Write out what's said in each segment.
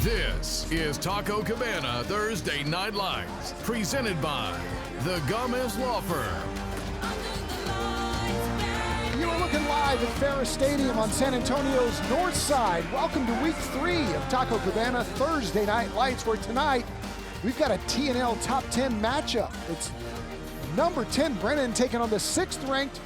This is Taco Cabana Thursday Night Lights, presented by the Gomez Law Firm. You are looking live at Ferris Stadium on San Antonio's north side. Welcome to week 3 of Taco Cabana Thursday Night Lights, where tonight we've got a T&L top 10 matchup. It's number 10 Brennan taking on the 6th-ranked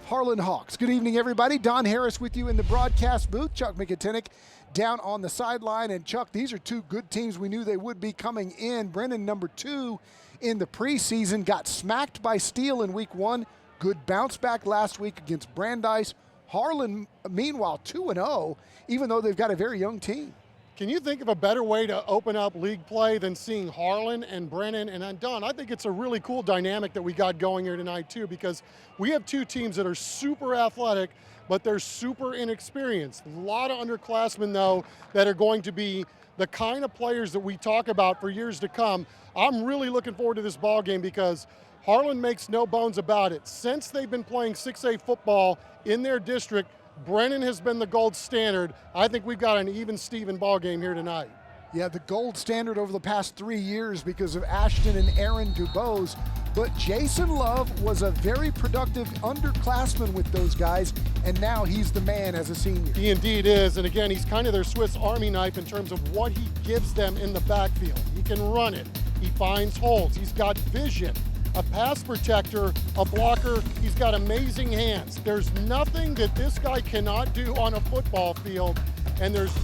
Harlan Hawks. Good evening, everybody. Don Harris with you in the broadcast booth. Chuck McIntyre down on the sideline. And Chuck, these are two good teams. We knew they would be coming in. Brennan, number 2 in the preseason, got smacked by Steele in week 1. Good bounce back last week against Brandeis. Harlan, meanwhile, 2-0, even though they've got a very young team. Can you think of a better way to open up league play than seeing Harlan and Brennan? And Don, I think it's a really cool dynamic that we got going here tonight too, because we have two teams that are super athletic, but they're super inexperienced. A lot of underclassmen, though, that are going to be the kind of players that we talk about for years to come. I'm really looking forward to this ball game because Harlan makes no bones about it. Since they've been playing 6A football in their district, Brennan has been the gold standard. I think we've got an even-Steven ball game here tonight. Yeah, the gold standard over the past 3 years because of Ashton and Aaron Dubose. But Jason Love was a very productive underclassman with those guys, and now he's the man as a senior. He indeed is, and again, he's kind of their Swiss Army knife in terms of what he gives them in the backfield. He can run it. He finds holes. He's got vision. A pass protector, a blocker, he's got amazing hands. There's nothing that this guy cannot do on a football field, and there's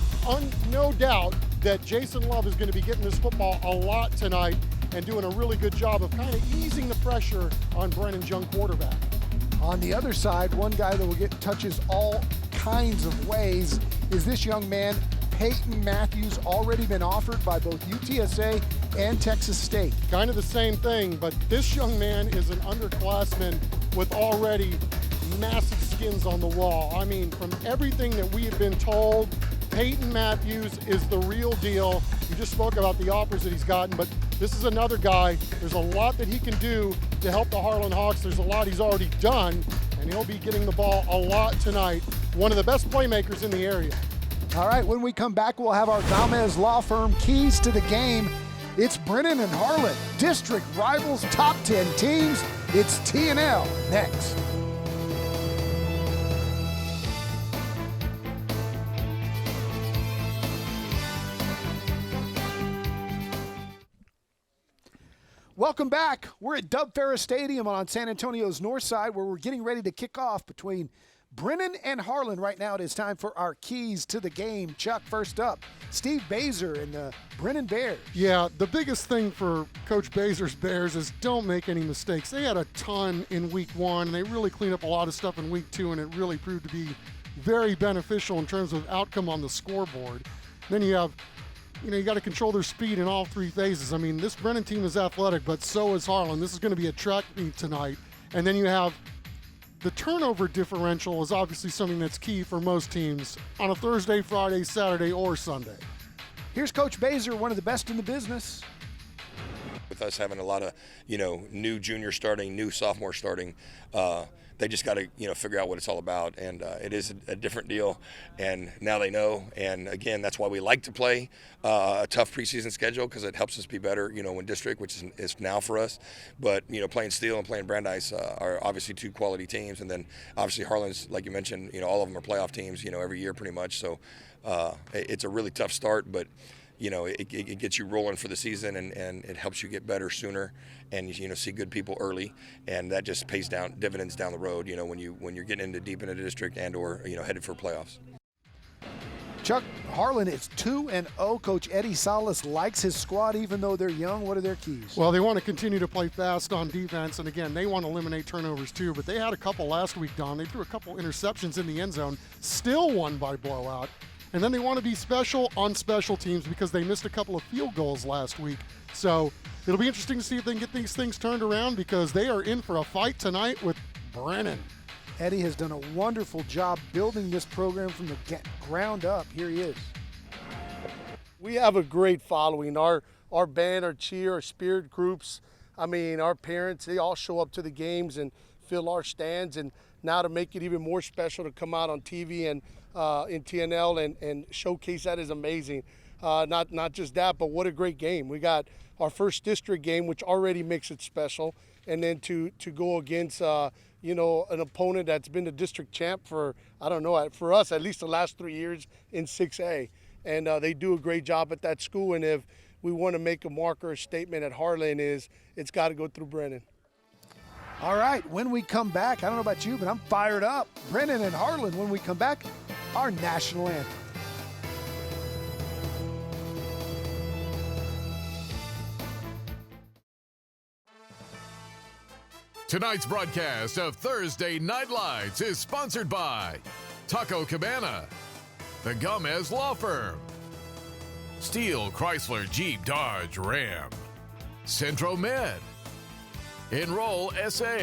no doubt that Jason Love is going to be getting this football a lot tonight and doing a really good job of kind of easing the pressure on Brennan's young quarterback. On the other side, one guy that will get touches all kinds of ways is this young man, Peyton Matthews, already been offered by both UTSA and Texas State. Kind of the same thing, but this young man is an underclassman with already massive skins on the wall. I mean, from everything that we have been told, Peyton Matthews is the real deal. You just spoke about the offers that he's gotten, but this is another guy. There's a lot that he can do to help the Harlan Hawks. There's a lot he's already done, and he'll be getting the ball a lot tonight. One of the best playmakers in the area. All right, when we come back, we'll have our Gomez Law Firm keys to the game. It's Brennan and Harlan, district rivals, top 10 teams. It's T&L next. Welcome back. We're at Dub Ferris Stadium on San Antonio's north side, where we're getting ready to kick off between Brennan and Harlan. Right now it is time for our keys to the game. Chuck, first up, Steve Baser and the Brennan Bears. Yeah, the biggest thing for Coach Baser's Bears is don't make any mistakes. They had a ton in week 1, and they really cleaned up a lot of stuff in week 2, and it really proved to be very beneficial in terms of outcome on the scoreboard. Then you have, you got to control their speed in all 3 phases. I mean, this Brennan team is athletic, but so is Harlan. This is going to be a track meet tonight. And then you have the turnover differential is obviously something that's key for most teams on a Thursday, Friday, Saturday, or Sunday. Here's Coach Baser, one of the best in the business. With us having a lot of, new junior starting, new sophomore starting, they just got to, figure out what it's all about. And it is a different deal. And now they know. And again, that's why we like to play a tough preseason schedule, because it helps us be better, in district, which is now for us. But, playing Steele and playing Brandeis are obviously 2 quality teams. And then obviously Harlan's, like you mentioned, all of them are playoff teams, every year pretty much. So it's a really tough start, but it gets you rolling for the season, and it helps you get better sooner, and see good people early, and that just pays dividends down the road. When you're getting deep into the district and or headed for playoffs. Chuck, Harlan is 2-0. Coach Eddie Salas likes his squad even though they're young. What are their keys? Well, they want to continue to play fast on defense, and again, they want to eliminate turnovers too, but they had a couple last week, Don. They threw a couple interceptions in the end zone, still won by blowout. And then they want to be special on special teams because they missed a couple of field goals last week. So it'll be interesting to see if they can get these things turned around, because they are in for a fight tonight with Brennan. Eddie has done a wonderful job building this program from the ground up. Here he is. We have a great following. Our band, our cheer, our spirit groups, our parents, they all show up to the games and fill our stands. And now to make it even more special to come out on TV and in TNL and showcase that is amazing. Not just that, but what a great game. We got our first district game, which already makes it special, and then to go against you know, an opponent that's been the district champ for, I don't know, for us at least the last 3 years in 6A. And they do a great job at that school. And if we want to make a marker or statement at Harlan, it's got to go through Brennan. All right, when we come back, I don't know about you, but I'm fired up. Brennan and Harlan, when we come back, our national anthem. Tonight's broadcast of Thursday Night Lights is sponsored by Taco Cabana, the Gomez Law Firm, Steel Chrysler Jeep Dodge Ram, Centro Med, Enroll SA,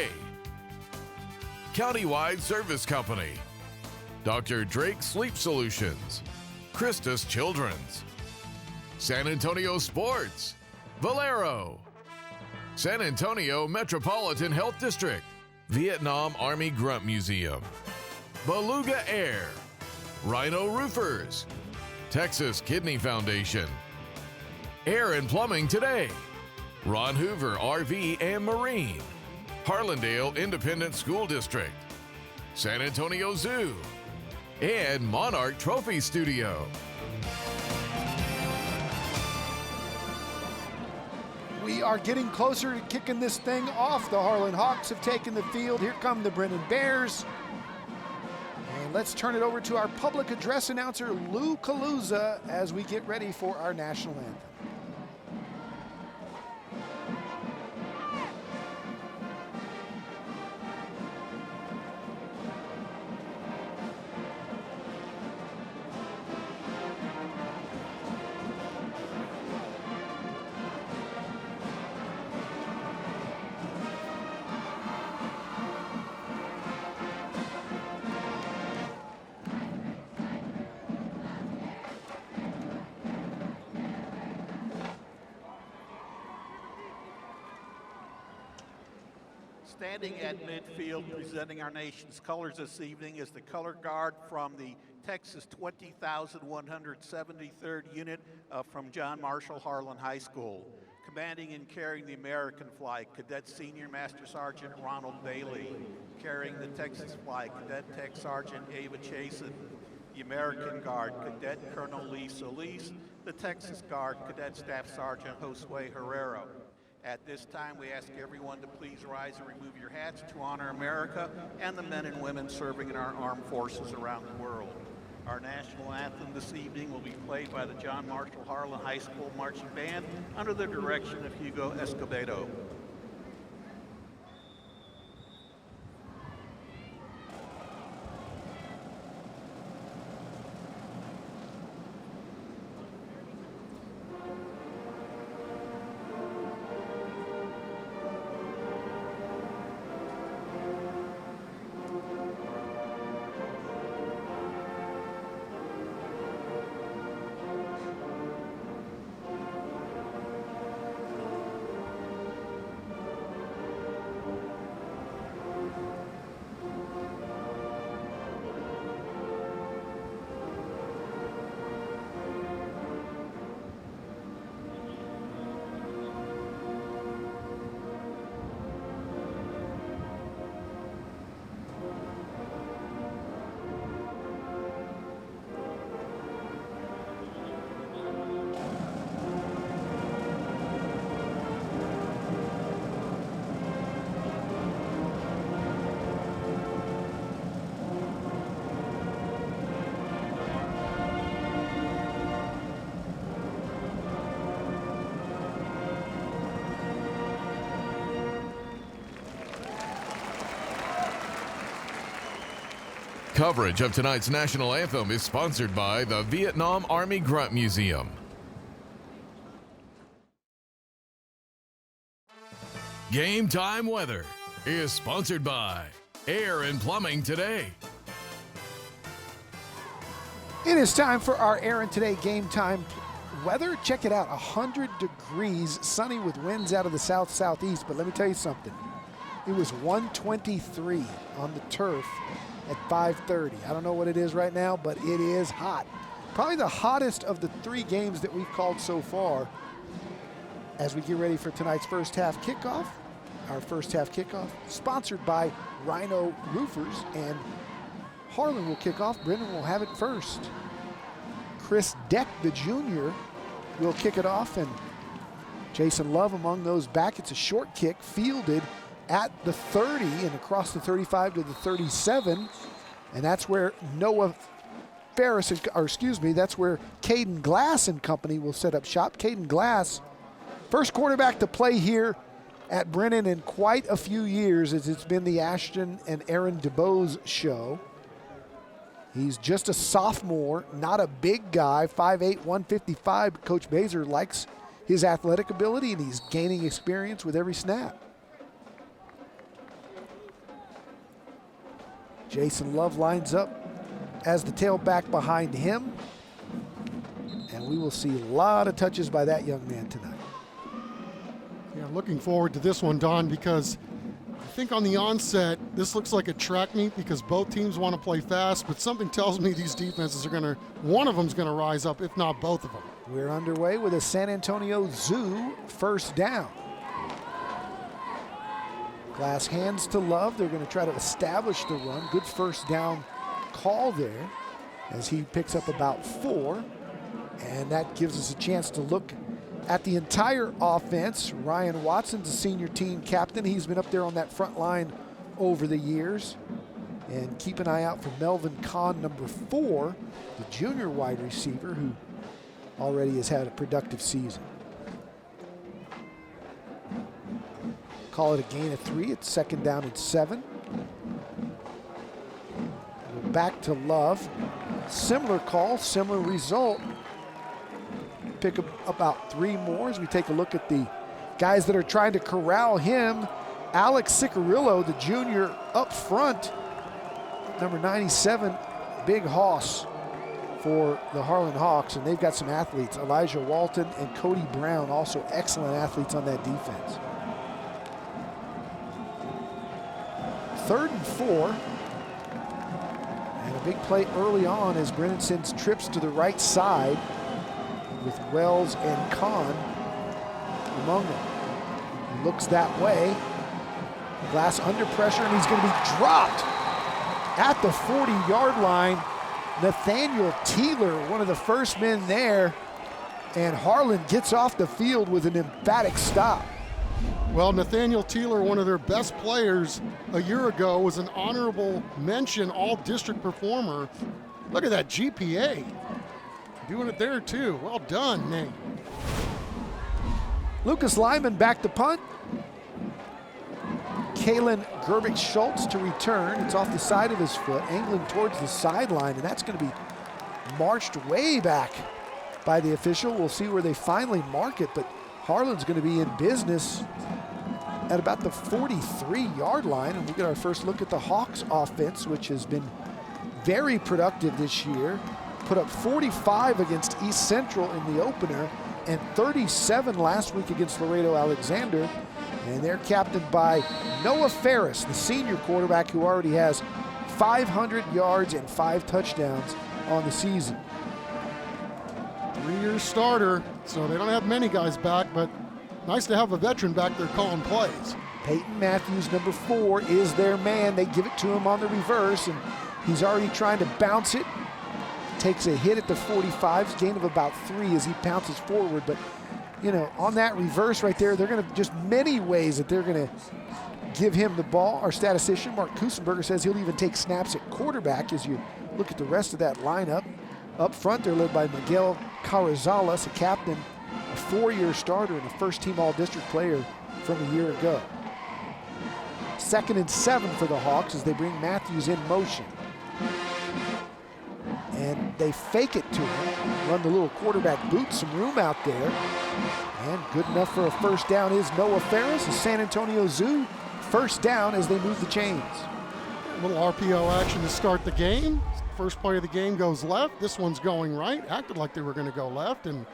Countywide Service Company, Dr. Drake Sleep Solutions, Christus Children's, San Antonio Sports, Valero, San Antonio Metropolitan Health District, Vietnam Army Grunt Museum, Beluga Air, Rhino Roofers, Texas Kidney Foundation, Air and Plumbing Today, Ron Hoover RV and Marine, Harlandale Independent School District, San Antonio Zoo, and Monarch Trophy Studio. We are getting closer to kicking this thing off. The Harlan Hawks have taken the field. Here come the Brennan Bears. And let's turn it over to our public address announcer, Lou Kaluza, as we get ready for our national anthem. Standing at midfield, presenting our nation's colors this evening, is the color guard from the Texas 20,173rd Unit from John Marshall Harlan High School. Commanding and carrying the American flag, Cadet Senior Master Sergeant Ronald Bailey. Carrying the Texas flag, Cadet Tech Sergeant Ava Chasen. The American Guard, Cadet Colonel Lee Solis. The Texas Guard, Cadet Staff Sergeant Josue Herrera. At this time, we ask everyone to please rise and remove your hats to honor America and the men and women serving in our armed forces around the world. Our national anthem this evening will be played by the John Marshall Harlan High School Marching Band under the direction of Hugo Escobedo. Coverage of tonight's national anthem is sponsored by the Vietnam Army Grunt Museum. Game Time Weather is sponsored by Air and Plumbing Today. It is time for our Aaron Today Game Time weather. Check it out, 100 degrees, sunny with winds out of the south-southeast. But let me tell you something. It was 123 on the turf at 5:30. I don't know what it is right now, but it is hot. Probably the hottest of the 3 games that we've called so far as we get ready for tonight's first half kickoff. Our first half kickoff sponsored by Rhino Roofers, and Harlan will kick off. Brennan will have it first. Chris Deck, the junior, will kick it off, and Jason Love among those back. It's a short kick fielded at the 30 and across the 35 to the 37, and that's where Noah Ferris, that's where Caden Glass and company will set up shop. Caden Glass, first quarterback to play here at Brennan in quite a few years, as it's been the Ashton and Aaron DeBose show. He's just a sophomore, not a big guy, 5'8", 155. But Coach Baser likes his athletic ability, and he's gaining experience with every snap. Jason Love lines up as the tailback behind him, and we will see a lot of touches by that young man tonight. Yeah, looking forward to this one, Don, because I think on the onset, this looks like a track meet because both teams want to play fast, but something tells me these defenses are one of them's gonna rise up, if not both of them. We're underway with a San Antonio Zoo first down. Glass hands to Love. They're gonna try to establish the run. Good first down call there as he picks up about 4, and that gives us a chance to look at the entire offense. Ryan Watson's a senior team captain. He's been up there on that front line over the years. And keep an eye out for Melvin Kahn, number 4, the junior wide receiver who already has had a productive season. Call it a gain of 3. It's second down and 7. We're back to Love. Similar call, similar result. Pick up about 3 more as we take a look at the guys that are trying to corral him. Alex Sicarillo, the junior, up front. Number 97, big hoss for the Harlan Hawks, and they've got some athletes. Elijah Walton and Cody Brown, also excellent athletes on that defense. 3rd and 4. And a big play early on as Brennan sends trips to the right side with Wells and Kahn among them. He looks that way. Glass under pressure, and he's going to be dropped at the 40-yard line. Nathaniel Teeler, one of the first men there, and Harlan gets off the field with an emphatic stop. Well, Nathaniel Teeler, one of their best players a year ago, was an honorable mention all-district performer. Look at that GPA. Doing it there too. Well done, Nate. Lucas Lyman back to punt. Kalen Gerbich-Schultz to return. It's off the side of his foot, angling towards the sideline, and that's going to be marched way back by the official. We'll see where they finally mark it, but Harlan's going to be in business at about the 43-yard line, and we get our first look at the Hawks offense, which has been very productive this year. Put up 45 against East Central in the opener and 37 last week against Laredo Alexander. And they're captained by Noah Ferris, the senior quarterback who already has 500 yards and 5 touchdowns on the season. 3-year starter, so they don't have many guys back, but nice to have a veteran back there calling plays. Peyton Matthews, number 4, is their man. They give it to him on the reverse, and he's already trying to bounce it. Takes a hit at the 45, gain of about 3 as he pounces forward. But, you know, on that reverse right there, they're going to just many ways that they're going to give him the ball. Our statistician, Mark Kusenberger, says he'll even take snaps at quarterback as you look at the rest of that lineup. Up front, they're led by Miguel Carrizales, a captain, a 4-year starter, and a first-team all-district player from a year ago. 2nd and 7 for the Hawks as they bring Matthews in motion. And they fake it to him, run the little quarterback boot, some room out there. And good enough for a first down is Noah Ferris, the San Antonio Zoo. First down as they move the chains. A little RPO action to start the game. First play of the game goes left. This one's going right. Acted like they were going to go left, and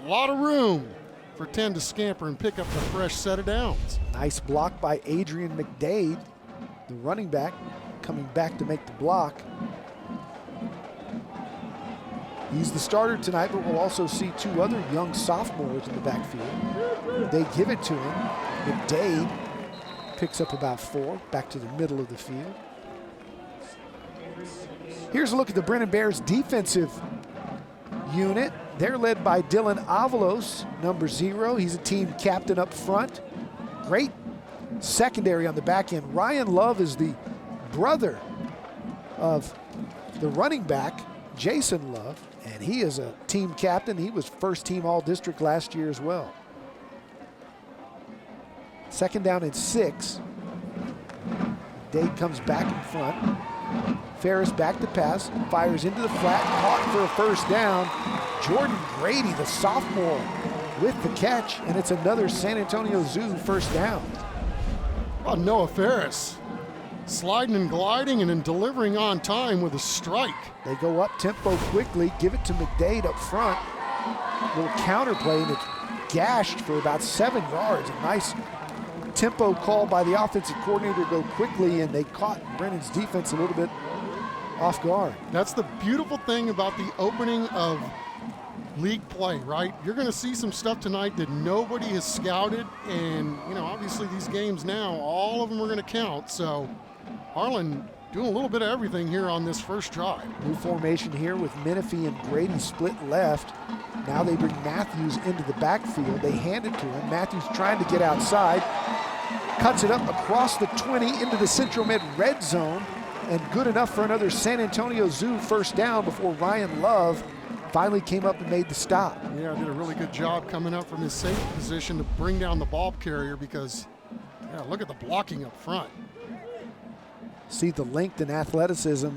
a lot of room for 10 to scamper and pick up the fresh set of downs. Nice block by Adrian McDade, the running back. coming back to make the block. He's the starter tonight, but we'll also see two other young sophomores in the backfield. They give it to him. McDade picks up about 4, back to the middle of the field. Here's a look at the Brennan Bears defensive unit. They're led by Dylan Avalos, number 0. He's a team captain up front. Great secondary on the back end. Ryan Love is the brother of the running back, Jason Love, and he is a team captain. He was first team all-district last year as well. Second down and 6. Dade comes back in front. Ferris back to pass, fires into the flat, caught for a first down. Jordan Grady, the sophomore, with the catch, and it's another San Antonio Zoo first down. Oh, Noah Ferris sliding and gliding and then delivering on time with a strike. They go up tempo quickly, give it to McDade up front. Little counter play, and it's gashed for about 7 yards. A nice tempo call by the offensive coordinator, go quickly, and they caught Brennan's defense a little bit off guard. That's the beautiful thing about the opening of league play, right? You're going to see some stuff tonight that nobody has scouted, and obviously these games now, all of them are going to count. So Harlan doing a little bit of everything here on this first drive. New formation here with Menifee and Grady split left. Now they bring Matthews into the backfield. They hand it to him. Matthews trying to get outside, cuts it up across the 20 into the Central Med red zone, and good enough for another San Antonio Zoo first down before Ryan Love finally came up and made the stop. Yeah, did a really good job coming up from his safe position to bring down the ball carrier because, look at the blocking up front. See the length and athleticism.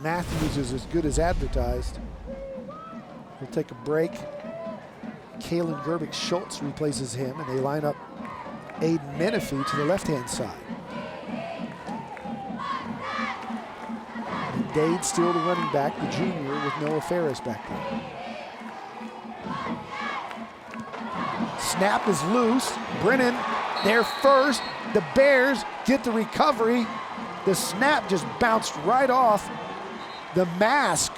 Matthews is as good as advertised. We'll take a break. Kalen Gerbic-Schultz replaces him, and they line up Aiden Menifee to the left-hand side. Dade still the running back, the junior, with Noah Ferris back there. Snap is loose. Brennan there first. The Bears get the recovery. The snap just bounced right off the mask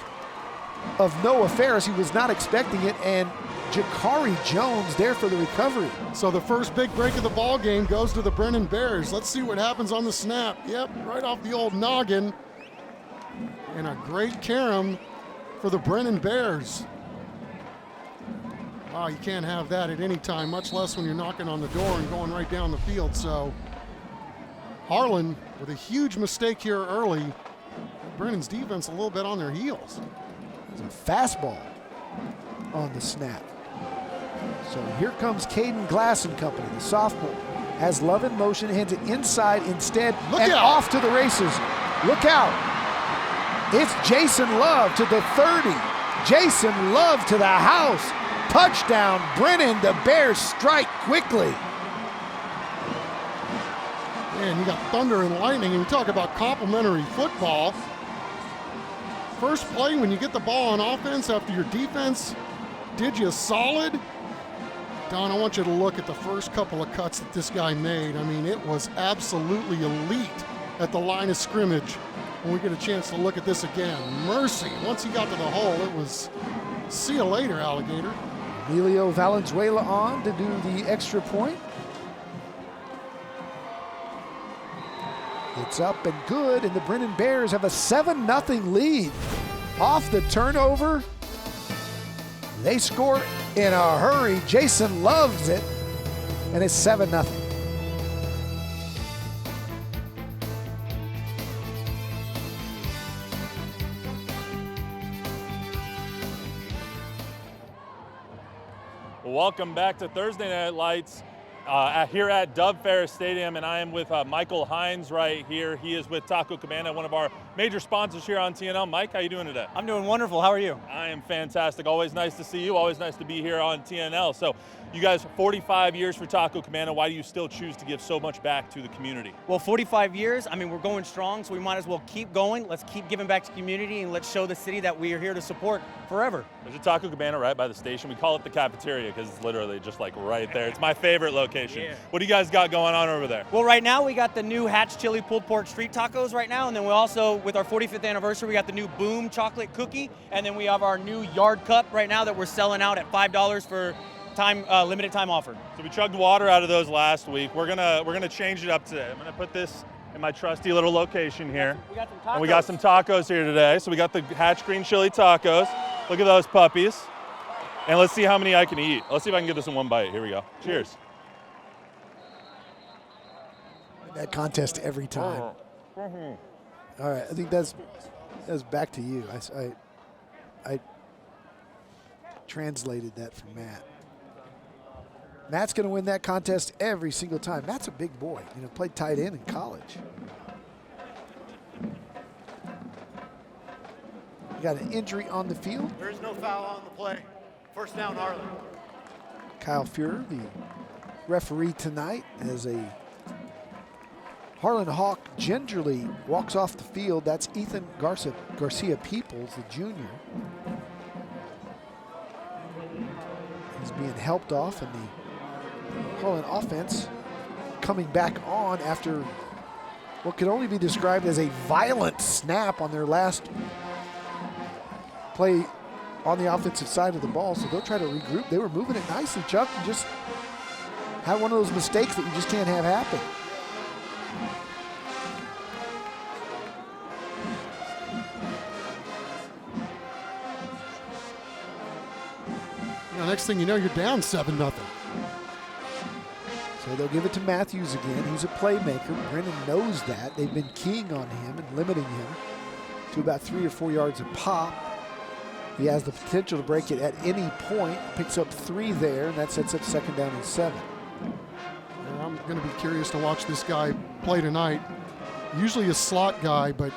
of Noah Ferris. He was not expecting it, and Jakari Jones there for the recovery. So the first big break of the ball game goes to the Brennan Bears. Let's see what happens on the snap. Yep, right off the old noggin. And a great carom for the Brennan Bears. Wow, you can't have that at any time, much less when you're knocking on the door and going right down the field. So Harlan with a huge mistake here early. Brennan's defense a little bit on their heels. There's a fastball on the snap. So here comes Caden Glass and company, the sophomore. Has Love in motion, hands it inside instead, and off to the races. Look out. It's Jason Love to the 30. Jason Love to the house. Touchdown, Brennan. The Bears strike quickly. Man, you got thunder and lightning, and we talk about complimentary football. First play, when you get the ball on offense after your defense did you solid. Don, I want you to look at the first couple of cuts that this guy made. I mean, it was absolutely elite at the line of scrimmage. When we get a chance to look at this again, mercy. Once he got to the hole, it was see you later, alligator. Emilio Valenzuela on to do the extra point. It's up and good, and the Brennan Bears have a 7-0 lead. Off the turnover, they score in a hurry. Jason loves it, and it's 7-0. Welcome back to Thursday Night Lights here at Dove Ferris Stadium, and I am with Michael Hines right here. He is with Taco Cabana, one of our major sponsors here on TNL. Mike, how you doing today? I'm doing wonderful. How are you? I am fantastic. Always nice to see you. Always nice to be here on TNL. So you guys, 45 years for Taco Cabana. Why do you still choose to give so much back to the community? Well, 45 years, I mean, we're going strong, so we might as well keep going. Let's keep giving back to the community, and let's show the city that we are here to support forever. There's a Taco Cabana right by the station. We call it the cafeteria because it's literally just like right there. It's my favorite location. Yeah. What do you guys got going on over there? Well, right now we got the new Hatch Chili Pulled Pork Street Tacos right now, and then we also, with our 45th anniversary, we got the new Boom Chocolate Cookie, and then we have our new Yard Cup right now that we're selling out at $5 for limited time offer. So we chugged water out of those last week. We're gonna change it up today. I'm gonna put this in my trusty little location here. We got some tacos. And we got some tacos here today. So we got the Hatch Green Chili Tacos. Look at those puppies. And let's see how many I can eat. Let's see if I can get this in one bite. Here we go. Cheers. That contest every time. All right, I think that's back to you. I translated that for Matt. Matt's going to win that contest every single time. Matt's a big boy. You know, played tight end in college. You got an injury on the field. There is no foul on the play. First down, Harlan. Kyle Fuhrer, the referee tonight, as a Harlan Hawk gingerly walks off the field. That's Ethan Garcia Peoples, the junior. He's being helped off, and the Harlan offense coming back on after what could only be described as a violent snap on their last play on the offensive side of the ball. So they'll try to regroup. They were moving it nicely, Chuck, and just had one of those mistakes that you just can't have happen. Next thing you know, you're down 7-0. So they'll give it to Matthews again. He's a playmaker. Brennan knows that. They've been keying on him and limiting him to about 3 or 4 yards a pop. He has the potential to break it at any point. Picks up 3 there, and that sets up 2nd down and 7. I'm going to be curious to watch this guy play tonight. Usually a slot guy, but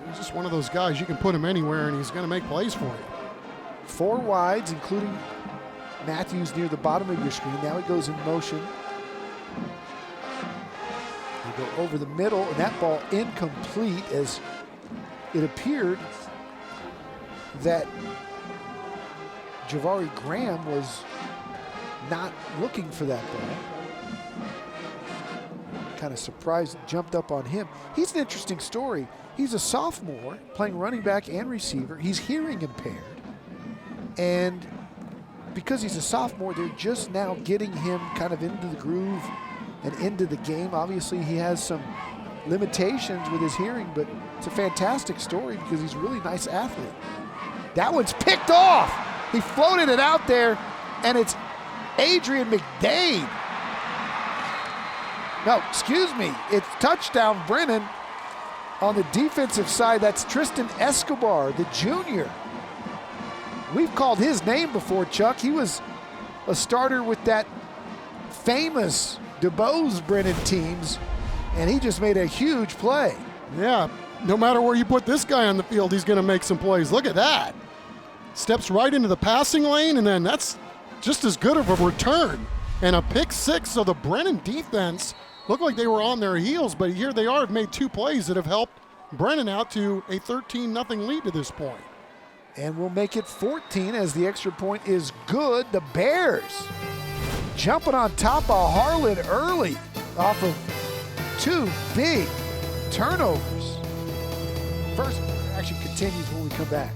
he's just one of those guys. You can put him anywhere, and he's going to make plays for you. 4 wides, including Matthews near the bottom of your screen. Now he goes in motion. They go over the middle, and that ball incomplete, as it appeared that Javari Graham was not looking for that ball. Kind of surprised, jumped up on him. He's an interesting story. He's a sophomore playing running back and receiver. He's hearing impaired. And because he's a sophomore, they're just now getting him kind of into the groove and into the game. Obviously, he has some limitations with his hearing, but it's a fantastic story because he's a really nice athlete. That one's picked off. He floated it out there, and it's Adrian McDade. No, excuse me. It's touchdown Brennan. On the defensive side, that's Tristan Escobar, the junior. We've called his name before, Chuck. He was a starter with that famous DuBose Brennan teams, and he just made a huge play. Yeah, no matter where you put this guy on the field, he's going to make some plays. Look at that. Steps right into the passing lane, and then that's just as good of a return. And a pick 6, so the Brennan defense looked like they were on their heels, but here they are, have made 2 plays that have helped Brennan out to a 13-0 lead to this point. And we'll make it 14 as the extra point is good. The Bears jumping on top of Harlan early off of 2 big turnovers. First action continues when we come back.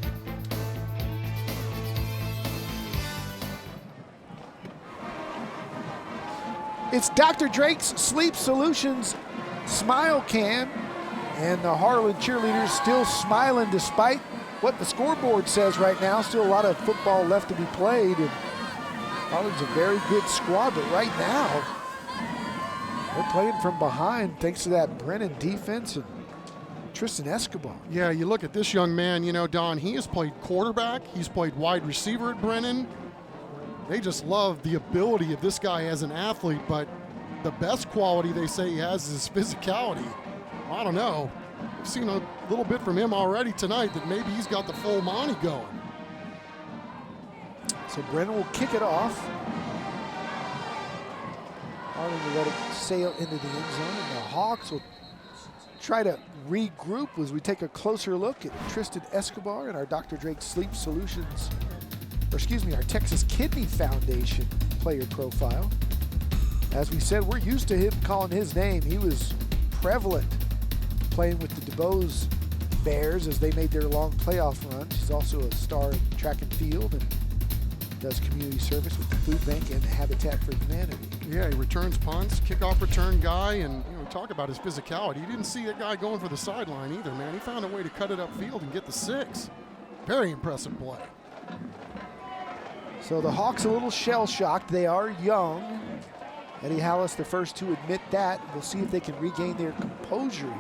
It's Dr. Drake's Sleep Solutions Smile Can, and the Harlan cheerleaders still smiling despite what the scoreboard says right now. Still a lot of football left to be played, and Harlan's a very good squad, but right now they're playing from behind thanks to that Brennan defense and Tristan Escobar. Yeah, you look at this young man, you know, Don, he has played quarterback, he's played wide receiver at Brennan. They just love the ability of this guy as an athlete, but the best quality they say he has is his physicality. I don't know. I've seen a little bit from him already tonight that maybe he's got the full Monty going. So Brennan will kick it off. Harlan will let it sail into the end zone, and the Hawks will try to regroup as we take a closer look at Tristan Escobar and our Dr. Drake Sleep Solutions, or excuse me, our Texas Kidney Foundation player profile. As we said, we're used to him calling his name. He was prevalent playing with the DuBose Bears as they made their long playoff run. He's also a star in track and field and does community service with the food bank and Habitat for Humanity. Yeah, he returns punts, kickoff return guy, and talk about his physicality. You didn't see that guy going for the sideline either, man. He found a way to cut it upfield and get the 6. Very impressive play. So the Hawks a little shell-shocked. They are young. Eddie Hallis the first to admit that. We'll see if they can regain their composure here.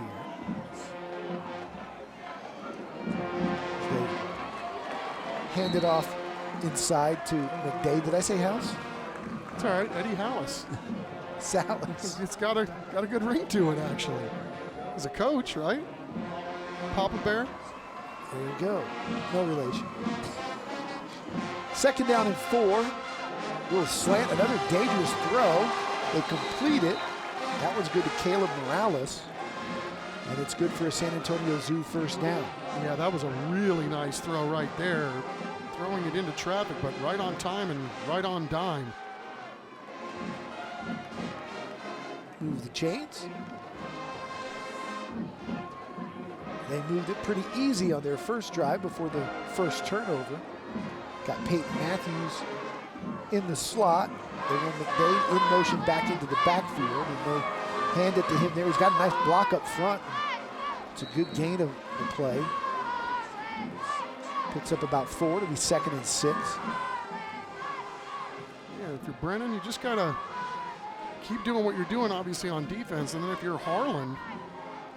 They hand it off inside to McDade. Did I say Hallis? It's all right, Eddie Hallis. Salas. It's got a good ring to it, actually. As a coach, right? Papa Bear. There you go. No relation. 2nd down and 4. Little slant, another dangerous throw. They complete it. That was good to Caleb Morales. And it's good for a San Antonio Zoo first down. Yeah, that was a really nice throw right there. Throwing it into traffic, but right on time and right on dime. Move the chains. They moved it pretty easy on their first drive before the first turnover. Got Peyton Matthews in the slot. They run McDade in motion back into the backfield, and they hand it to him there. He's got a nice block up front. It's a good gain of the play. Picks up about 4 to be 2nd and 6. Yeah, if you're Brennan, you just gotta keep doing what you're doing, obviously, on defense. And then if you're Harlan,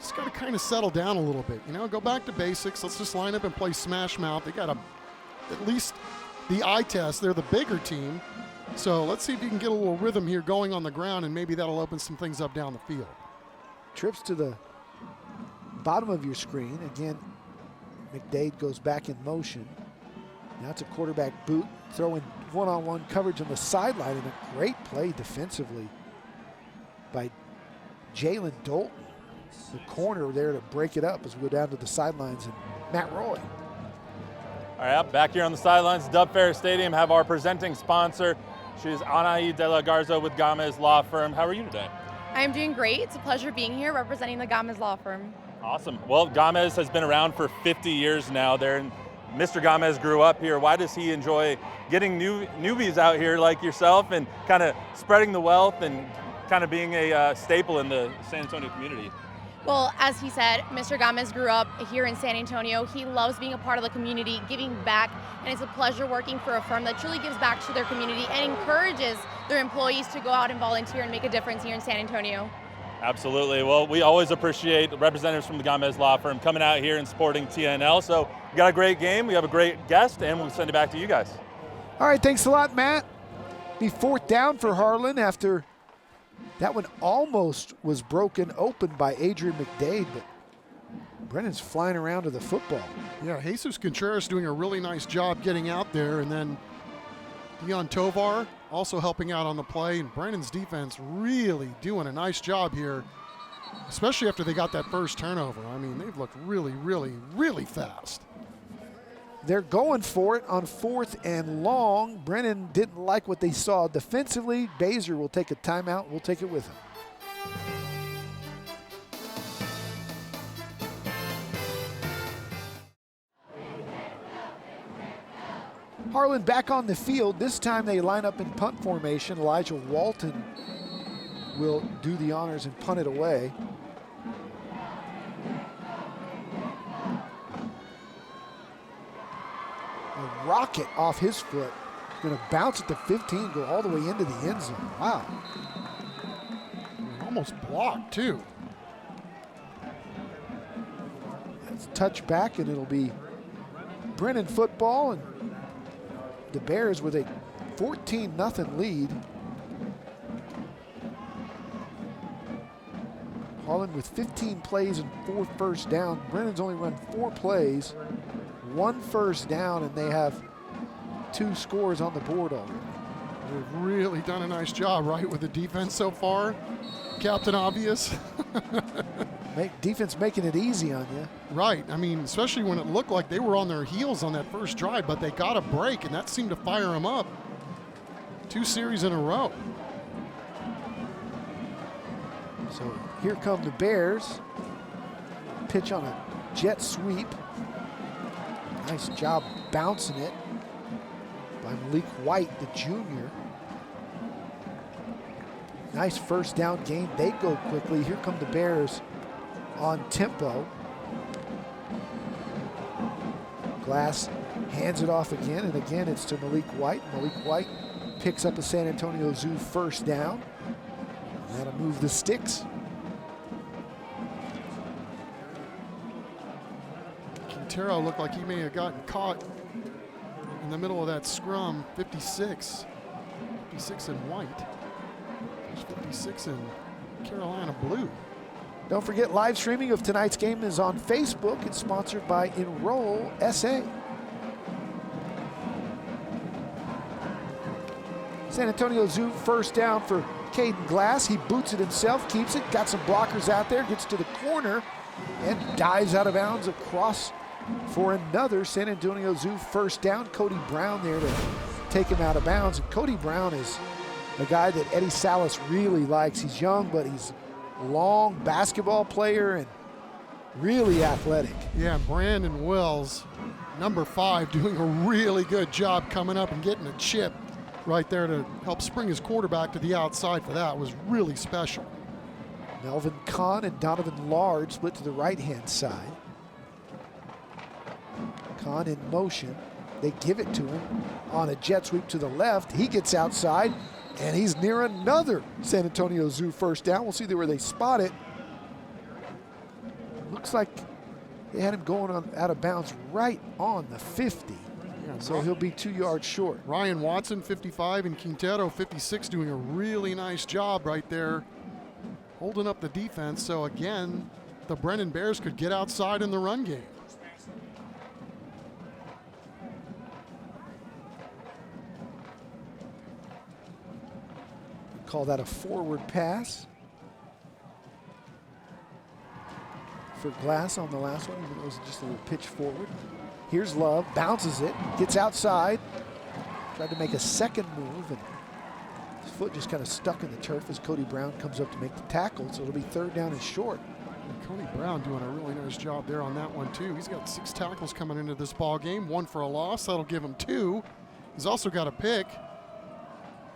just got to kind of settle down a little bit. Go back to basics. Let's just line up and play smash mouth. They got at least the eye test. They're the bigger team. So let's see if you can get a little rhythm here going on the ground, and maybe that'll open some things up down the field. Trips to the bottom of your screen. Again, McDade goes back in motion. Now it's a quarterback boot, throwing one-on-one coverage on the sideline, and a great play defensively by Jalen Dalton, the corner there to break it up as we go down to the sidelines, and Matt Roy. All right, back here on the sidelines, Dub Fair Stadium, have our presenting sponsor. She's Anaí de la Garza with Gamez Law Firm. How are you today? I'm doing great. It's a pleasure being here representing the Gamez Law Firm. Awesome. Well, Gamez has been around for 50 years now. Mr. Gamez grew up here. Why does he enjoy getting newbies out here like yourself and kind of spreading the wealth and kind of being a staple in the San Antonio community? Well, as he said, Mr. Gamez grew up here in San Antonio. He loves being a part of the community, giving back, and it's a pleasure working for a firm that truly gives back to their community and encourages their employees to go out and volunteer and make a difference here in San Antonio. Absolutely. Well, we always appreciate the representatives from the Gamez Law Firm coming out here and supporting TNL. So we got a great game, we have a great guest, and we'll send it back to you guys. All right, thanks a lot, Matt. Be 4th down for Harlan after that one almost was broken open by Adrian McDade, but Brennan's flying around to the football. Yeah, Jesus Contreras doing a really nice job getting out there, and then Dion Tovar also helping out on the play, and Brennan's defense really doing a nice job here, especially after they got that first turnover. I mean, they've looked really, really, really fast. They're going for it on 4th and long. Brennan didn't like what they saw defensively. Baser will take a timeout. We'll take it with him. Harlan back on the field. This time they line up in punt formation. Elijah Walton will do the honors and punt it away. A rocket off his foot. Going to bounce at the 15, go all the way into the end zone. Wow. Almost blocked, too. That's touchback, and it'll be Brennan football, and the Bears with a 14-0 lead. Harlan with 15 plays and 4 first down. Brennan's only run 4 plays, 1 first down, and they have 2 scores on the board already. They've really done a nice job, right, with the defense so far. Captain Obvious. Defense making it easy on you. Right. I mean, especially when it looked like they were on their heels on that first drive, but they got a break, and that seemed to fire them up 2 series in a row. So here come the Bears. Pitch on a jet sweep. Nice job bouncing it by Malik White, the junior. Nice first down gain. They go quickly. Here come the Bears on tempo. Glass hands it off again, and again it's to Malik White. Malik White picks up a San Antonio Zoo first down. That'll move the sticks. Quintero looked like he may have gotten caught in the middle of that scrum. 56 in white. There's 56 in Carolina blue. Don't forget, live streaming of tonight's game is on Facebook. It's sponsored by Enroll SA. San Antonio Zoo first down for Caden Glass. He boots it himself, keeps it, got some blockers out there, gets to the corner, and dives out of bounds across for another San Antonio Zoo first down. Cody Brown there to take him out of bounds. And Cody Brown is a guy that Eddie Salas really likes. He's young, but he's a long basketball player and really athletic. Yeah, Brandon Wells, number 5, doing a really good job coming up and getting a chip right there to help spring his quarterback to the outside for that. It was really special. Melvin Kahn and Donovan Lard split to the right-hand side. Kahn in motion. They give it to him on a jet sweep to the left. He gets outside, and he's near another San Antonio Zoo first down. We'll see where they spot it. Looks like they had him going on out of bounds right on the 50. Yeah, so he'll be 2 yards short. Ryan Watson, 55, and Quintero, 56, doing a really nice job right there, holding up the defense. So again, the Brennan Bears could get outside in the run game. Call that a forward pass for Glass on the last one, even though it was just a little pitch forward. Here's Love, bounces it, gets outside, tried to make a second move, and his foot just kind of stuck in the turf as Cody Brown comes up to make the tackle, so it'll be third down and short. And Cody Brown doing a really nice job there on that one too. He's got 6 tackles coming into this ball game, 1 for a loss. That'll give him 2. He's also got a pick.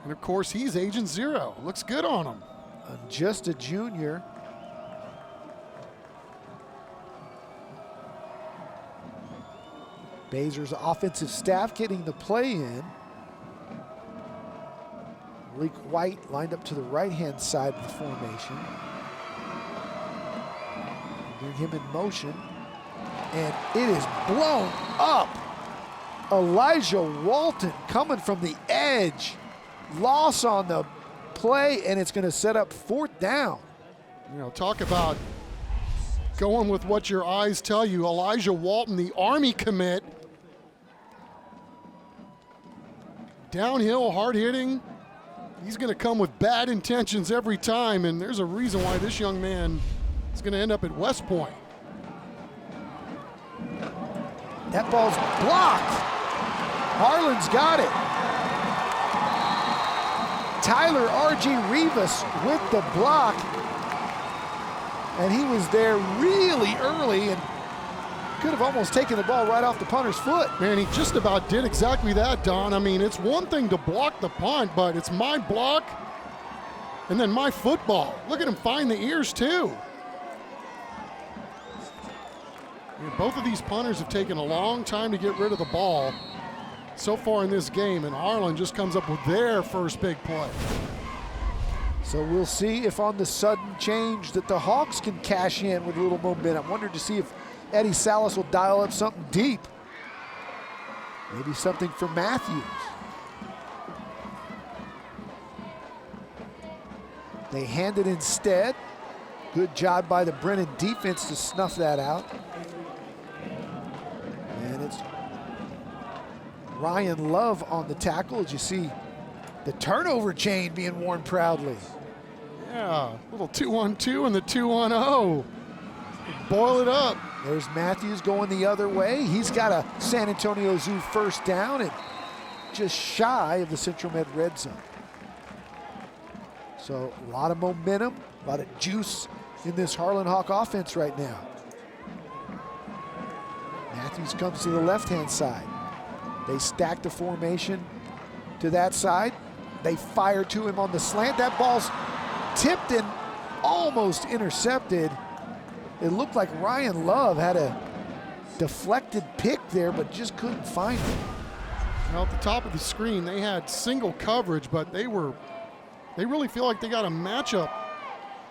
And of course, he's Agent 0. Looks good on him. Just a junior. Bazer's offensive staff getting the play in. Malik White lined up to the right-hand side of the formation. Bring him in motion. And it is blown up. Elijah Walton coming from the edge. Loss on the play, and it's going to set up 4th down. You know, talk about going with what your eyes tell you. Elijah Walton, the Army commit. Downhill, hard hitting. He's going to come with bad intentions every time, and there's a reason why this young man is going to end up at West Point. That ball's blocked. Harlan's got it. Tyler R.G. Rivas with the block, and he was there really early and could have almost taken the ball right off the punter's foot. Man, he just about did exactly that, Don. I mean, it's one thing to block the punt, but it's my block and then my football. Look at him find the ears, too. Yeah, both of these punters have taken a long time to get rid of the ball so far in this game, and Harlan just comes up with their first big play. So we'll see if on the sudden change that the Hawks can cash in with a little momentum. I wondered to see if Eddie Salas will dial up something deep. Maybe something for Matthews. They hand it instead Good job by the Brennan defense to snuff that out. And it's Ryan Love on the tackle, as you see the turnover chain being worn proudly. Yeah, little 2-1-2 and the 2-1-0. Boil it up. There's Matthews going the other way. He's got a San Antonio Zoo first down and just shy of the Central Med red zone. So a lot of momentum, a lot of juice in this Harlan Hawk offense right now. Matthews comes to the left-hand side. They stack the formation to that side. They fire to him on the slant. That ball's tipped and almost intercepted. It looked like Ryan Love had a deflected pick there, but just couldn't find it. Now at the top of the screen, they had single coverage, but they really feel like they got a matchup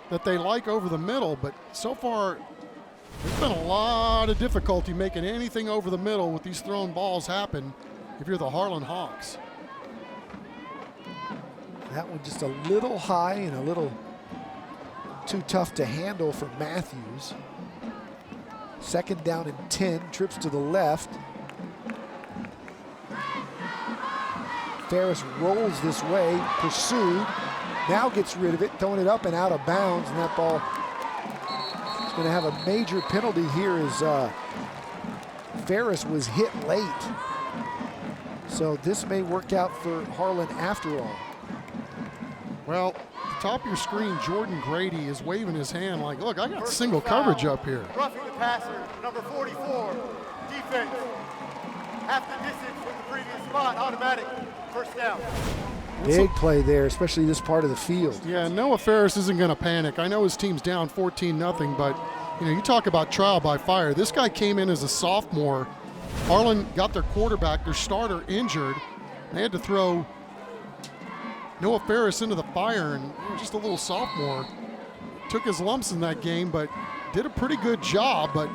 that they like over the middle, but so far there's been a lot of difficulty making anything over the middle with these thrown balls happen if you're the Harlan Hawks. That one just a little high and a little too tough to handle for Matthews. Second down and 10, trips to the left. Ferris rolls this way, pursued, now gets rid of it, throwing it up and out of bounds, and that ball is going to have a major penalty here as Ferris was hit late. So this may work out for Harlan after all. Well, at the top of your screen, Jordan Grady is waving his hand like, look, I got single coverage up here. Roughing the passer, number 44, defense. Half the distance from the previous spot, automatic, first down. Big play there, especially this part of the field. Yeah, Noah Ferris isn't going to panic. I know his team's down 14-0, but you talk about trial by fire. This guy came in as a sophomore. Harlan got their quarterback, their starter, injured. They had to throw Noah Ferris into the fire, and just a little sophomore took his lumps in that game, but did a pretty good job. But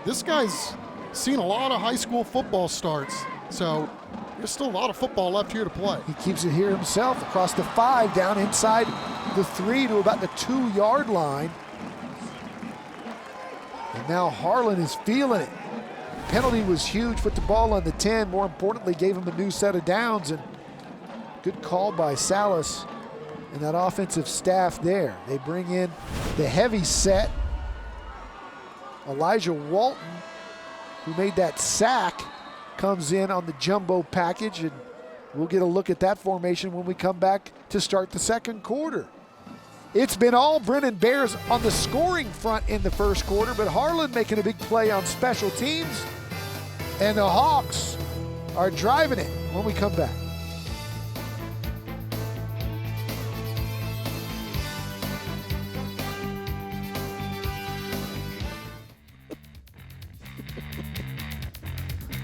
this guy's seen a lot of high school football starts, so there's still a lot of football left here to play. He keeps it here himself across the 5, down inside the 3 to about the 2-yard line. And now Harlan is feeling it. Penalty was huge, put the ball on the 10. More importantly, gave him a new set of downs, and good call by Salas and that offensive staff there. They bring in the heavy set. Elijah Walton, who made that sack, comes in on the jumbo package, and we'll get a look at that formation when we come back to start the second quarter. It's been all Brennan Bears on the scoring front in the first quarter, but Harlan making a big play on special teams, and the Hawks are driving it when we come back.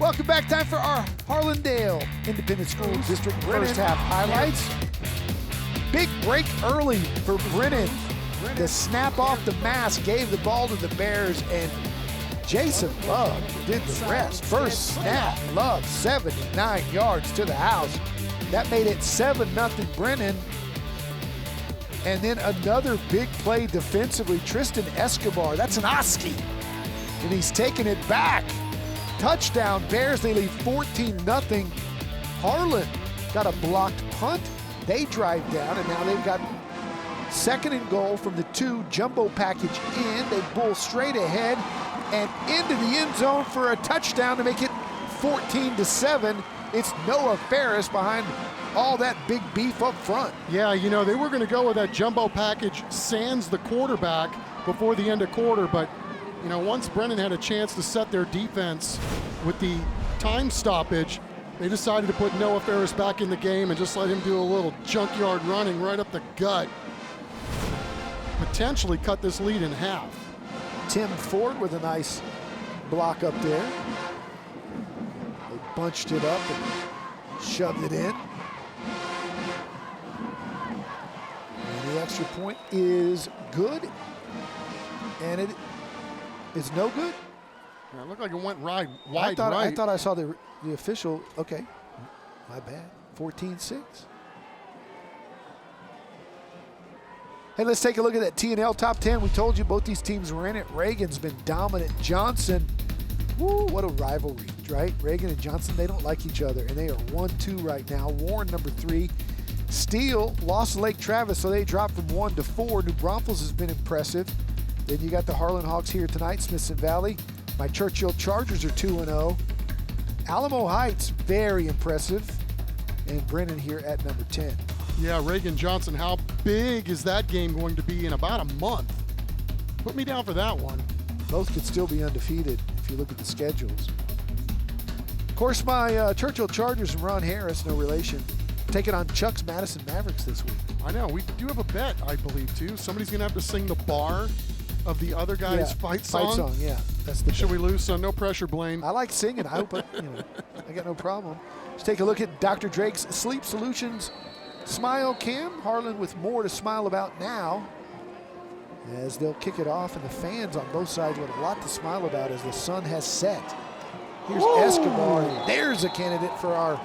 Welcome back. Time for our Harlandale Independent School District first half highlights. Big break early for Brennan. The snap off the mask gave the ball to the Bears, and Jason Love did the rest. First snap, Love 79 yards to the house. That made it 7-0 Brennan. And then another big play defensively. Tristan Escobar, that's an Oski, and he's taking it back. Touchdown Bears, they lead 14-0. Harlan got a blocked punt. They drive down, and now they've got second and goal from the 2, jumbo package in. They bull straight ahead and into the end zone for a touchdown to make it 14-7. It's Noah Ferris behind all that big beef up front. Yeah, they were going to go with that jumbo package sans the quarterback before the end of quarter, but once Brennan had a chance to set their defense with the time stoppage, they decided to put Noah Ferris back in the game and just let him do a little junkyard running right up the gut. Potentially cut this lead in half. Tim Ford with a nice block up there. They bunched it up and shoved it in. And the extra point is good. And it is no good. Yeah, it looked like it went wide I right. thought I saw the official. Okay, my bad. 14-6. Hey, let's take a look at that T&L top 10. We told you both these teams were in it. Reagan's been dominant. Johnson, woo, what a rivalry, right? Reagan and Johnson, they don't like each other, and they are 1-2 right now. Warren, number 3. Steele lost to Lake Travis, so they dropped from 1 to 4. New Braunfels has been impressive. Then you got the Harlan Hawks here tonight, Smithson Valley. My Churchill Chargers are 2-0. Alamo Heights, very impressive. And Brennan here at number 10. Yeah, Reagan Johnson, how big is that game going to be in about a month? Put me down for that one. Both could still be undefeated if you look at the schedules. Of course, my Churchill Chargers and Ron Harris, no relation, taking on Chuck's Madison Mavericks this week. I know, we do have a bet, I believe, too. Somebody's going to have to sing the bar of the other guy's fight song. Fight song, yeah. That's the Should bet. we lose? So no pressure, Blaine. I like singing. I hope I got no problem. Let's take a look at Dr. Drake's Sleep Solutions Smile Cam. Harlan with more to smile about now as they'll kick it off, and the fans on both sides with a lot to smile about as the sun has set. Here's Escobar, and there's a candidate for our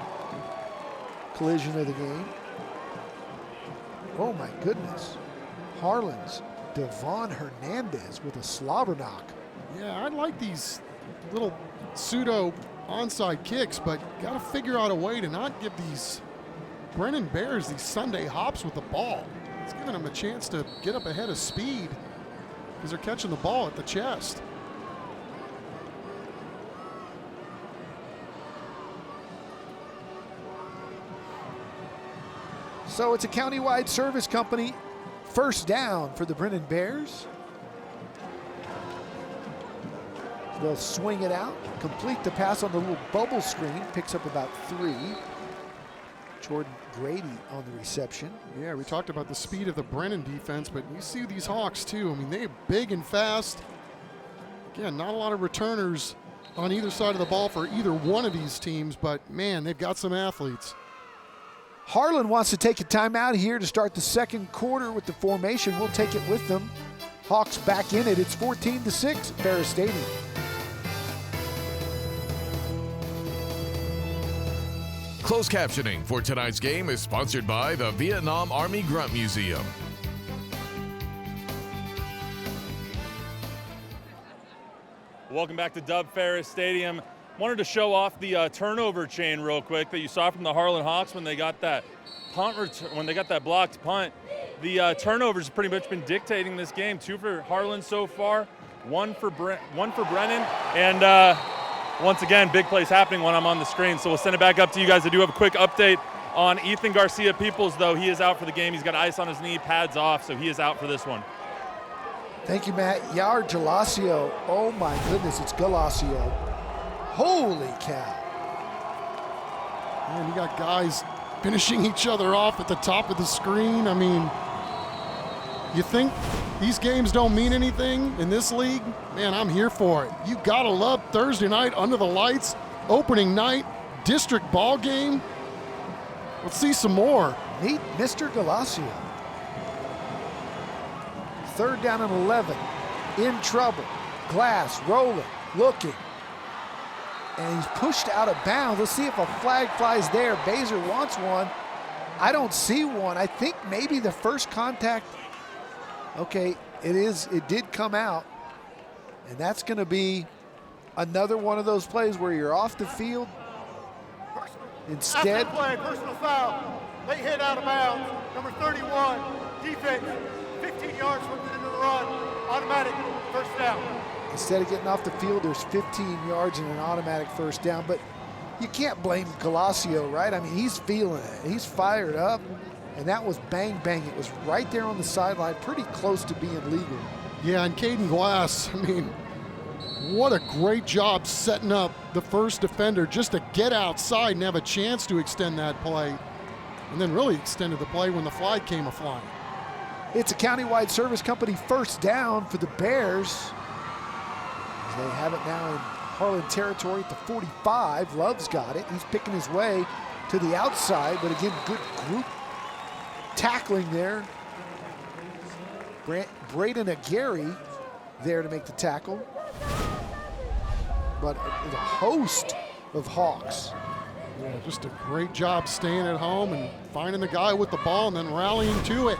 collision of the game. Oh my goodness. Harlan's Devon Hernandez with a slobber knock. Yeah, I like these little pseudo onside kicks, but got to figure out a way to not give these Brennan Bears these Sunday hops with the ball. It's giving them a chance to get up ahead of speed because they're catching the ball at the chest. So it's a countywide service company. First down for the Brennan Bears. They'll swing it out, complete the pass on the little bubble screen, picks up about 3. Jordan Grady on the reception. Yeah, we talked about the speed of the Brennan defense, but you see these Hawks too. I mean, they're big and fast. Again, not a lot of returners on either side of the ball for either one of these teams, but man, they've got some athletes. Harlan wants to take a timeout here to start the second quarter with the formation. We'll take it with them. Hawks back in it. It's 14-6 at Ferris Stadium. Closed captioning for tonight's game is sponsored by the Vietnam Army Grunt Museum. Welcome back to Dub Ferris Stadium. Wanted to show off the turnover chain real quick that you saw from the Harlan Hawks when they got that when they got that blocked punt. The turnovers have pretty much been dictating this game. 2 for Harlan so far, 1 for Brennan, and once again, big plays happening when I'm on the screen. So we'll send it back up to you guys. I do have a quick update on Ethan Garcia Peoples, though. He is out for the game. He's got ice on his knee, pads off, so he is out for this one. Thank you, Matt. Yard Galacio. Oh my goodness, it's Galacio. Holy cow. Man, you got guys finishing each other off at the top of the screen. I mean, you think these games don't mean anything in this league? Man, I'm here for it. You gotta love Thursday night under the lights, opening night, district ball game. Let's see some more. Meet Mr. Galacio. 3rd down and 11. In trouble. Glass rolling, looking. And he's pushed out of bounds. Let's see if a flag flies there. Baser wants one. I don't see one. I think maybe the first contact. Okay, it did come out. And that's going to be another one of those plays where you're off the field. Instead, after the play, personal foul. Late hit out of bounds. Number 31, defense. 15 yards from the end of the run. Automatic first down. instead of getting off the field, there's 15 yards and an automatic first down. But you can't blame Galacio, right? I mean, he's feeling it. He's fired up. And that was bang, bang. It was right there on the sideline, pretty close to being legal. Yeah, and Caden Glass, I mean, what a great job setting up the first defender just to get outside and have a chance to extend that play. And then really extended the play when the flag came a-flying. It's a countywide service company first down for the Bears. As they have it now in Harlan territory at the 45. Love's got it. He's picking his way to the outside, but again, good group tackling there. Braden Aguirre there to make the tackle. But a host of Hawks. Yeah, just a great job staying at home and finding the guy with the ball and then rallying to it.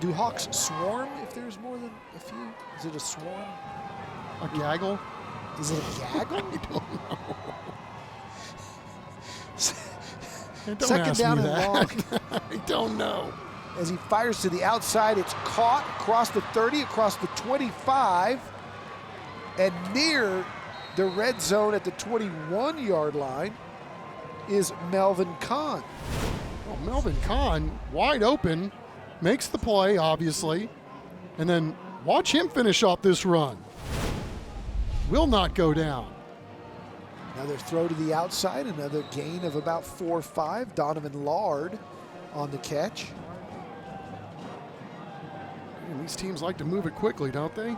Do hawks swarm if there's more than a few? Is it a swarm? A gaggle? Is it a gaggle? I don't know. Don't Second ask down me and that. long. I don't know. As he fires to the outside, it's caught across the 30, across the 25, and near the red zone at the 21-yard line is Melvin Kahn. Well, Melvin Kahn, wide open, makes the play, obviously, and then watch him finish off this run. Will not go down. Another throw to the outside, another gain of about 4 or 5. Donovan Lard on the catch. And these teams like to move it quickly, don't they?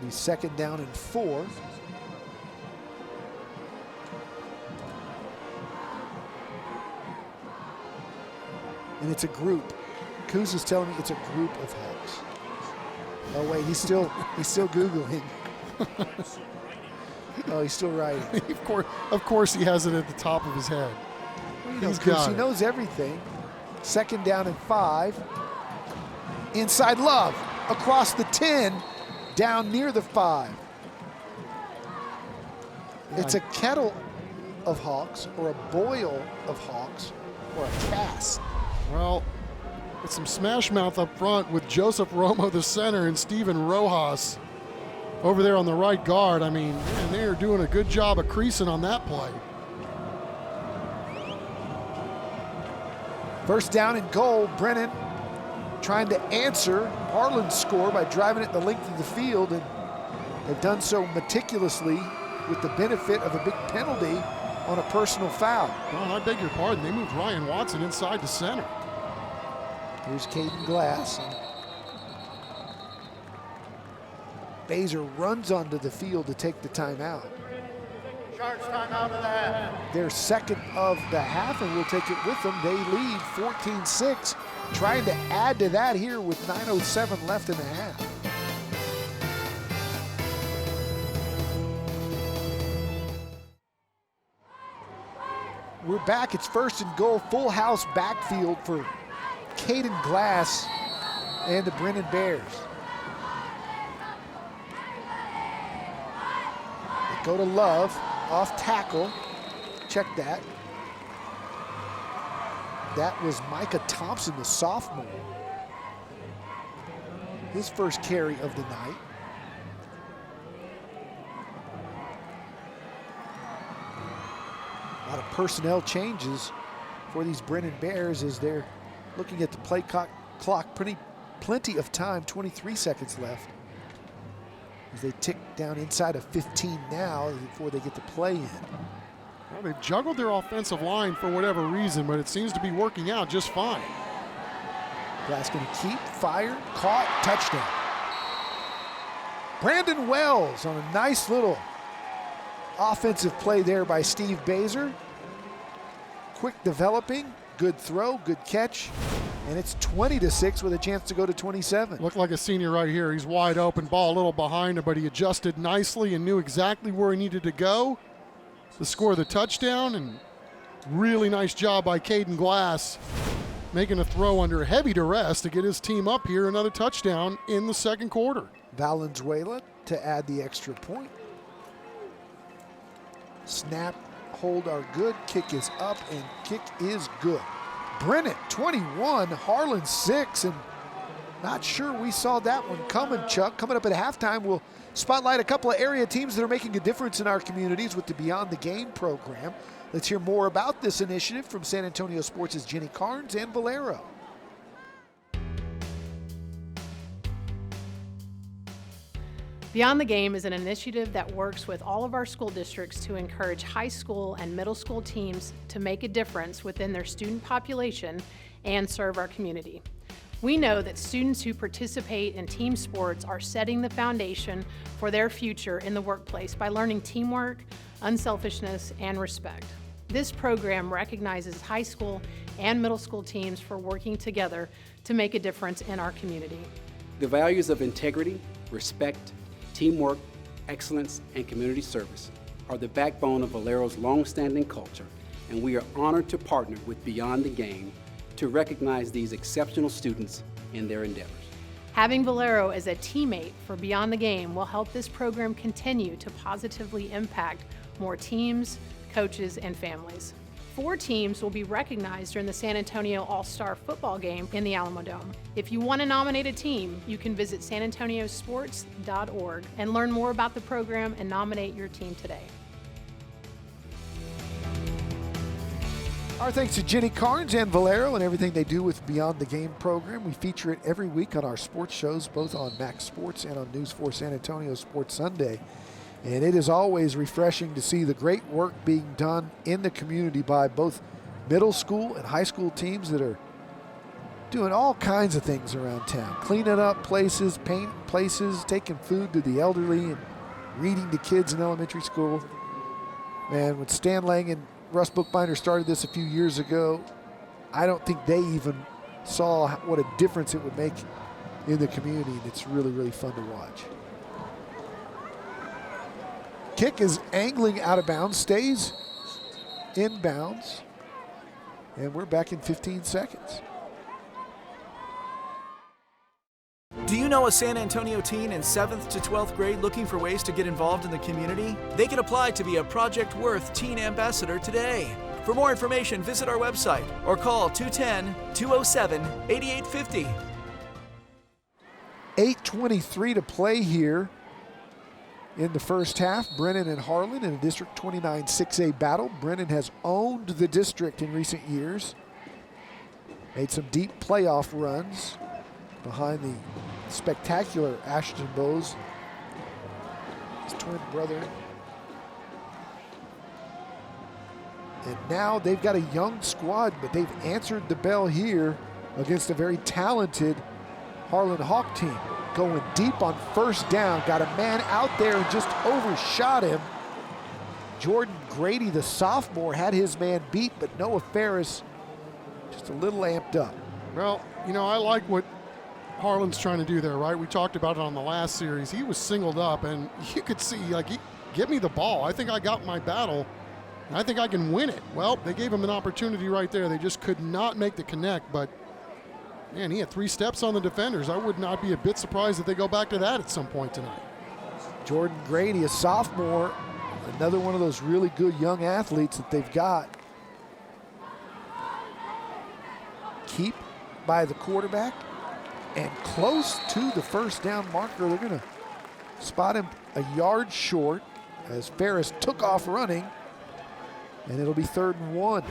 The second down and 4. And it's a group. Kuz is telling me it's a group of hawks. Oh wait, he's still Googling. Oh, he's still writing. of course he has it at the top of his head. He's got He it. knows everything. Second down and 5. Inside Love, across the 10, down near the 5. It's a kettle of hawks, or a boil of hawks, or a cast. Well, it's some smash mouth up front with Joseph Romo, the center, and Steven Rojas over there on the right guard. I mean, man, they are doing a good job of creasing on that play. First down and goal, Brennan trying to answer Harlan's score by driving it the length of the field, and they've done so meticulously with the benefit of a big penalty on a personal foul. Well, I beg your pardon. They moved Ryan Watson inside the center. Here's Caden Glass. Baser runs onto the field to take the timeout. Sharks timeout of the half. Their second of the half, and we'll take it with them. They lead 14-6, trying to add to that here with 9:07 left in the half. We're back. It's first and goal, full house backfield for Caden Glass and the Brennan Bears. They go to Love, off tackle. Check that. That was Micah Thompson, the sophomore. His first carry of the night. A lot of personnel changes for these Brennan Bears as they're looking at the play clock. Plenty of time, 23 seconds left. As they tick down inside of 15 now before they get the play in. Well, they've juggled their offensive line for whatever reason, but it seems to be working out just fine. Glass going to keep, fire, caught, touchdown. Brandon Wells on a nice little offensive play there by Steve Baser. Quick developing, good throw, good catch, and it's 20-6 with a chance to go to 27. Looked like a senior right here. He's wide open, ball a little behind him, but he adjusted nicely and knew exactly where he needed to go to score the touchdown, and really nice job by Caden Glass making a throw under heavy duress to get his team up here. Another touchdown in the second quarter. Valenzuela to add the extra point. Snap, hold are good, kick is up, and kick is good. Brennan, 21, Harlan 6, and not sure we saw that one coming, Chuck. Coming up at halftime, we'll spotlight a couple of area teams that are making a difference in our communities with the Beyond the Game program. Let's hear more about this initiative from San Antonio Sports' Jenny Carnes and Valero. Beyond the Game is an initiative that works with all of our school districts to encourage high school and middle school teams to make a difference within their student population and serve our community. We know that students who participate in team sports are setting the foundation for their future in the workplace by learning teamwork, unselfishness, and respect. This program recognizes high school and middle school teams for working together to make a difference in our community. The values of integrity, respect, teamwork, excellence, and community service are the backbone of Valero's long-standing culture and we are honored to partner with Beyond the Game to recognize these exceptional students in their endeavors. Having Valero as a teammate for Beyond the Game will help this program continue to positively impact more teams, coaches, and families. 4 teams will be recognized during the San Antonio All-Star football game in the Alamo Dome. If you want to nominate a team, you can visit sanantoniosports.org and learn more about the program and nominate your team today. Our thanks to Jenny Carnes and Valero and everything they do with Beyond the Game program. We feature it every week on our sports shows, both on Max Sports and on News 4 San Antonio Sports Sunday. And it is always refreshing to see the great work being done in the community by both middle school and high school teams that are doing all kinds of things around town. Cleaning up places, painting places, taking food to the elderly, and reading to kids in elementary school. Man, when Stan Lang and Russ Bookbinder started this a few years ago, I don't think they even saw what a difference it would make in the community, and it's really, really fun to watch. Kick is angling out of bounds, stays in bounds, and we're back in 15 seconds. Do you know a San Antonio teen in 7th to 12th grade looking for ways to get involved in the community? They can apply to be a Project Worth Teen Ambassador today. For more information, visit our website or call 210-207-8850. 8:23 to play here in the first half. Brennan and Harlan in a District 29 6A battle. Brennan has owned the district in recent years. Made some deep playoff runs behind the spectacular Ashton Bowes, his twin brother. And now they've got a young squad, but they've answered the bell here against a very talented Harlan Hawk team. Going deep on first down, got a man out there and just overshot him. Jordan Grady, the sophomore, had his man beat, but Noah Ferris just a little amped up. Well, you know, I like what Harlan's trying to do there, right? We talked about it on the last series. He was singled up, and you could see, like, give me the ball. I think I got my battle, and I think I can win it. Well, they gave him an opportunity right there. They just could not make the connect, but, man, he had 3 steps on the defenders. I would not be a bit surprised if they go back to that at some point tonight. Jordan Grady, a sophomore, another one of those really good young athletes that they've got. Keep by the quarterback. And close to the first down marker. They're going to spot him a yard short as Ferris took off running, and it'll be 3rd and 1.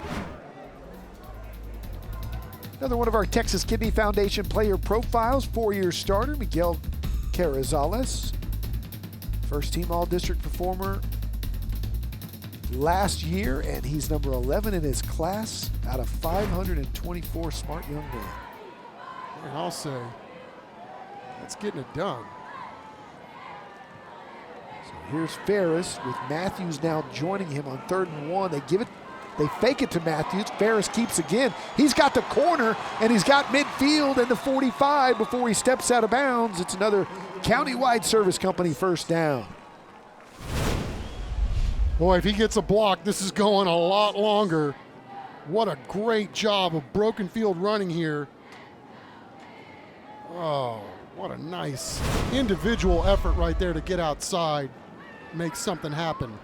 Another one of our Texas Kidney Foundation player profiles, 4-year starter, Miguel Carrizales. First team all-district performer last year, and he's number 11 in his class out of 524 smart young men. And I'll say, that's getting it done. So here's Ferris with Matthews now joining him on 3rd and 1. They fake it to Matthews. Ferris keeps again. He's got the corner, and he's got midfield and the 45 before he steps out of bounds. It's another Countywide Service Company first down. Boy, if he gets a block, this is going a lot longer. What a great job of broken field running here. Oh, what a nice individual effort right there to get outside, make something happen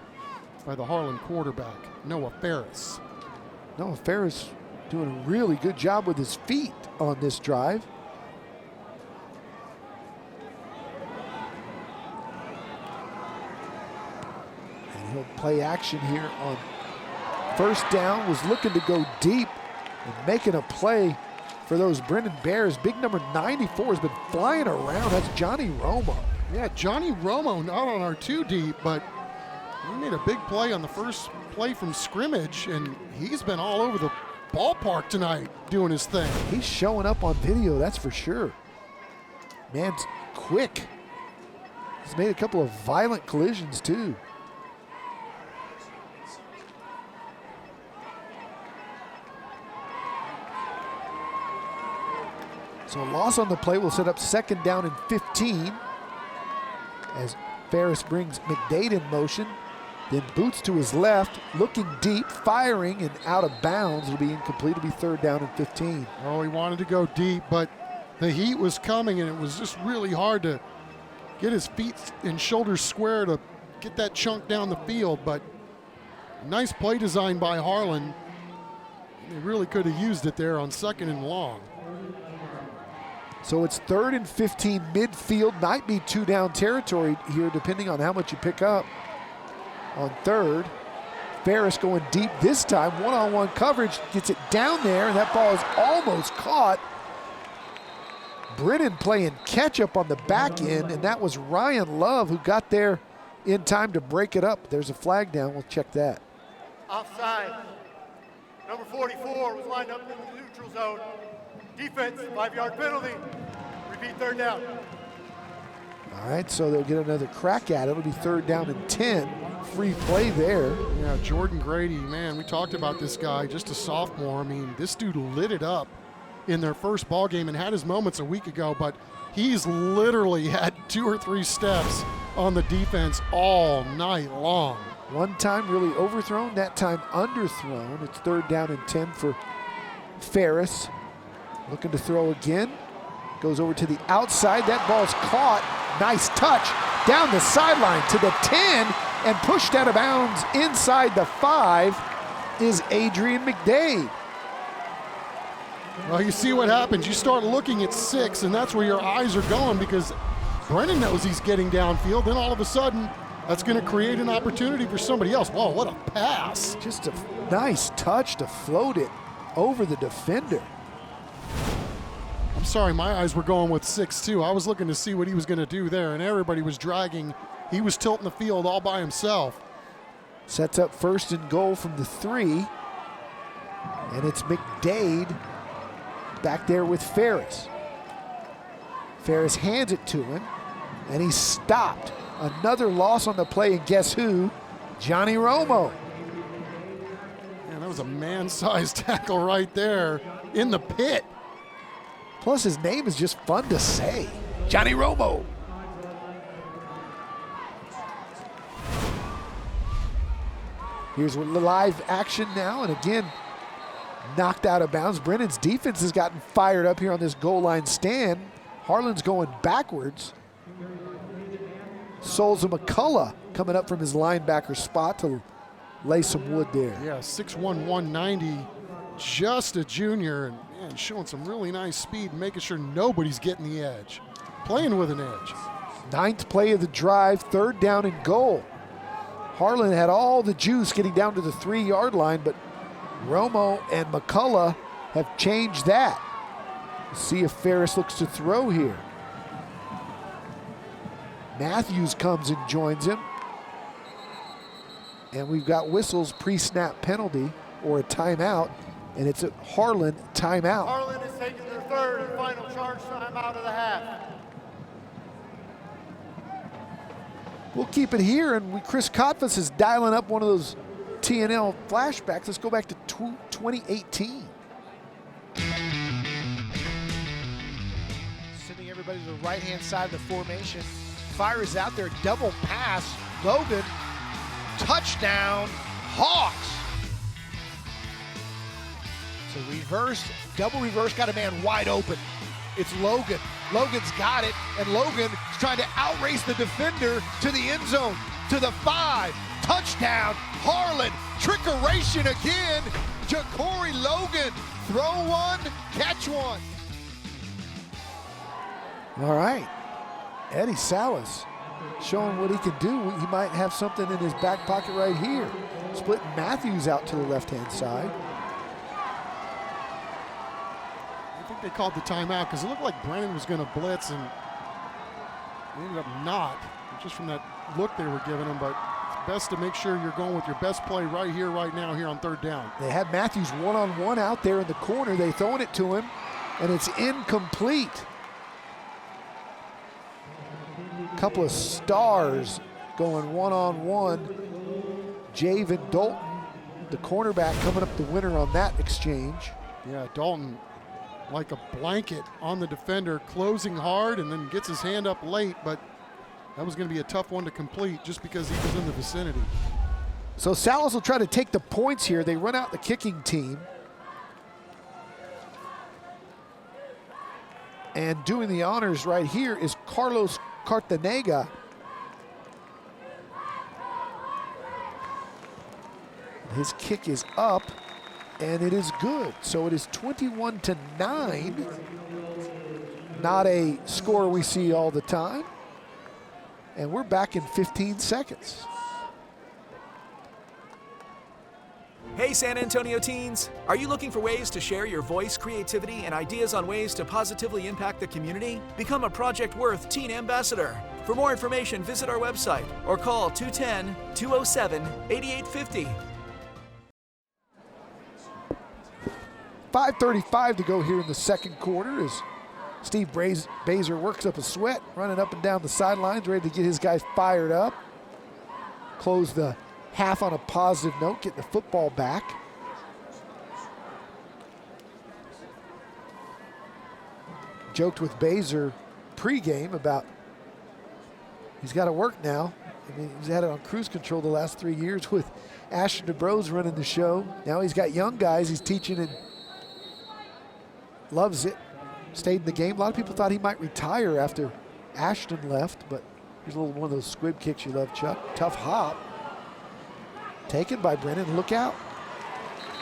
by the Harlan quarterback, Noah Ferris. Noah Ferris doing a really good job with his feet on this drive. And he'll play action here on first down, was looking to go deep and making a play for those Brennan Bears. Big number 94 has been flying around. That's Johnny Romo. Yeah, Johnny Romo not on our 2 deep, but he made a big play on the first play from scrimmage, and he's been all over the ballpark tonight doing his thing. He's showing up on video, that's for sure. Man's quick. He's made a couple of violent collisions too. So a loss on the play will set up 2nd down and 15 as Ferris brings McDade in motion. Then Boots to his left, looking deep, firing, and out of bounds. It'll be incomplete. It'll be 3rd down and 15. Oh, he wanted to go deep, but the heat was coming, and it was just really hard to get his feet and shoulders square to get that chunk down the field. But nice play design by Harlan. They really could have used it there on 2nd and long. So it's 3rd and 15 midfield. Might be 2-down territory here, depending on how much you pick up. On 3rd, Ferris going deep this time, one-on-one coverage, gets it down there, and that ball is almost caught. Brennan playing catch-up on the back end, and that was Ryan Love who got there in time to break it up. There's a flag down. We'll check that. Offside. Number 44 was lined up in the neutral zone. Defense, 5-yard penalty. Repeat 3rd down. All right, so they'll get another crack at it. It'll be 3rd down and 10. Free play there. Yeah, Jordan Grady, man, we talked about this guy, just a sophomore. I mean, this dude lit it up in their first ball game and had his moments a week ago, but he's literally had 2 or 3 steps on the defense all night long. One time really overthrown, that time underthrown. It's 3rd down and 10 for Ferris. Looking to throw again. Goes over to the outside. That ball's caught. Nice touch down the sideline to the 10 and pushed out of bounds inside the 5 is Adrian McDade. Well, you see what happens. You start looking at 6, and that's where your eyes are going because Brennan knows he's getting downfield. Then all of a sudden, that's going to create an opportunity for somebody else. Whoa, what a pass. Just a nice touch to float it over the defender. I'm sorry, my eyes were going with 6 too. I was looking to see what he was going to do there, and everybody was dragging. He was tilting the field all by himself. Sets up 1st and goal from the 3. And it's McDade back there with Ferris. Ferris hands it to him, and he's stopped. Another loss on the play, and guess who? Johnny Romo. Man, that was a man-sized tackle right there in the pit. Plus, his name is just fun to say. Johnny Romo. Here's live action now, and again, knocked out of bounds. Brennan's defense has gotten fired up here on this goal line stand. Harlan's going backwards. Solza McCullough coming up from his linebacker spot to lay some wood there. Yeah, 6'1", 190, just a junior, and man, showing some really nice speed, making sure nobody's getting the edge. Playing with an edge. 9th play of the drive, 3rd down and goal. Harlan had all the juice getting down to the 3-yard line, but Romo and McCullough have changed that. Let's see if Ferris looks to throw here. Matthews comes and joins him. And we've got whistles, pre-snap penalty or a timeout, and it's a Harlan timeout. Harlan is taking their 3rd and final charge timeout of the half. We'll keep it here, and Chris Kotfus is dialing up one of those TNL flashbacks. Let's go back to 2018. Sending everybody to the right-hand side of the formation. Fire is out there, double pass. Logan, touchdown, Hawks. So reverse, double reverse, got a man wide open. It's Logan. Logan's got it, and Logan is trying to outrace the defender to the end zone, to the 5. Touchdown, Harlan. Trickeration again. Ja'Cory Logan. Throw one, catch one. All right. Eddie Salas showing what he can do. He might have something in his back pocket right here. Splitting Matthews out to the left-hand side. I think they called the timeout because it looked like Brennan was going to blitz, and they ended up not, just from that look they were giving him. But it's best to make sure you're going with your best play right here, right now, here on 3rd down. They had Matthews one-on-one out there in the corner. They throwing it to him, and it's incomplete. Couple of stars going one-on-one. Javen Dalton, the cornerback, coming up the winner on that exchange. Yeah, Dalton like a blanket on the defender, closing hard, and then gets his hand up late, but that was going to be a tough one to complete just because he was in the vicinity. So Salas will try to take the points here. They run out the kicking team. And doing the honors right here is Carlos Cartanega. His kick is up, and it is good. So it is 21-9. Not a score we see all the time. And we're back in 15 seconds. Hey San Antonio teens! Are you looking for ways to share your voice, creativity, and ideas on ways to positively impact the community? Become a Project Worth Teen Ambassador. For more information, visit our website or call 210-207-8850. 5:35 to go here in the second quarter as Steve Baser works up a sweat, running up and down the sidelines, ready to get his guys fired up. Close the half on a positive note, get the football back. Joked with Baser pregame about he's got to work now. I mean, he's had it on cruise control the last 3 years with Ashton DeBrose running the show. Now he's got young guys he's teaching and loves it. Stayed in the game. A lot of people thought he might retire after Ashton left, but here's a little one of those squib kicks you love, Chuck. Tough hop. Taken by Brennan, look out.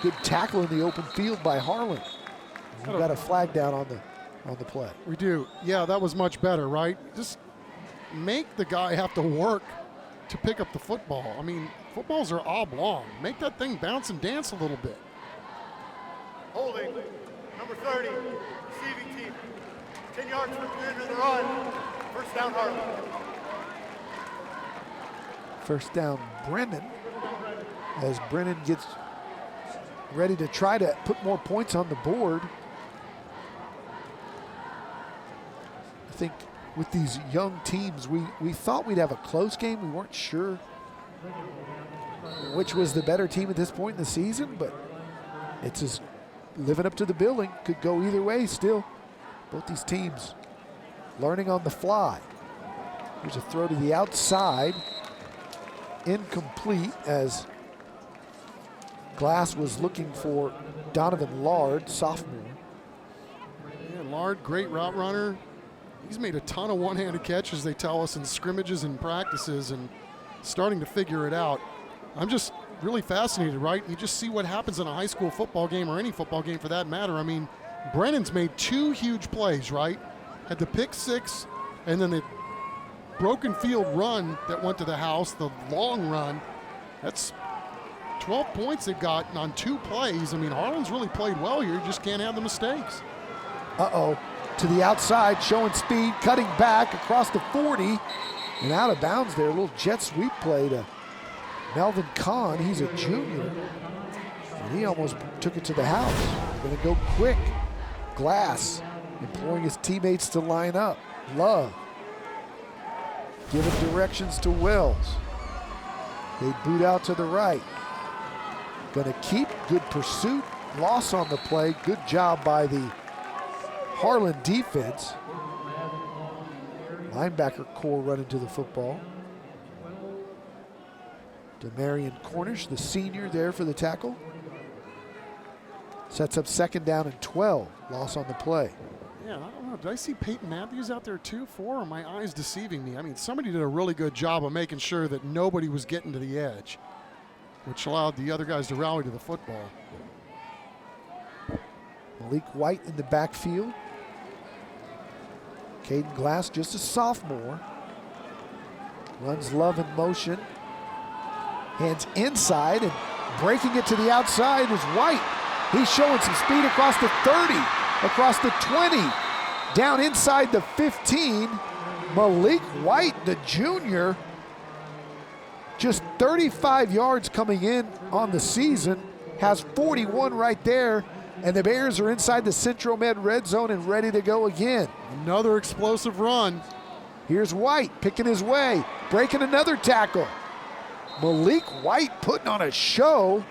Good tackle in the open field by Harlan. We've got a flag down on the play. We do. Yeah, that was much better, right? Just make the guy have to work to pick up the football. I mean, footballs are oblong. Make that thing bounce and dance a little bit. Holding, number 30, receiving team. 10 yards from the end of the run. First down, Harlan. First down, Brennan. As Brennan gets ready to try to put more points on the board. I think with these young teams, we thought we'd have a close game. We weren't sure which was the better team at this point in the season, but it's just living up to the billing. Could go either way still. Both these teams learning on the fly. Here's a throw to the outside. Incomplete as Glass was looking for Donovan Lard, sophomore. Yeah, Lard, great route runner. He's made a ton of one-handed catches, they tell us, in scrimmages and practices, and starting to figure it out. I'm just really fascinated, right? You just see what happens in a high school football game, or any football game for that matter. I mean, Brennan's made 2 huge plays, right? Had the pick 6, and then the broken field run that went to the house, the long run. That's 12 points they've gotten on 2 plays. I mean, Harlan's really played well here. You just can't have the mistakes. Uh-oh. To the outside, showing speed, cutting back across the 40, and out of bounds there. A little jet sweep play to Melvin Kahn. He's a junior, and he almost took it to the house. Gonna go quick. Glass imploring his teammates to line up. Love giving directions to Wells. They boot out to the right. Gonna keep, good pursuit, loss on the play. Good job by the Harlan defense. Linebacker core running to the football. Demarion Cornish, the senior, there for the tackle. Sets up second down and 12. Loss on the play. Yeah, I don't know. Did I see Peyton Matthews out there too? 4, or are my eyes deceiving me? I mean, somebody did a really good job of making sure that nobody was getting to the edge, which allowed the other guys to rally to the football. Malik White in the backfield. Caden Glass, just a sophomore. Runs Love in motion. Hands inside and breaking it to the outside is White. He's showing some speed across the 30, across the 20, down inside the 15. Malik White, the junior, just 35 yards coming in on the season, has 41 right there, and the Bears are inside the Central Med red zone and ready to go again. Another explosive run. Here's White picking his way, breaking another tackle. Malik White putting on a show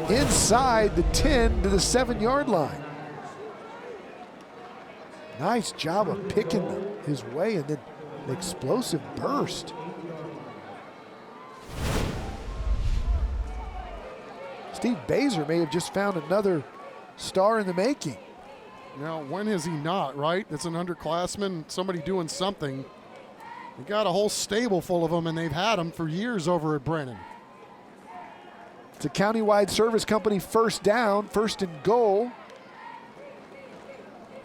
inside the 10 to the 7-yard line. Nice job of picking his way, and then an explosive burst. Steve Baser may have just found another star in the making. Now, when has he not, right? It's an underclassman, somebody doing something. They got a whole stable full of them, and they've had them for years over at Brennan. It's a countywide service company first down, first and goal.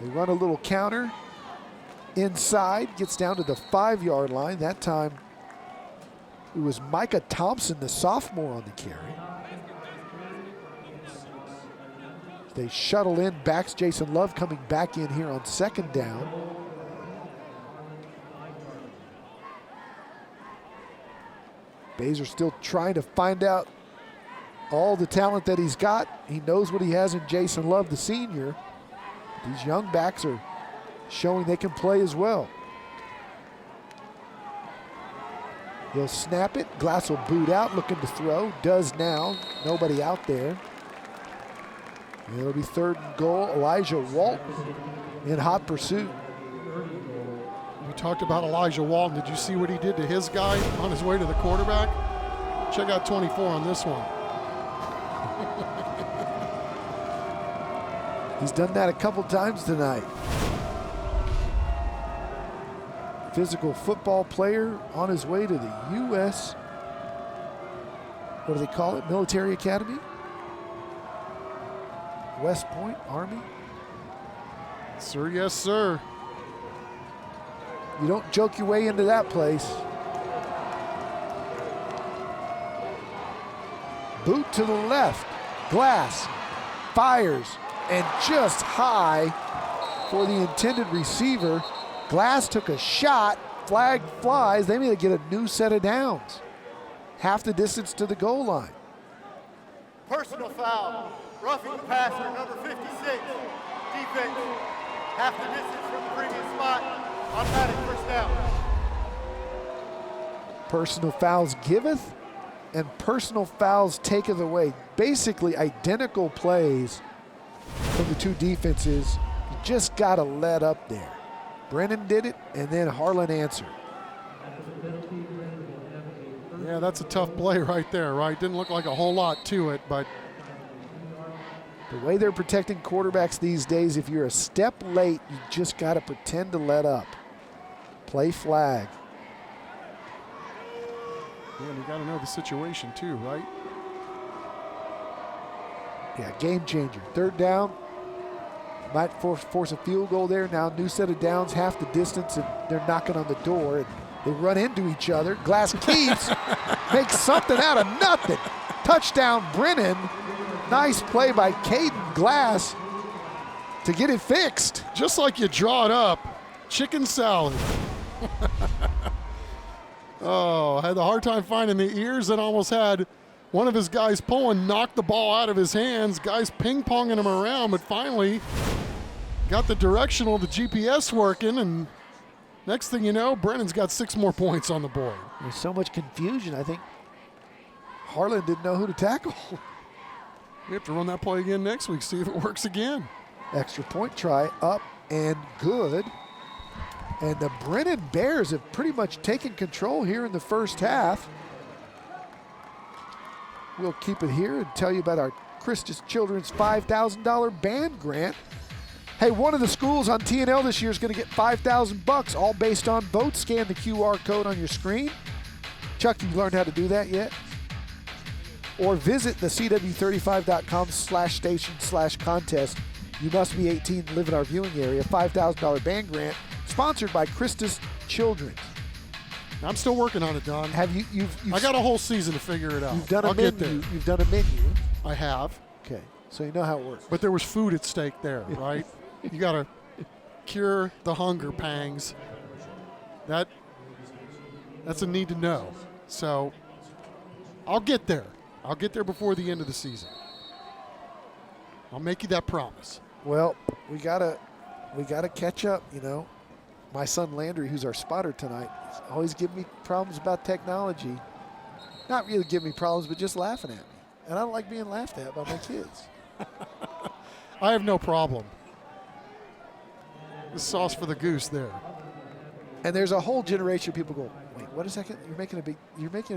They run a little counter inside, gets down to the 5-yard line. That time it was Micah Thompson, the sophomore, on the carry. They shuttle in, backs Jason Love coming back in here on second down. Baser still trying to find out all the talent that he's got. He knows what he has in Jason Love, the senior. These young backs are showing they can play as well. He'll snap it. Glass will boot out, looking to throw. Does now. Nobody out there. And it'll be third and goal. Elijah Walton in hot pursuit. We talked about Elijah Walton. Did you see what he did to his guy on his way to the quarterback? Check out 24 on this one. He's done that a couple times tonight. Physical football player on his way to the U.S. What do they call it? Military Academy? West Point Army? Sir, yes, sir. You don't joke your way into that place. Boot to the left. Glass fires and just high for the intended receiver. Glass took a shot. Flag flies. They may get a new set of downs. Half the distance to the goal line. Personal foul. Roughing the passer, number 56. Defense. Half the distance from the previous spot. Automatic first down. Personal fouls giveth and personal fouls taketh away. Basically identical plays from the two defenses. You just got to let up there. Brennan did it, and then Harlan answered. Yeah, that's a tough play right there, right? Didn't look like a whole lot to it, but the way they're protecting quarterbacks these days, if you're a step late, you just got to pretend to let up. Play flag. Yeah, you got to know the situation too, right? Yeah, game changer. Third down. Might force a field goal there. Now new set of downs, half the distance, and they're knocking on the door, and they run into each other. Glass keeps, makes something out of nothing. Touchdown, Brennan. Nice play by Caden Glass to get it fixed. Just like you draw it up. Chicken salad. Oh, had a hard time finding the ears and almost had one of his guys pulling, knocked the ball out of his hands. Guys ping-ponging him around, but finally got the directional, the GPS working, and next thing you know, Brennan's got 6 more points on the board. There's so much confusion. I think Harlan didn't know who to tackle. We have to run that play again next week, see if it works again. Extra point try, up and good. And the Brennan Bears have pretty much taken control here in the first half. We'll keep it here and tell you about our Christus Children's $5,000 band grant. Hey, one of the schools on TNL this year is going to get $5,000, all based on votes. Scan the QR code on your screen. Chuck, you learned how to do that yet? Or visit the cw35.com/station/contest. You must be 18 and live in our viewing area. $5,000 band grant sponsored by Christus Children's. I'm still working on it, Don. Have you? I got a whole season to figure it out. You've done a I'll menu. get there. You've done a menu. I have. Okay, so you know how it works. But there was food at stake there, right? You got to cure the hunger pangs. That's a need to know. So I'll get there. I'll get there before the end of the season. I'll make you that promise. Well, we gotta catch up, you know. My son Landry, who's our spotter tonight, always giving me problems about technology. Not really giving me problems, but just laughing at me. And I don't like being laughed at by my kids. I have no problem. The sauce for the goose there. And there's a whole generation of people go, wait, what is that? You're making a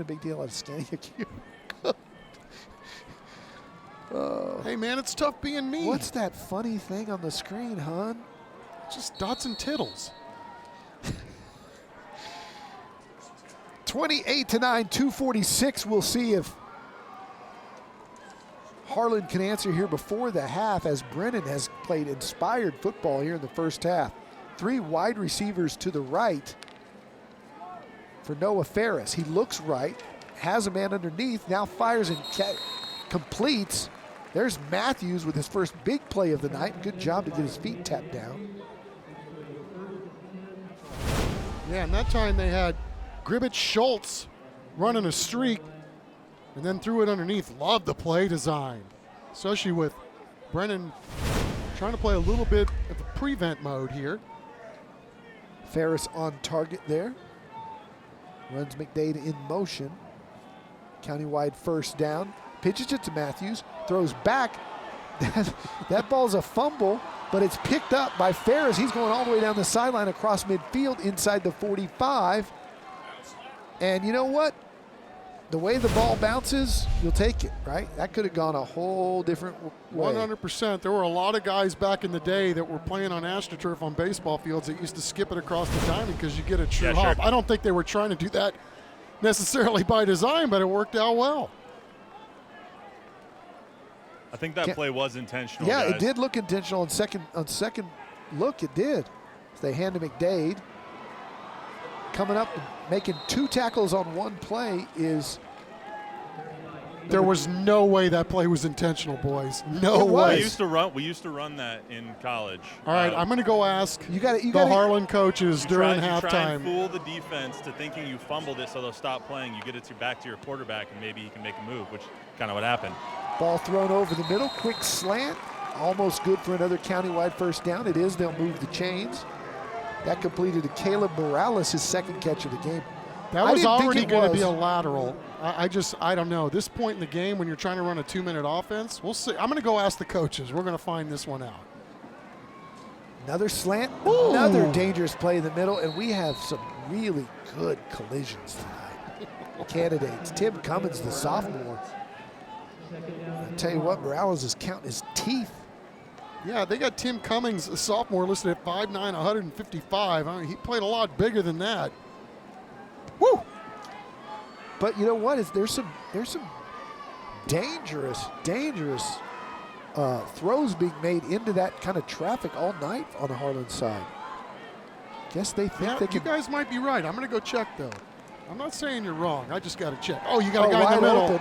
big deal out of scanning a QR code. Hey, man, it's tough being me. What's that funny thing on the screen, hon? Just dots and tittles. 28-9, 2:46. We'll see if Harlan can answer here before the half, as Brennan has played inspired football here in the first half. 3 wide receivers to the right for Noah Ferris. He looks right, has a man underneath, now fires and completes. There's Matthews with his first big play of the night. Good job to get his feet tapped down. Yeah, and that time they had Gribbett Schultz running a streak and then threw it underneath. Love the play design, especially with Brennan trying to play a little bit of a prevent mode here. Ferris on target there. Runs McDade in motion. Countywide first down. Pitches it to Matthews. Throws back. That ball's a fumble, but it's picked up by Ferris. He's going all the way down the sideline across midfield inside the 45. And you know what? The way the ball bounces, you'll take it, right? That could have gone a whole different way. 100%. There were a lot of guys back in the day that were playing on AstroTurf on baseball fields that used to skip it across the diamond because you get a true hop. Sure. I don't think they were trying to do that necessarily by design, but it worked out well. I think that play was intentional. Yeah, guys. it did look intentional on second look. It did. So they hand to McDade. Coming up and making 2 tackles on 1 play is. There was no way that play was intentional, boys. No way. We used to run that in college. All right, I'm going to go ask the Harlan coaches during halftime. You try and fool the defense to thinking you fumbled it, so they'll stop playing. You get it back to your quarterback, and maybe he can make a move, which is kind of what happened. Ball thrown over the middle, quick slant, almost good for another countywide first down. It is, they'll move the chains. That completed to Caleb Morales, his second catch of the game. That was already going to be a lateral. I don't know. This point in the game, when you're trying to run a 2-minute offense, we'll see. I'm going to go ask the coaches. We're going to find this one out. Another slant, another dangerous play in the middle, and we have some really good collisions tonight. Candidates. Tim Cummins, the sophomore. I'll tell you what, Morales is counting his teeth. Yeah, they got Tim Cummings, a sophomore, listed at 5'9", 155. I mean, he played a lot bigger than that. Woo! But you know what? There's some dangerous throws being made into that kind of traffic all night on the Harlan side. Guess they think they can. You guys might be right. I'm going to go check, though. I'm not saying you're wrong. I just got to check. Oh, you got a guy in the middle. Open.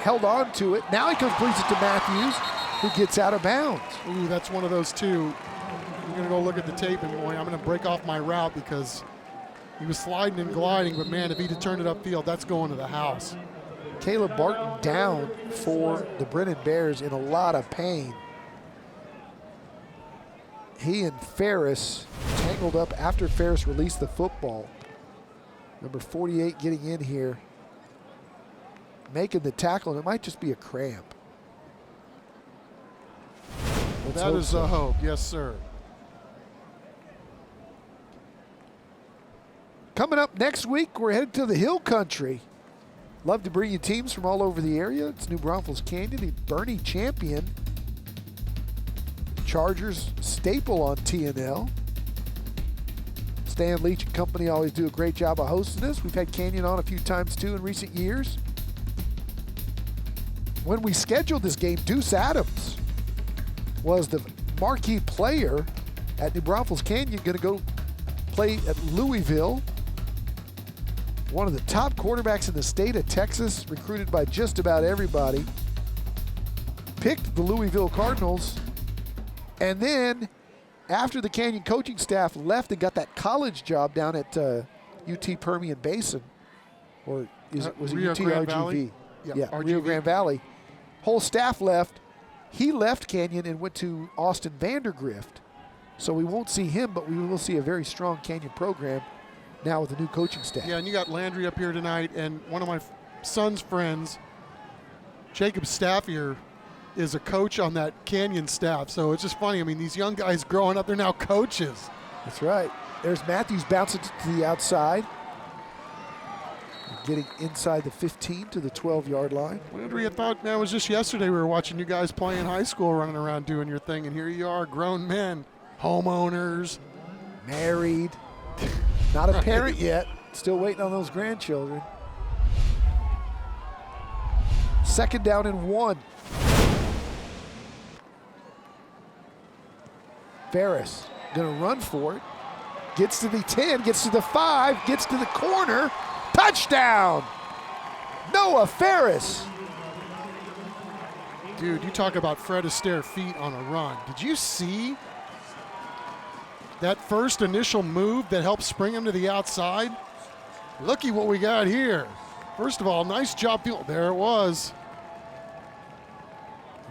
Held on to it. Now he completes it to Matthews, who gets out of bounds. Ooh, that's one of those two. I'm going to go look at the tape, and boy, I'm going to break off my route because he was sliding and gliding, but man, if he'd have turned it upfield, that's going to the house. Caleb Barton down for the Brennan Bears in a lot of pain. He and Ferris tangled up after Ferris released the football. Number 48 getting in here, making the tackle, and it might just be a cramp. That is a hope, yes, sir. Coming up next week, we're headed to the Hill Country. Love to bring you teams from all over the area. It's New Braunfels Canyon, the Bernie champion. Chargers staple on TNL. Stan Leach and company always do a great job of hosting this. We've had Canyon on a few times too in recent years. When we scheduled this game, Deuce Adams was the marquee player at New Braunfels Canyon, going to go play at Louisville. One of the top quarterbacks in the state of Texas, recruited by just about everybody. Picked the Louisville Cardinals. And then, after the Canyon coaching staff left and got that college job down at UT Permian Basin, or was it Rio UT Grande RGV? Valley? Yeah, RGV. Rio Grande Valley. Whole staff left. He left Canyon and went to Austin Vandergrift. So we won't see him, but we will see a very strong Canyon program now with the new coaching staff. Yeah, and you got Landry up here tonight, and one of my son's friends, Jacob Staffier, is a coach on that Canyon staff. So it's just funny. I mean, these young guys growing up, they're now coaches. That's right. There's Matthews bouncing to the outside. getting inside the 15 to the 12-yard line. Landry, I thought that was just yesterday we were watching you guys play in high school, running around doing your thing, and here you are, grown men, homeowners. Married, not a parent yet, still waiting on those grandchildren. 2nd down and 1. Ferris gonna run for it. Gets to the 10, gets to the 5, gets to the corner. Touchdown! Noah Ferris. Dude, you talk about Fred Astaire feet on a run. Did you see that first initial move that helped spring him to the outside? Looky what we got here. First of all, nice job. There it was.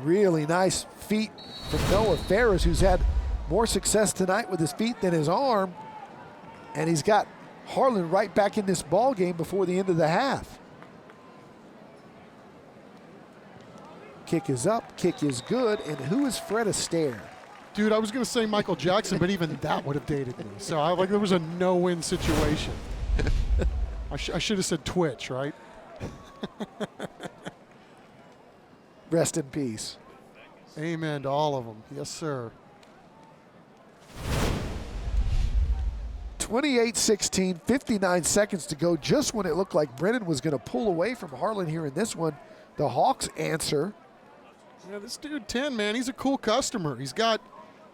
Really nice feet from Noah Ferris, who's had more success tonight with his feet than his arm. And he's got Harlan right back in this ball game before the end of the half. Kick is up, kick is good, and who is Fred Astaire? Dude, I was going to say Michael Jackson, but even that would have dated me. So there was a no-win situation. I should have said Twitch, right? Rest in peace. Amen to all of them. Yes, sir. 28-16, 59 seconds to go. Just when it looked like Brennan was going to pull away from Harlan here in this one, the Hawks answer. Yeah, this dude 10, man, he's a cool customer. He's got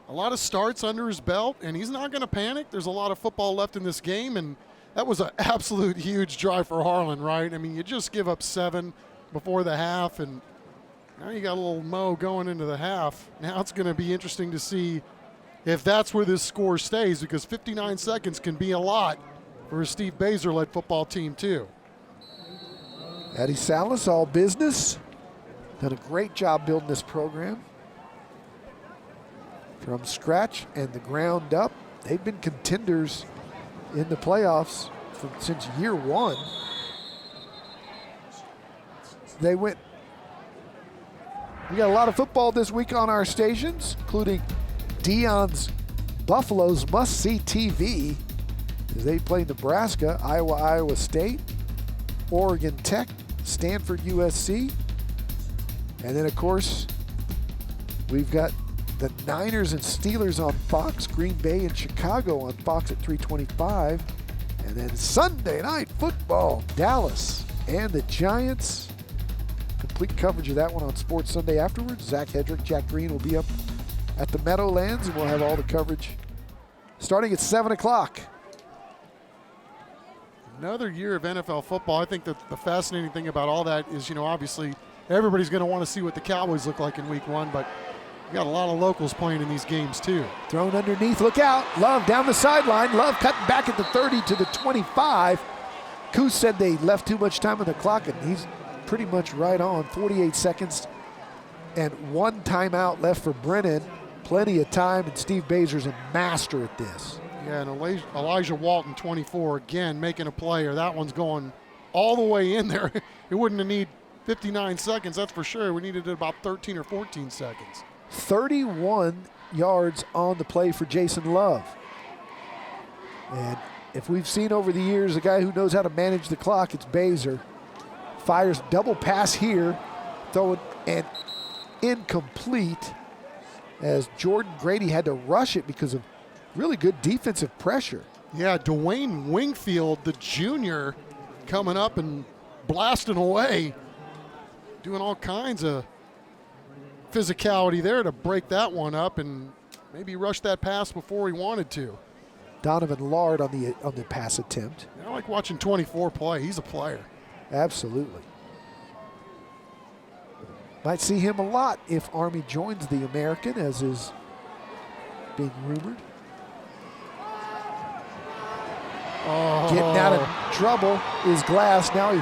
a lot of starts under his belt, and he's not going to panic. There's a lot of football left in this game, and that was an absolute huge drive for Harlan, right? I mean, you just give up 7 before the half, and now you got a little mo going into the half. Now it's going to be interesting to see if that's where this score stays, because 59 seconds can be a lot for a Steve Baser-led football team, too. Eddie Salas, all business. Done a great job building this program. From scratch and the ground up. They've been contenders in the playoffs since year 1. We got a lot of football this week on our stations, including Dion's Buffalo's must-see TV as they play Nebraska, Iowa State, Oregon Tech, Stanford USC. And then, of course, we've got the Niners and Steelers on Fox, Green Bay and Chicago on Fox at 3:25. And then Sunday Night Football, Dallas and the Giants. Complete coverage of that one on Sports Sunday afterwards. Zach Hedrick, Jack Green will be up at the Meadowlands, and we'll have all the coverage starting at 7 o'clock. Another year of NFL football. I think that the fascinating thing about all that is, obviously everybody's going to want to see what the Cowboys look like in week 1, but you got a lot of locals playing in these games too. Thrown underneath, look out. Love down the sideline. Love cutting back at the 30 to the 25. Coos said they left too much time on the clock, and he's pretty much right on. 48 seconds and 1 timeout left for Brennan. Plenty of time, and Steve Baser's a master at this. Yeah, and Elijah Walton, 24, again, making a play, or that one's going all the way in there. It wouldn't have needed 59 seconds, that's for sure. We needed about 13 or 14 seconds. 31 yards on the play for Jason Love. And if we've seen over the years a guy who knows how to manage the clock, it's Baser. Fires double pass here, throw it, and incomplete, as Jordan Grady had to rush it because of really good defensive pressure. Yeah, Dwayne Wingfield, the junior, coming up and blasting away, doing all kinds of physicality there to break that one up and maybe rush that pass before he wanted to. Donovan Lard on the pass attempt. I like watching 24 play. He's a player. Absolutely. Might see him a lot if Army joins the American, as is being rumored. Getting out of trouble is Glass. Now he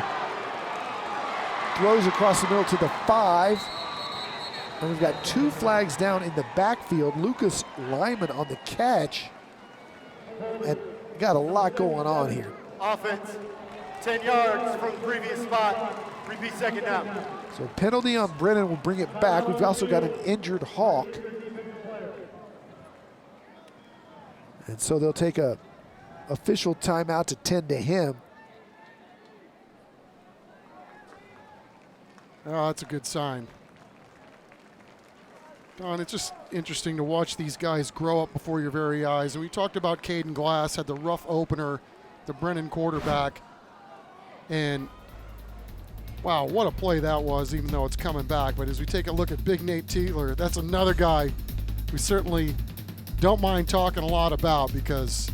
throws across the middle to the 5. And we've got 2 flags down in the backfield. Lucas Lyman on the catch. And got a lot going on here. Offense, 10 yards from the previous spot. Repeat 2nd down. So penalty on Brennan will bring it back. We've also got an injured Hawk. And so they'll take a official timeout to tend to him. Oh, that's a good sign. Don, it's just interesting to watch these guys grow up before your very eyes. And we talked about Caden Glass, had the rough opener, the Brennan quarterback. And wow, what a play that was, even though it's coming back. But as we take a look at Big Nate Tietler, that's another guy we certainly don't mind talking a lot about, because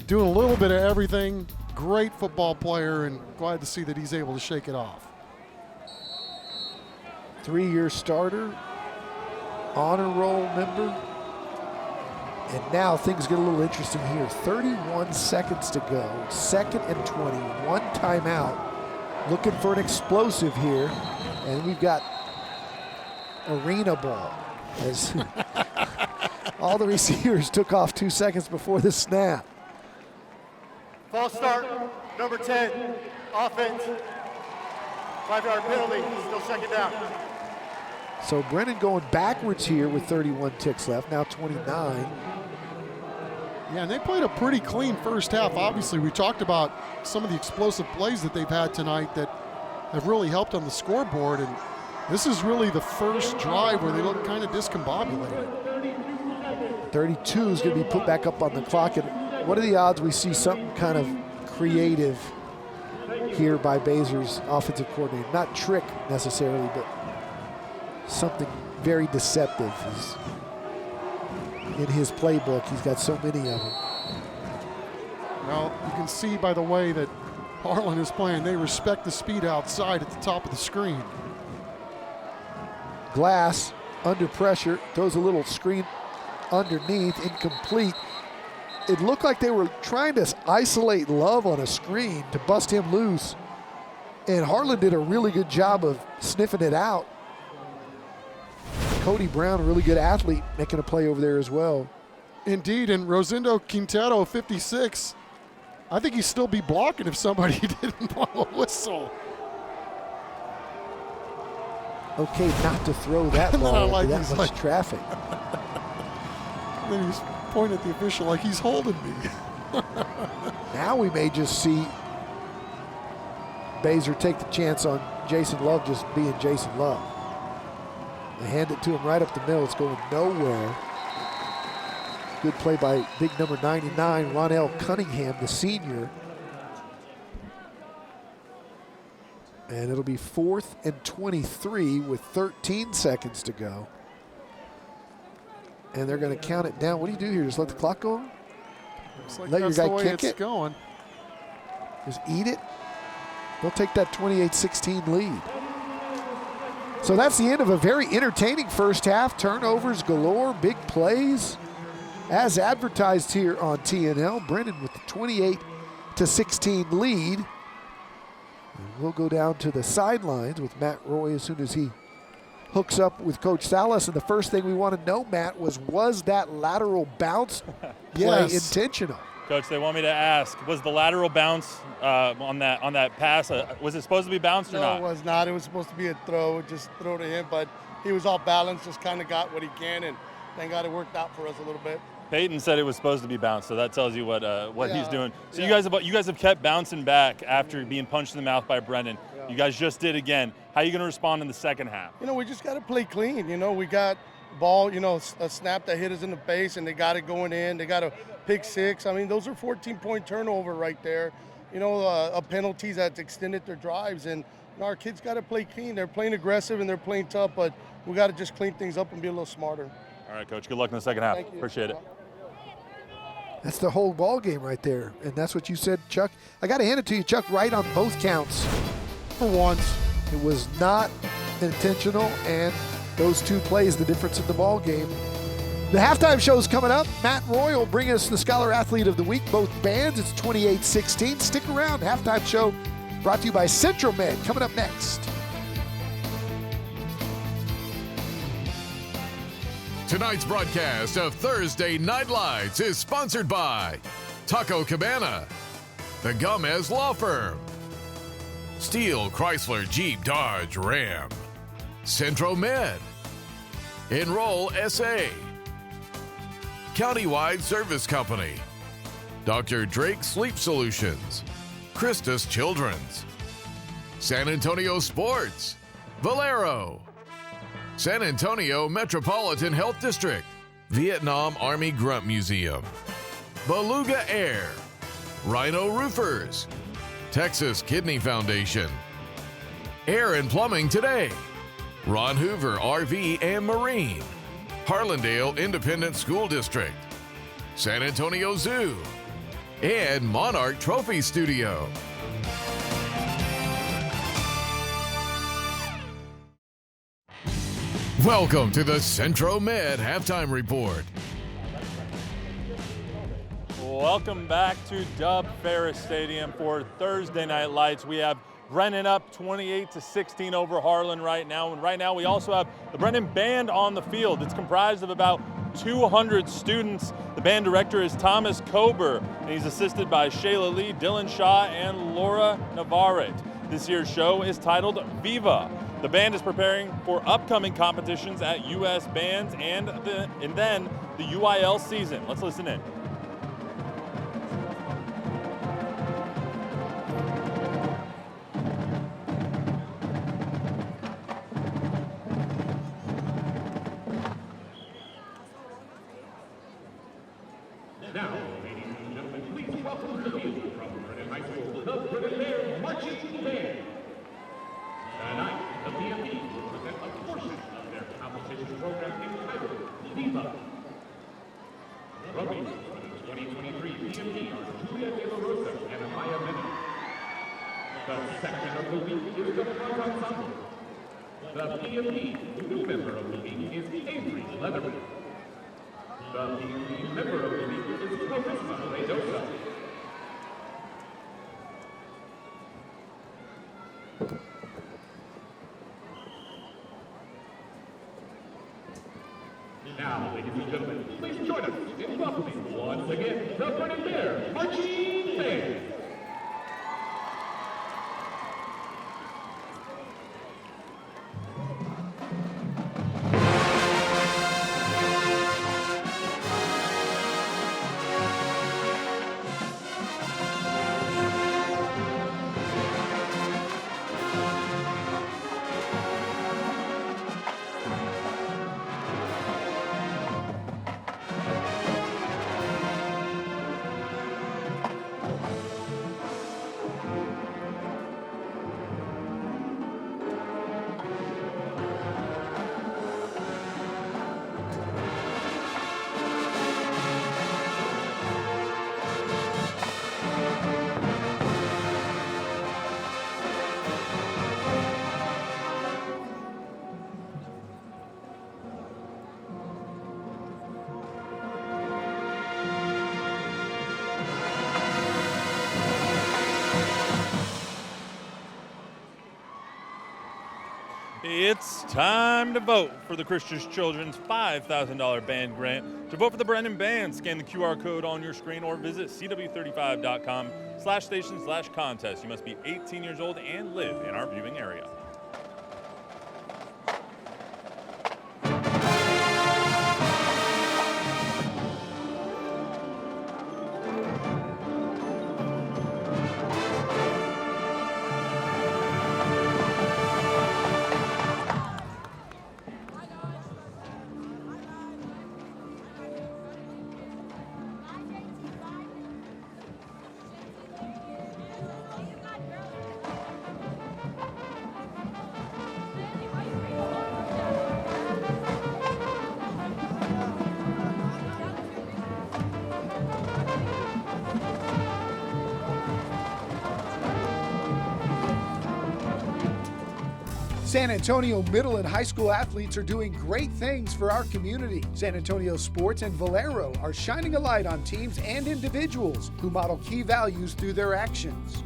doing a little bit of everything, great football player, and glad to see that he's able to shake it off. 3-year starter, honor roll member. And now things get a little interesting here. 31 seconds to go, 2nd and 20, 1 timeout. Looking for an explosive here. And we've got arena ball, as all the receivers took off 2 seconds before the snap. False start, number 10, offense. 5-yard penalty, still 2nd down. So Brennan going backwards here with 31 ticks left, now 29. Yeah, and they played a pretty clean first half. Obviously, we talked about some of the explosive plays that they've had tonight that have really helped on the scoreboard, and this is really the first drive where they look kind of discombobulated. 32 is going to be put back up on the clock, and what are the odds we see something kind of creative here by Baser's offensive coordinator? Not trick necessarily, but something very deceptive is in his playbook. He's got so many of them. Well, you can see by the way that Harlan is playing, they respect the speed outside at the top of the screen. Glass under pressure, throws a little screen underneath, incomplete. It looked like they were trying to isolate Love on a screen to bust him loose, and Harlan did a really good job of sniffing it out. Cody Brown, a really good athlete, making a play over there as well. Indeed, and Rosendo Quintero, 56, I think he'd still be blocking if somebody didn't blow a whistle. Okay, not to throw that ball like into that much traffic. Then he's pointing at the official like he's holding me. Now we may just see Baser take the chance on Jason Love just being Jason Love. They hand it to him right up the middle. It's going nowhere. Good play by big number 99, Ronell Cunningham, the senior. And it'll be 4th and 23 with 13 seconds to go. And they're going to count it down. What do you do here? Just let the clock go? Looks like let your that's guy the way kick it's it? going. Just eat it? They'll take that 28-16 lead. So that's the end of a very entertaining first half. Turnovers galore, big plays. As advertised here on TNL, Brennan with the 28-16 lead. And we'll go down to the sidelines with Matt Roy as soon as he hooks up with Coach Salas. And the first thing we want to know, Matt, was that lateral bounce play intentional? Coach, they want me to ask, was the lateral bounce on that pass, was it supposed to be bounced or not? No, it was not. It was supposed to be a throw, just throw to him, but he was all balanced, just kind of got what he can, and thank God it worked out for us a little bit. Peyton said it was supposed to be bounced, so that tells you what he's doing. So you guys have kept bouncing back after being punched in the mouth by Brennan. Yeah. You guys just did again. How are you going to respond in the second half? We just got to play clean. We got ball, a snap that hit us in the face, and they got it going in. They got a pick six. I mean, those are 14-point turnover right there. A penalties that extended their drives, and our kids got to play clean. They're playing aggressive and they're playing tough, but we got to just clean things up and be a little smarter. All right, Coach. Good luck in the second half. Thank you. Appreciate it. That's the whole ball game right there, and that's what you said, Chuck. I got to hand it to you, Chuck, right on both counts. For once, it was not intentional, and those two plays, the difference in the ball game. The halftime show is coming up. Matt Roy will bring us the Scholar Athlete of the Week, both bands. It's 28-16. Stick around. Halftime show brought to you by Central Med. Coming up next. Tonight's broadcast of Thursday Night Lights is sponsored by Taco Cabana, the Gomez Law Firm, Steel Chrysler Jeep Dodge Ram, Centro Med, Enroll SA, Countywide Service Company, Dr. Drake Sleep Solutions, Christus Children's, San Antonio Sports, Valero, San Antonio Metropolitan Health District, Vietnam Army Grunt Museum, Beluga Air, Rhino Roofers, Texas Kidney Foundation, Air and Plumbing Today, Ron Hoover RV and Marine, Harlandale Independent School District, San Antonio Zoo, and Monarch Trophy Studio. Welcome to the Centro Med Halftime Report. Welcome back to Dub Ferris Stadium for Thursday Night Lights. We have Brennan up 28-16 over Harlan right now. And right now we also have the Brennan Band on the field. It's comprised of about 200 students. The band director is Thomas Kober, and he's assisted by Shayla Lee, Dylan Shaw, and Laura Navarrete. This year's show is titled Viva. The band is preparing for upcoming competitions at U.S. Bands and then the UIL season. Let's listen in. Now, ladies and gentlemen, please welcome to the field from Brennan High School, the Brennan Marching Band. Tonight, the PMP will present a portion of their competition program entitled Viva. Rugby for the 2023 PMP are Julia De La Rosa and Maya Bennett. The section of the week is the front ensemble. The PMP new member of the week is Avery Leatherman. The PMP member of the week is Clarissa Reynosa. Now, ladies and gentlemen, please join us in welcoming once again the Brennan Bear Marching Band. It's time to vote for the Christian Children's $5,000 band grant. To vote for the Brennan Band, scan the QR code on your screen or visit cw35.com/station/contest. You must be 18 years old and live in our viewing area. San Antonio middle and high school athletes are doing great things for our community. San Antonio Sports and Valero are shining a light on teams and individuals who model key values through their actions.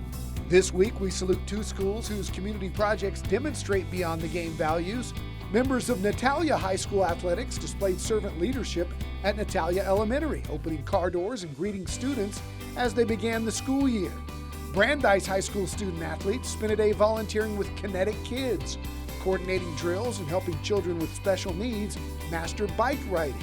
This week, we salute two schools whose community projects demonstrate beyond the game values. Members of Natalia High School Athletics displayed servant leadership at Natalia Elementary, opening car doors and greeting students as they began the school year. Brandeis High School student athletes spent a day volunteering with Kinetic Kids, coordinating drills and helping children with special needs master bike riding.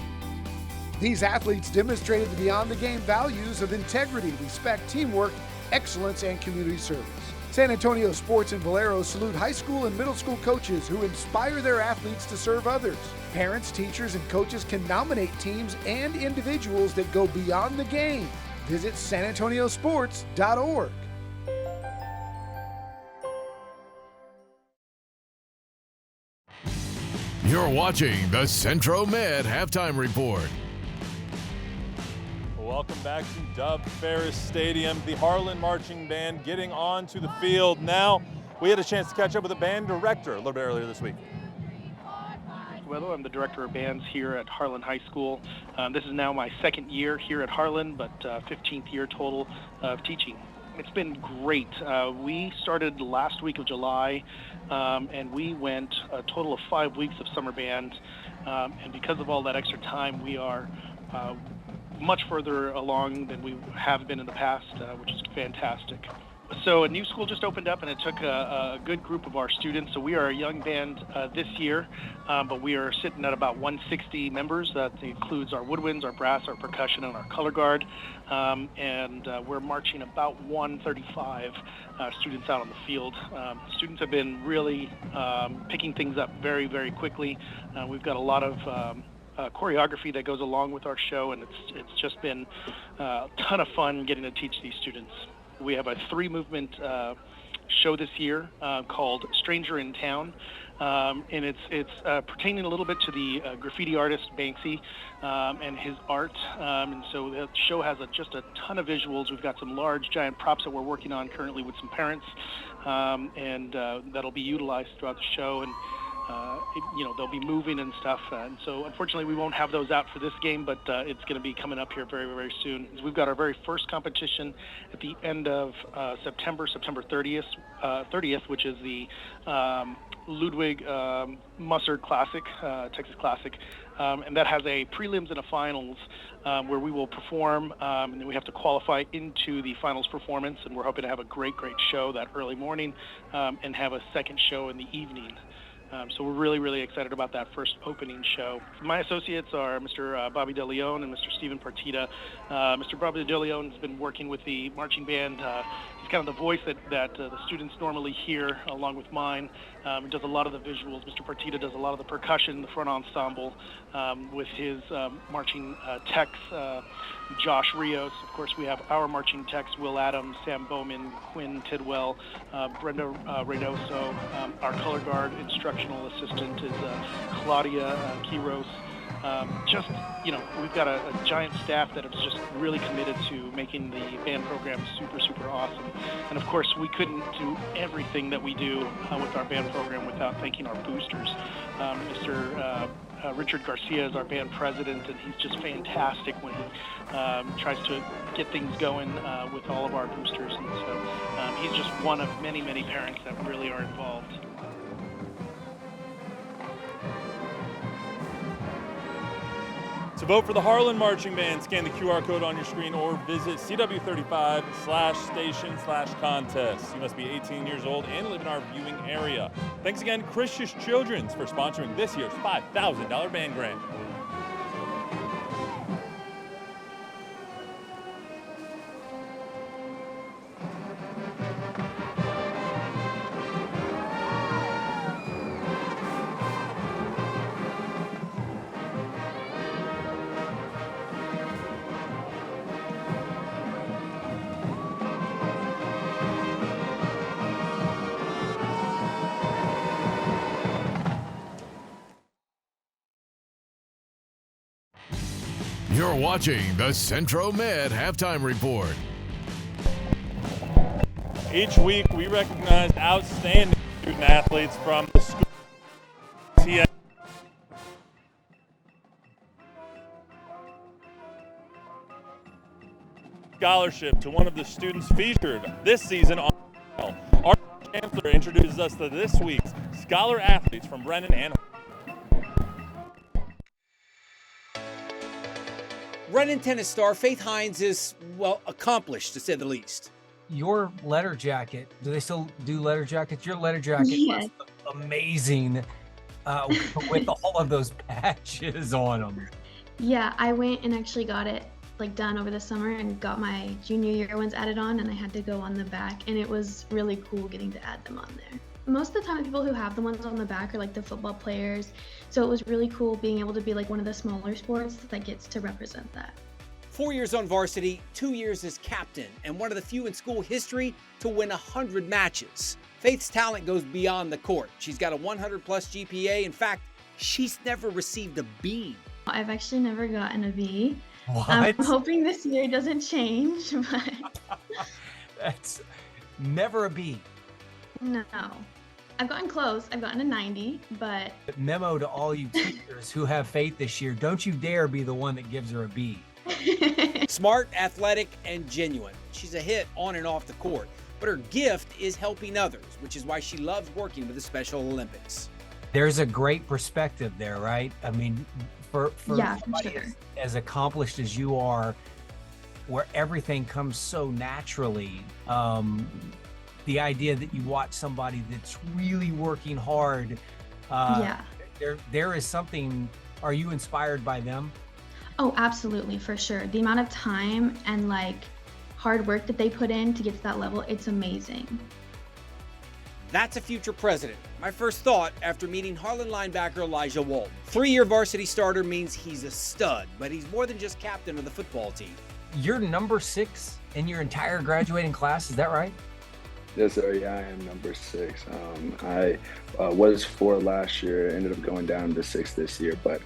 These athletes demonstrated the beyond the game values of integrity, respect, teamwork, excellence, and community service. San Antonio Sports and Valero salute high school and middle school coaches who inspire their athletes to serve others. Parents, teachers, and coaches can nominate teams and individuals that go beyond the game. Visit sanantoniosports.org. You're watching the Centro Med Halftime Report. Welcome back to Dove Ferris Stadium. The Harlan Marching Band getting onto the field now. We had a chance to catch up with the band director a little bit earlier this week. Well, I'm the director of bands here at Harlan High School. This is now my second year here at Harlan, but 15th year total of teaching. It's been great. We started last week of July, and we went a total of 5 weeks of summer band. And because of all that extra time, we are much further along than we have been in the past, which is fantastic. So a new school just opened up, and it took a good group of our students. So we are a young band this year, but we are sitting at about 160 members. That includes our woodwinds, our brass, our percussion, and our color guard. And we're marching about 135 students out on the field. Students have been really picking things up very, very quickly. We've got a lot of choreography that goes along with our show, and it's just been a ton of fun getting to teach these students. We have a 3-movement show this year called Stranger in Town, and it's pertaining a little bit to the graffiti artist Banksy and his art, and so the show has just a ton of visuals. We've got some large giant props that we're working on currently with some parents, and that'll be utilized throughout the show, and they'll be moving and stuff, and so unfortunately we won't have those out for this game, but it's going to be coming up here very, very soon. We've got our very first competition at the end of September 30th, which is the Ludwig Mussard Classic, Texas Classic, and that has a prelims and a finals where we will perform, and then we have to qualify into the finals performance, and we're hoping to have a great show that early morning and have a second show in the evening. So we're really, really excited about that first opening show. My associates are Mr. Bobby DeLeon and Mr. Stephen Partita. Mr. Bobby DeLeon has been working with the marching band. He's kind of the voice that the students normally hear, along with mine. He does a lot of the visuals. Mr. Partita does a lot of the percussion, the front ensemble, with his marching techs, Josh Rios. Of course, we have our marching techs, Will Adams, Sam Bowman, Quinn Tidwell, Brenda Reynoso. Our color guard instructional assistant is Claudia Quiros. We've got a giant staff that is just really committed to making the band program super, super awesome. And of course, we couldn't do everything that we do with our band program without thanking our boosters. Mr. Richard Garcia is our band president, and he's just fantastic when he tries to get things going with all of our boosters. And so he's just one of many, many parents that really are involved. To vote for the Harlan Marching Band, scan the QR code on your screen or visit cw35/station/contest. You must be 18 years old and live in our viewing area. Thanks again, Christian Children's, for sponsoring this year's $5,000 band grant. You're watching the Centro Med Halftime Report. Each week, we recognize outstanding student athletes from the school. Scholarship to one of the students featured this season on our chancellor introduces us to this week's scholar athletes from Brennan and Brennan tennis star Faith Hines is, well, accomplished, to say the least. Your letter jacket, do they still do letter jackets? Your letter jacket was amazing with all of those patches on them. Yeah, I went and actually got it like done over the summer and got my junior year ones added on, and I had to go on the back, and it was really cool getting to add them on there. Most of the time the people who have the ones on the back are like the football players, so it was really cool being able to be like one of the smaller sports that gets to represent that. 4 years on varsity, 2 years as captain, and one of the few in school history to win 100 matches. Faith's talent goes beyond the court. She's got a 100-plus GPA. In fact, she's never received a B. I've actually never gotten a B. What? I'm hoping this year doesn't change, but That's never a B. no. I've gotten close. I've gotten a 90, but Memo to all you teachers who have Faith this year, don't you dare be the one that gives her a B. Smart, athletic, and genuine. She's a hit on and off the court, but her gift is helping others, which is why she loves working with the Special Olympics. There's a great perspective there, right? I mean, for Yeah, for somebody sure. as accomplished as you are, where everything comes so naturally, the idea that you watch somebody that's really working hard, there is something. Are you inspired by them? Oh, absolutely, for sure. The amount of time and like hard work that they put in to get to that level, it's amazing. That's a future president. My first thought after meeting Harlan linebacker Elijah Walton. 3-year varsity starter means he's a stud, but he's more than just captain of the football team. You're number 6 in your entire graduating class, is that right? Yes, sir. Yeah, I am number 6. I was 4 last year, ended up going down to 6 this year, but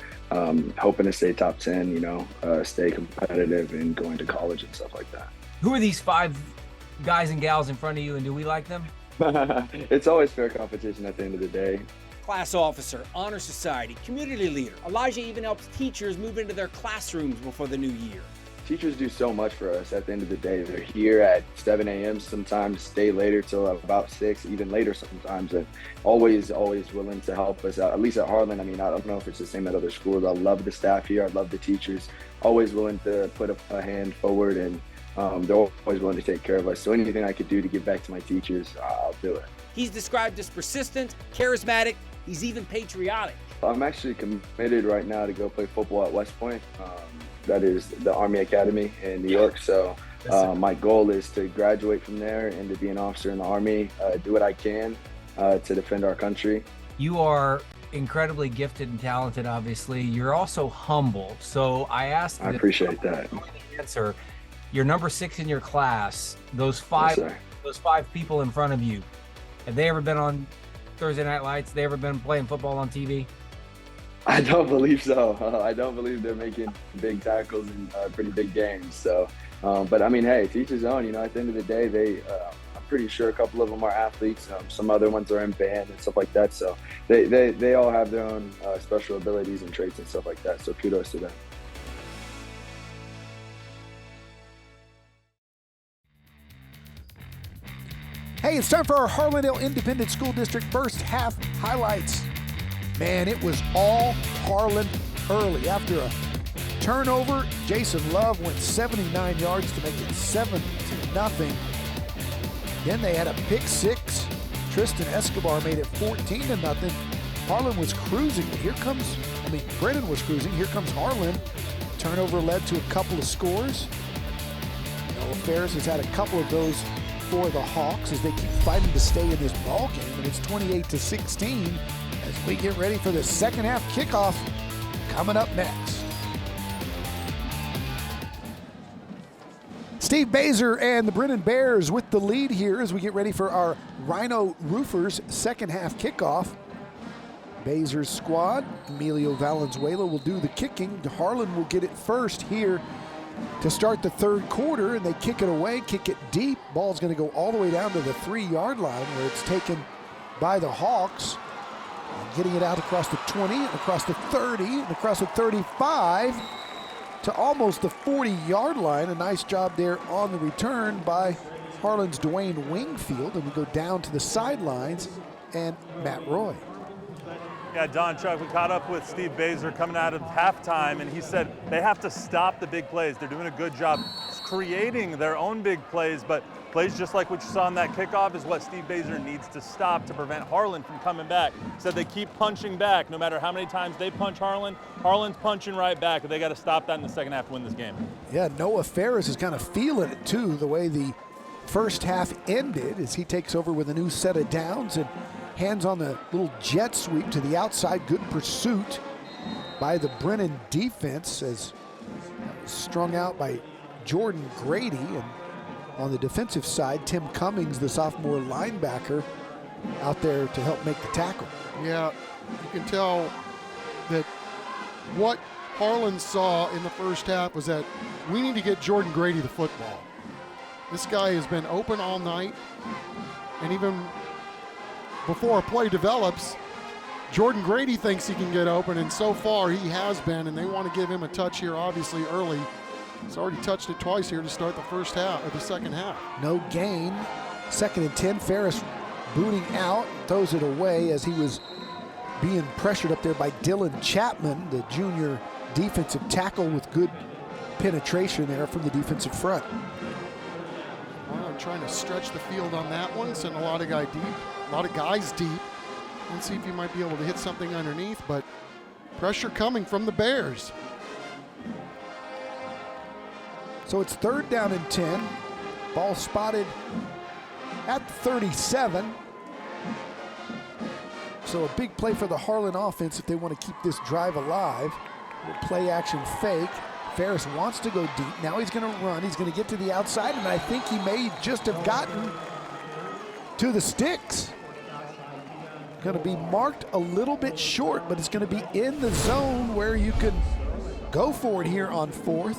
hoping to stay top 10, stay competitive and going to college and stuff like that. Who are these 5 guys and gals in front of you, and do we like them? It's always fair competition at the end of the day. Class officer, honor society, community leader. Elijah even helps teachers move into their classrooms before the new year. Teachers do so much for us at the end of the day. They're here at 7 a.m. sometimes, stay later till about 6, even later sometimes, and always willing to help us out. At least at Harlan, I mean, I don't know if it's the same at other schools. I love the staff here. I love the teachers. Always willing to put a hand forward, and they're always willing to take care of us. So anything I could do to give back to my teachers, I'll do it. He's described as persistent, charismatic, he's even patriotic. I'm actually committed right now to go play football at West Point. That is the Army Academy in New York. So my goal is to graduate from there and to be an officer in the Army, do what I can to defend our country. You are incredibly gifted and talented, obviously. You're also humble. So I asked I appreciate that. Answer. You're number 6 in your class. Those 5 people in front of you, have they ever been on Thursday Night Lights? They ever been playing football on TV? I don't believe so. I don't believe they're making big tackles in pretty big games. So, but I mean, hey, to each his own. At the end of the day, I'm pretty sure a couple of them are athletes. Some other ones are in band and stuff like that. So they all have their own special abilities and traits and stuff like that. So kudos to them. Hey, it's time for our Harlandale Independent School District first half highlights. Man, it was all Harlan early. After a turnover, Jason Love went 79 yards to make it 7-0. Then they had a pick 6. Tristan Escobar made it 14-0. Harlan was cruising. Brennan was cruising. Here comes Harlan. Turnover led to a couple of scores. Noah Ferris has had a couple of those for the Hawks as they keep fighting to stay in this ball game, and it's 28-16 as we get ready for the second half kickoff coming up next. Steve Baser and the Brennan Bears with the lead here as we get ready for our Rhino Roofers second half kickoff. Baser's squad, Emilio Valenzuela will do the kicking. Harlan will get it first here to start the third quarter, and they kick it away, kick it deep. Ball's going to go all the way down to the 3-yard line where it's taken by the Hawks. And getting it out across the 20, and across the 30, and across the 35 to almost the 40-yard line. A nice job there on the return by Harlan's Dwayne Wingfield, and we go down to the sidelines and Matt Roy. Yeah, Don, Chuck, we caught up with Steve Baser coming out of halftime, and he said they have to stop the big plays. They're doing a good job creating their own big plays, but Plays just like what you saw on that kickoff is what Steve Baser needs to stop to prevent Harlan from coming back. Said they keep punching back. No matter how many times they punch Harlan, Harlan's punching right back. They got to stop that in the second half to win this game. Yeah, Noah Ferris is kind of feeling it too, the way the first half ended as he takes over with a new set of downs and hands on the little jet sweep to the outside. Good pursuit by the Brennan defense as strung out by Jordan Grady. And on the defensive side, Tim Cummings, the sophomore linebacker, out there to help make the tackle. Yeah, you can tell that what Harlan saw in the first half was that we need to get Jordan Grady the football. This guy has been open all night, and even before a play develops, Jordan Grady thinks he can get open, and so far he has been, and they want to give him a touch here obviously early. He's already touched it twice here to start the first half, or the second half. No gain. 2nd and 10. Ferris booting out, throws it away as he was being pressured up there by Dylan Chapman, the junior defensive tackle, with good penetration there from the defensive front. Well, trying to stretch the field on that one, send a lot of guys deep, and see if he might be able to hit something underneath, but pressure coming from the Bears. So it's 3rd down and 10. Ball spotted at 37. So a big play for the Harlan offense if they want to keep this drive alive. Play action fake. Ferris wants to go deep. Now he's going to run. He's going to get to the outside, and I think he may just have gotten to the sticks. Going to be marked a little bit short, but it's going to be in the zone where you can go for it here on 4th.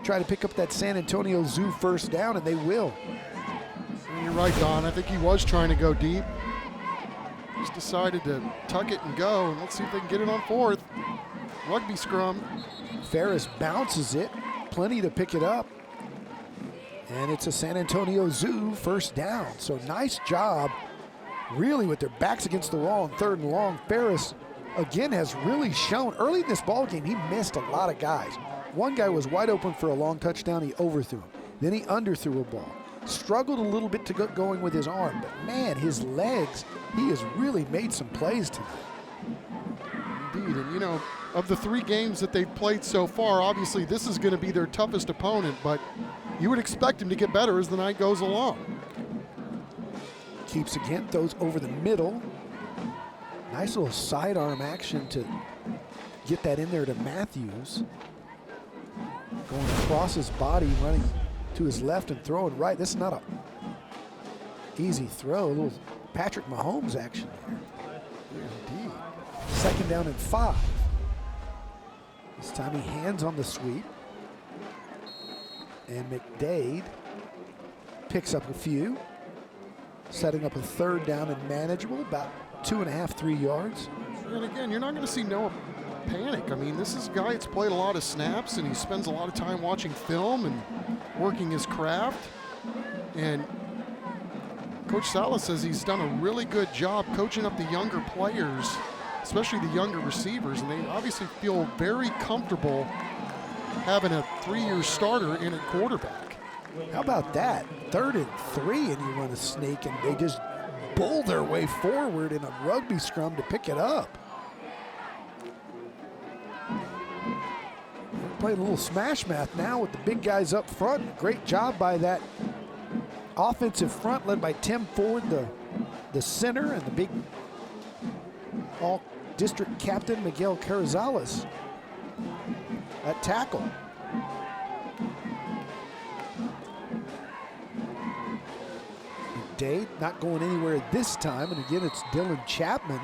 Try to pick up that San Antonio Zoo first down, and they will. And you're right, Don. I think he was trying to go deep. Just decided to tuck it and go, and let's see if they can get it on 4th. Rugby scrum. Ferris bounces it. Plenty to pick it up. And it's a San Antonio Zoo first down. So nice job, really, with their backs against the wall on 3rd and long. Ferris, again, has really shown. Early in this ball game, he missed a lot of guys. One guy was wide open for a long touchdown. He overthrew him. Then he underthrew a ball. Struggled a little bit to get going with his arm, but man, his legs, he has really made some plays tonight. Indeed, and you know, of the 3 games that they've played so far, obviously this is going to be their toughest opponent, but you would expect him to get better as the night goes along. Keeps again, throws over the middle. Nice little sidearm action to get that in there to Matthews. Going across his body, running to his left and throwing right. This is not a easy throw. A little Patrick Mahomes action there. Indeed. 2nd down and 5. This time he hands on the sweep. And McDade picks up a few. Setting up a 3rd down and manageable, about 2.5, 3 yards. And again, you're not going to see Noah panic. I mean, this is a guy that's played a lot of snaps, and he spends a lot of time watching film and working his craft. And Coach Salas says he's done a really good job coaching up the younger players, especially the younger receivers, and they obviously feel very comfortable having a 3-year starter in at quarterback. How about that? 3rd and 3, and you run a sneak, and they just bull their way forward in a rugby scrum to pick it up. Playing a little smash math now with the big guys up front. Great job by that offensive front led by Tim Ford, the center, and the big all-district captain Miguel Carrizales at tackle. Dade not going anywhere this time, and again it's Dylan Chapman,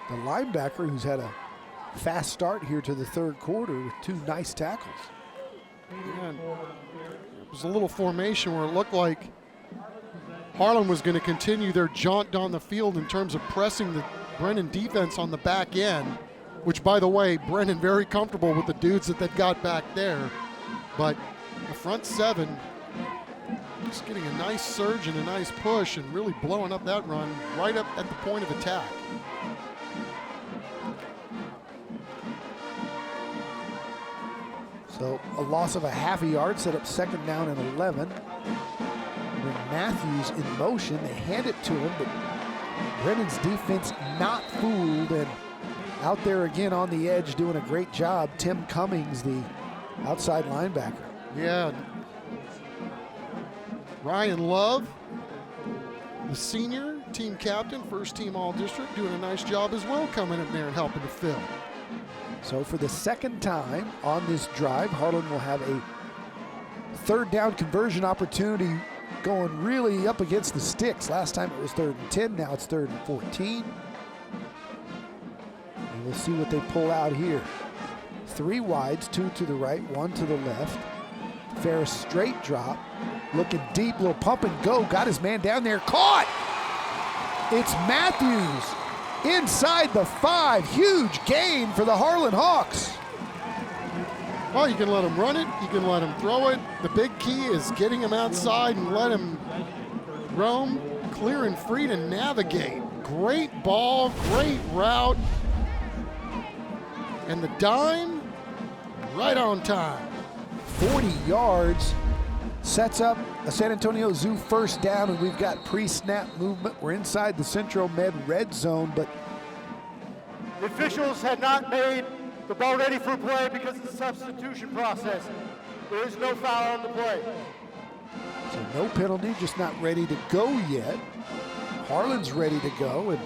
the linebacker, who's had a fast start here to the 3rd quarter with 2 nice tackles. Yeah, it was a little formation where it looked like Harlan was going to continue their jaunt down the field in terms of pressing the Brennan defense on the back end, which, by the way, Brennan very comfortable with the dudes that they've got back there. But the front 7 just getting a nice surge and a nice push and really blowing up that run right up at the point of attack. So a loss of a half a yard, set up 2nd down and 11. Matthews in motion. They hand it to him, but Brennan's defense not fooled, and out there again on the edge doing a great job, Tim Cummings, the outside linebacker. Yeah. Ryan Love, the senior team captain, first team all-district, doing a nice job as well, coming up there and helping to fill. So for the second time on this drive, Harlan will have a third down conversion opportunity going really up against the sticks. Last time it was 3rd and 10, now it's 3rd and 14. And we'll see what they pull out here. 3 wides, 2 to the right, 1 to the left. Ferris straight drop, looking deep, little pump and go, got his man down there, caught! It's Matthews inside the 5, huge gain for the Harlan Hawks. Well, you can let him run it, you can let him throw it. The big key is getting him outside and let him roam, clear and free to navigate. Great ball, great route. And the dime, right on time. 40 yards, sets up a San Antonio Zoo first down, and we've got pre-snap movement. We're inside the Central Med red zone, but The officials had not made the ball ready for play because of the substitution process. There is no foul on the play. so no penalty, just not ready to go yet. Harlan's ready to go, and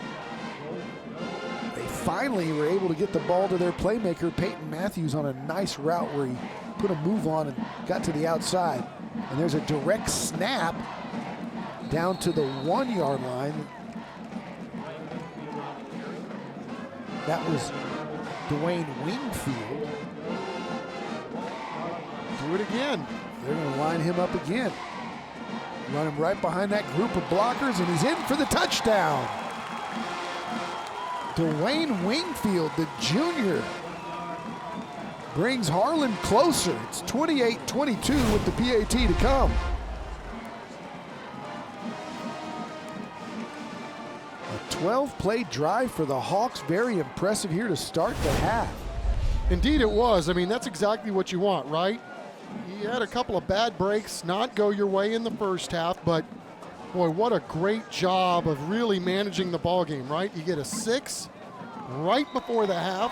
they finally were able to get the ball to their playmaker, Peyton Matthews, on a nice route where he put a move on and got to the outside. And there's a direct snap down to the 1-yard line. That was Dwayne Wingfield. Do it again. They're going to line him up again. Run him right behind that group of blockers, and he's in for the touchdown. Dwayne Wingfield, the junior, brings Harlan closer. It's 28-22 with the PAT to come. A 12-play drive for the Hawks. Very impressive here to start the half. Indeed it was. I mean, that's exactly what you want, right? You had a couple of bad breaks not go your way in the first half, but boy, what a great job of really managing the ball game, right? You get a 6 right before the half,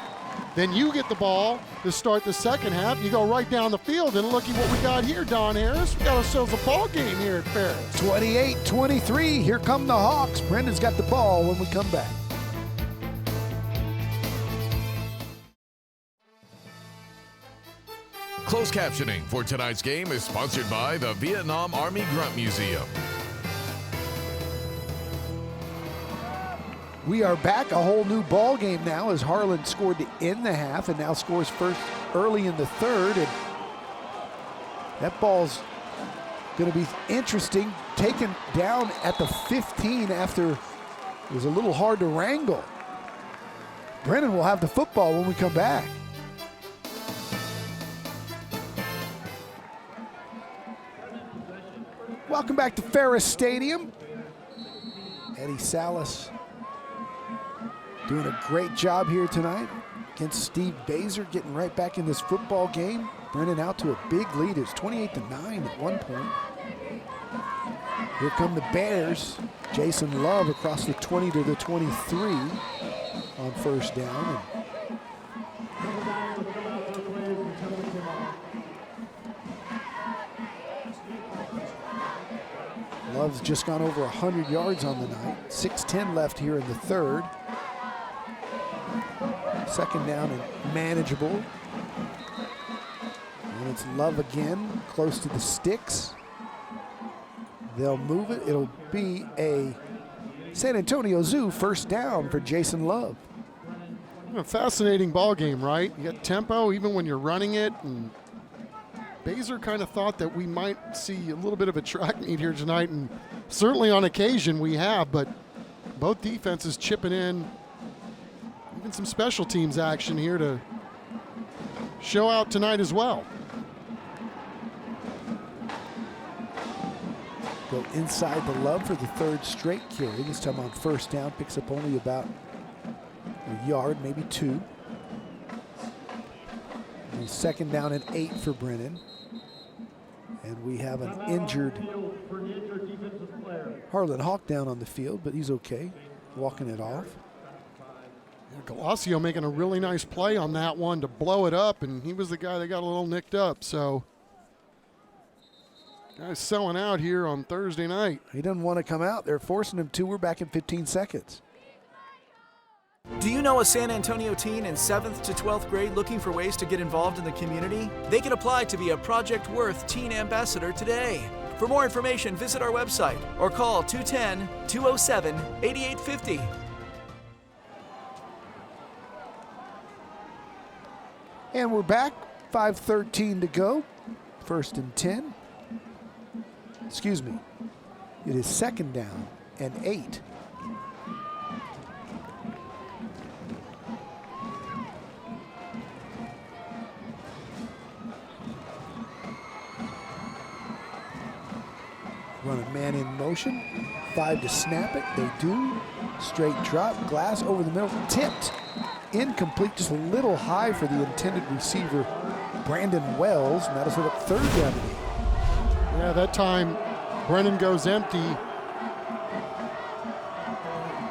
then you get the ball to start the second half. You go right down the field, and look at what we got here, Don Harris. We got ourselves a ball game here at Ferris. 28-23, here come the Hawks. Brendan's got the ball when we come back. Closed captioning for tonight's game is sponsored by the Vietnam Army Grunt Museum. We are back, a whole new ball game now as Harlan scored to end the half and now scores first early in the third. And that ball's going to be interesting, taken down at the 15 after it was a little hard to wrangle. Brennan will have the football when we come back. Welcome back to Ferris Stadium. Eddie Salas doing a great job here tonight against Steve Baser, getting right back in this football game. Brennan out to a big lead. It's 28-9 at one point. Here come the Bears. Jason Love across the 20 to the 23 on first down. Love's just gone over 100 yards on the night. 6:10 left here in the third. Second down and manageable. And it's Love again, close to the sticks. They'll move it. It'll be a San Antonio Zoo first down for Jason Love. A fascinating ball game, right? You got tempo even when you're running it, and Baser kind of thought that we might see a little bit of a track meet here tonight, and certainly on occasion we have, but both defenses chipping in, even some special teams action here to show out tonight as well. Go inside the Love for the third straight carry. This time on first down, picks up only about a yard, maybe 2. And second down and 8 for Brennan. And we have an injured Harlan Hawk down on the field, but he's okay, walking it off. Galacio making a really nice play on that one to blow it up, and he was the guy that got a little nicked up. So, guys selling out here on Thursday night. He doesn't want to come out. They're forcing him to. We're back in 15 seconds. Do you know a San Antonio teen in 7th to 12th grade looking for ways to get involved in the community? They can apply to be a Project Worth Teen Ambassador today. For more information, visit our website or call 210-207-8850. And we're back, 5:13 to go, 1st and 10. Excuse me, it is 2nd down and 8. Run a man in motion, 5 to snap it, they do. Straight drop, Glass over the middle, tipped. Incomplete, just a little high for the intended receiver, Brandon Wells, and that'll set up 3rd down and 8. Yeah, that time Brennan goes empty.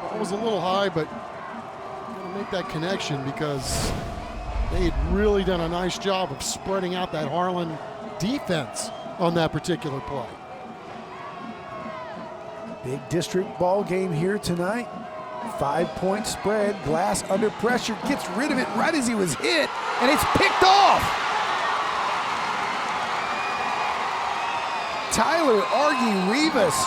Ball was a little high, but gonna make that connection because they had really done a nice job of spreading out that Harlan defense on that particular play. Big district ball game here tonight. 5-point spread. Glass under pressure, gets rid of it right as he was hit, and it's picked off. Tyler Argy-Rivas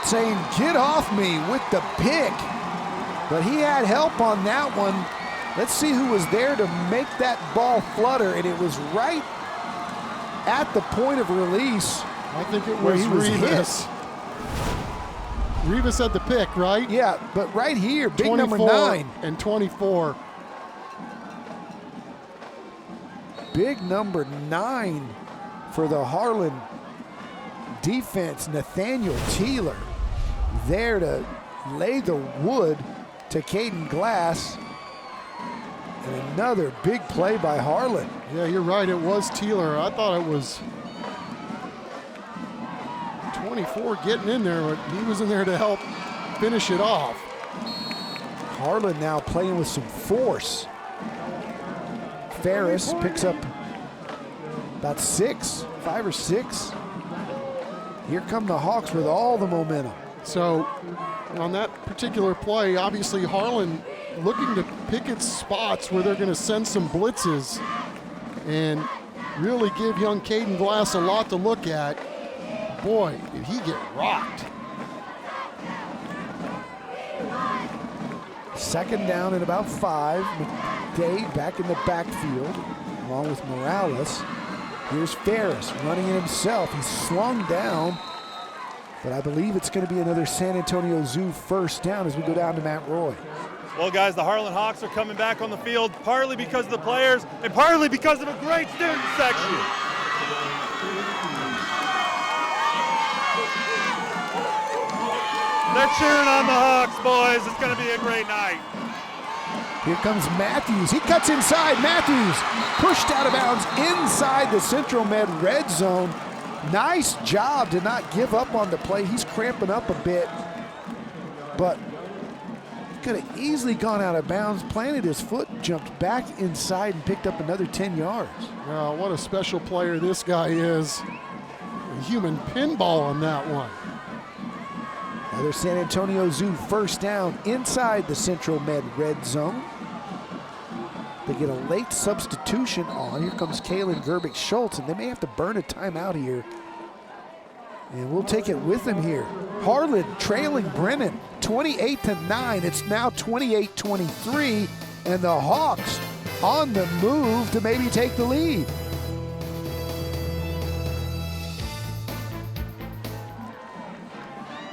saying, "Get off me," with the pick. But he had help on that one. Let's see who was there to make that ball flutter, and it was right at the point of release. I think it was Rivas. Rivas had the pick, right? Yeah, but right here, big number 9. And 24. Big number 9 for the Harlan defense, Nathaniel Teeler, there to lay the wood to Caden Glass. And another big play by Harlan. Yeah, you're right, it was Teeler. I thought it was 24 getting in there, but he was in there to help finish it off. Harlan now playing with some force. Ferris picks up about 5 or 6. Here come the Hawks with all the momentum. So on that particular play, obviously Harlan looking to pick its spots where they're going to send some blitzes and really give young Caden Glass a lot to look at. Boy, did he get rocked. 2nd down and about 5. McDade back in the backfield along with Morales. Here's Ferris running it himself. He's slung down, but I believe it's going to be another San Antonio Zoo 1st down as we go down to Matt Roy. Well, guys, the Harlan Hawks are coming back on the field partly because of the players and partly because of a great student section. They're cheering on the Hawks, boys. It's going to be a great night. Here comes Matthews. He cuts inside. Matthews pushed out of bounds inside the Central Med red zone. Nice job to not give up on the play. He's cramping up a bit, but could have easily gone out of bounds, planted his foot, jumped back inside, and picked up another 10 yards. Wow, what a special player this guy is. A human pinball on that one. Another San Antonio Zoo 1st down inside the Central Med red zone. They get a late substitution on. Here comes Kalen Gerbic-Schultz, and they may have to burn a timeout here. And we'll take it with them here. Harlan trailing Brennan 28-9. It's now 28-23, and the Hawks on the move to maybe take the lead.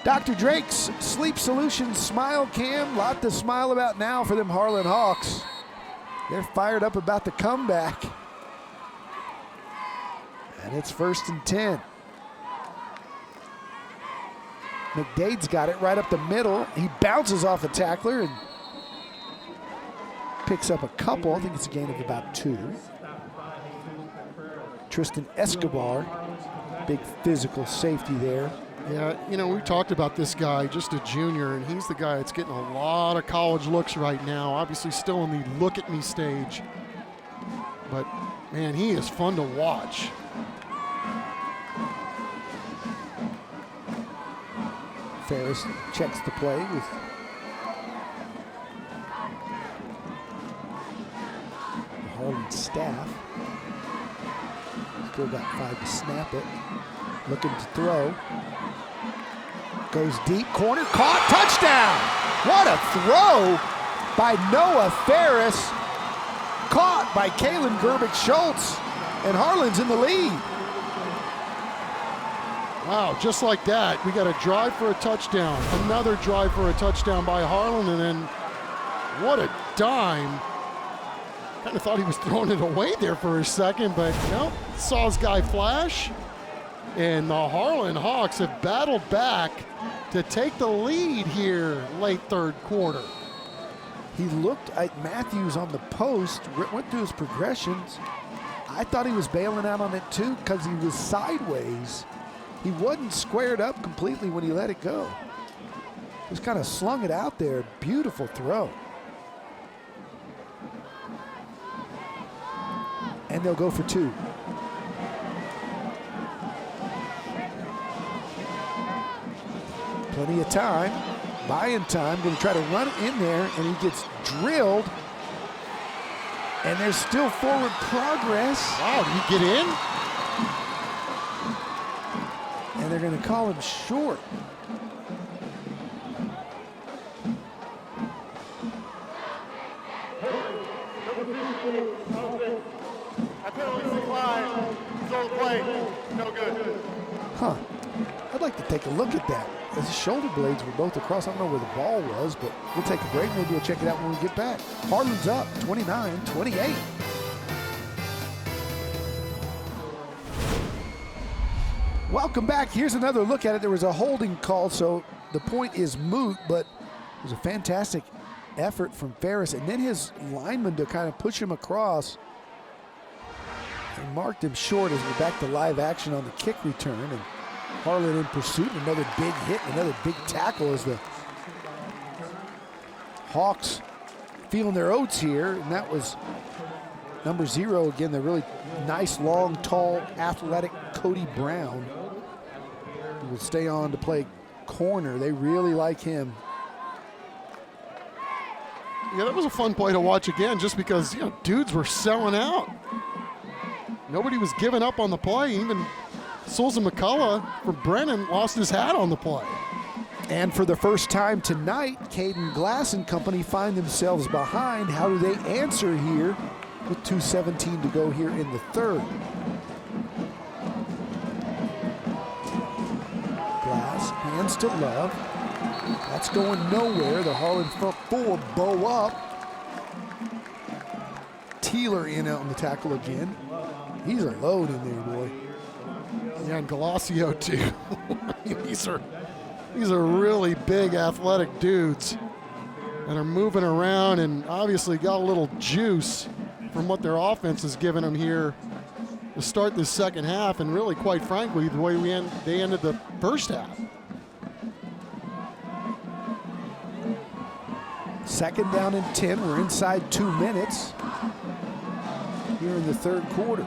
Dr. Drake's Sleep Solutions Smile Cam. Lot to smile about now for them Harlan Hawks. They're fired up about the comeback. And it's 1st and 10. McDade's got it right up the middle. He bounces off a tackler and picks up a couple. I think it's a gain of about 2. Tristan Escobar, big physical safety there. Yeah, you know, we talked about this guy, just a junior, and he's the guy that's getting a lot of college looks right now. Obviously still in the look at me stage. But, man, he is fun to watch. Ferris checks the play with the Harlan staff. Still got 5 to snap it. Looking to throw. Goes deep, corner, caught, touchdown! What a throw by Noah Ferris. Caught by Kalen Gerbic-Schultz, and Harlan's in the lead. Wow, just like that, we got a drive for a touchdown, another drive for a touchdown by Harlan, and then what a dime. Kind of thought he was throwing it away there for a second, but nope, saw his guy flash. And the Harlan Hawks have battled back to take the lead here late third quarter. He looked at Matthews on the post, went through his progressions. I thought he was bailing out on it too because he was sideways. He wasn't squared up completely when he let it go. Just kind of slung it out there. Beautiful throw. And they'll go for 2. Plenty of time, buying time, gonna try to run it in there, and he gets drilled. And there's still forward progress. Wow, did he get in? And they're gonna call him short. That penalty's declined. Zone play. No good. Huh. I'd like to take a look at that. His shoulder blades were both across. I don't know where the ball was, but we'll take a break. Maybe we'll check it out when we get back. Harlan's up, 29-28. Welcome back. Here's another look at it. There was a holding call, so the point is moot, but it was a fantastic effort from Ferris, and then his lineman to kind of push him across and marked him short as we're back to live action on the kick return. And Harlan in pursuit, another big hit, another big tackle as the Hawks feeling their oats here, and that was number 0 again, the really nice, long, tall, athletic Cody Brown, who will stay on to play corner. They really like him. Yeah, that was a fun play to watch again, just because, you know, dudes were selling out. Nobody was giving up on the play. Even Souza McCullough for Brennan lost his hat on the play. And for the first time tonight, Caden Glass and company find themselves behind. How do they answer here with 2:17 to go here in the third? Glass, hands to Love. That's going nowhere. The Harlan front 4 bow up. Teeler in out on the tackle again. He's a load in there, boy. Yeah, and Galacio too. These are really big athletic dudes that are moving around and obviously got a little juice from what their offense has given them here to start this second half, and really, quite frankly, the way they ended the first half. Second down and 10. We're inside 2 minutes here in the third quarter.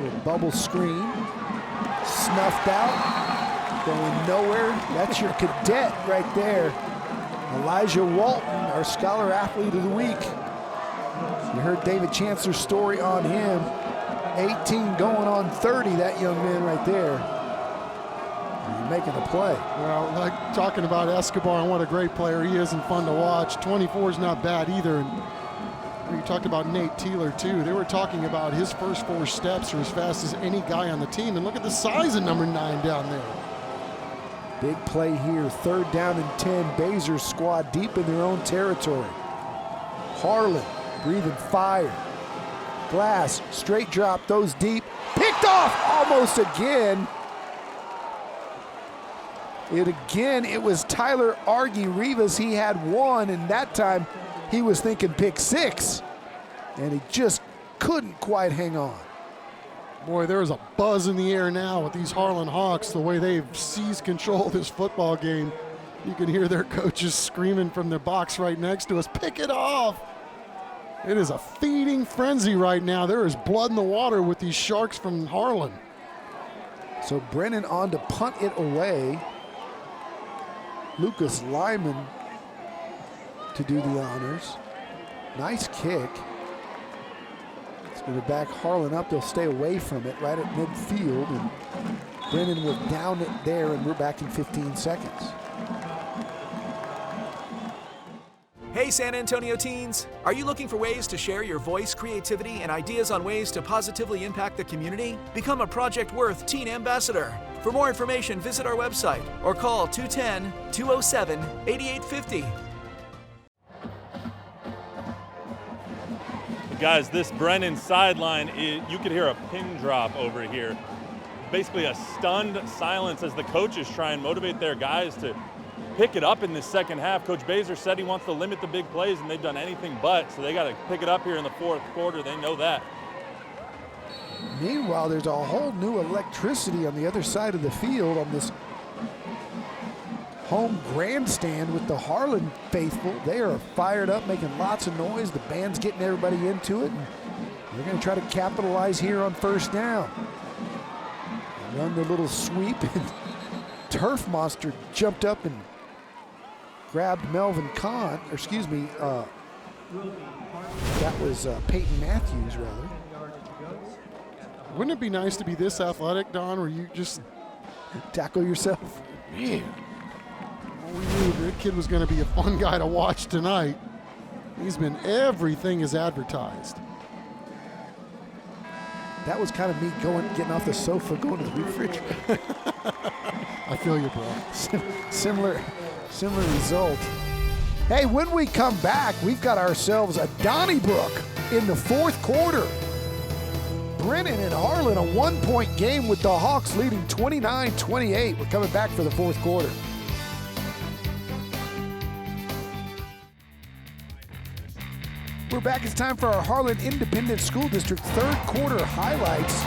Little bubble screen. Snuffed out. Going nowhere. That's your cadet right there. Elijah Walton, our Scholar Athlete of the Week. You heard David Chancellor's story on him. 18 going on 30, that young man right there. Making a play. Well, like talking about Escobar and what a great player he is and fun to watch. 24 is not bad either. And you talked about Nate Teeler too. They were talking about his first 4 steps are as fast as any guy on the team. And look at the size of number 9 down there. Big play here. Third down and 10. Bazer's squad deep in their own territory. Harlan breathing fire. Glass straight drop, those deep. Picked off almost again. It was Tyler Argy Rivas. He had 1, and that time he was thinking pick 6, and he just couldn't quite hang on. Boy, there is a buzz in the air now with these Harlan Hawks, the way they've seized control of this football game. You can hear their coaches screaming from the box right next to us, pick it off. It is a feeding frenzy right now. There is blood in the water with these Sharks from Harlan. So Brennan on to punt it away. Lucas Lyman to do the honors. Nice kick. It's going to back Harlan up. They'll stay away from it right at midfield. And Brennan will down it there, and we're back in 15 seconds. Hey San Antonio teens! Are you looking for ways to share your voice, creativity, and ideas on ways to positively impact the community? Become a Project Worth Teen Ambassador. For more information, visit our website or call 210-207-8850. Guys, this Brennan sideline, you could hear a pin drop over here. Basically a stunned silence as the coaches try and motivate their guys to pick it up in this second half. Coach Baser said he wants to limit the big plays, and they've done anything but, so they got to pick it up here in the fourth quarter. They know that. Meanwhile, there's a whole new electricity on the other side of the field on this home grandstand with the Harlan faithful. They are fired up, making lots of noise. The band's getting everybody into it. And they're going to try to capitalize here on first down. Run the little sweep, and Turf Monster jumped up and grabbed Melvin Kahn, or excuse me, that was Peyton Matthews, rather. Wouldn't it be nice to be this athletic, Don, where you just tackle yourself? Man, we knew that kid was going to be a fun guy to watch tonight. He's been everything is advertised. That was kind of me getting off the sofa, going to the refrigerator. I feel you, bro. Similar result. Hey, when we come back, we've got ourselves a Donnybrook in the fourth quarter. Brennan and Harlan, a 1-point game with the Hawks leading 29-28. We're coming back for the fourth quarter. We're back. It's time for our Harlan Independent School District third quarter highlights.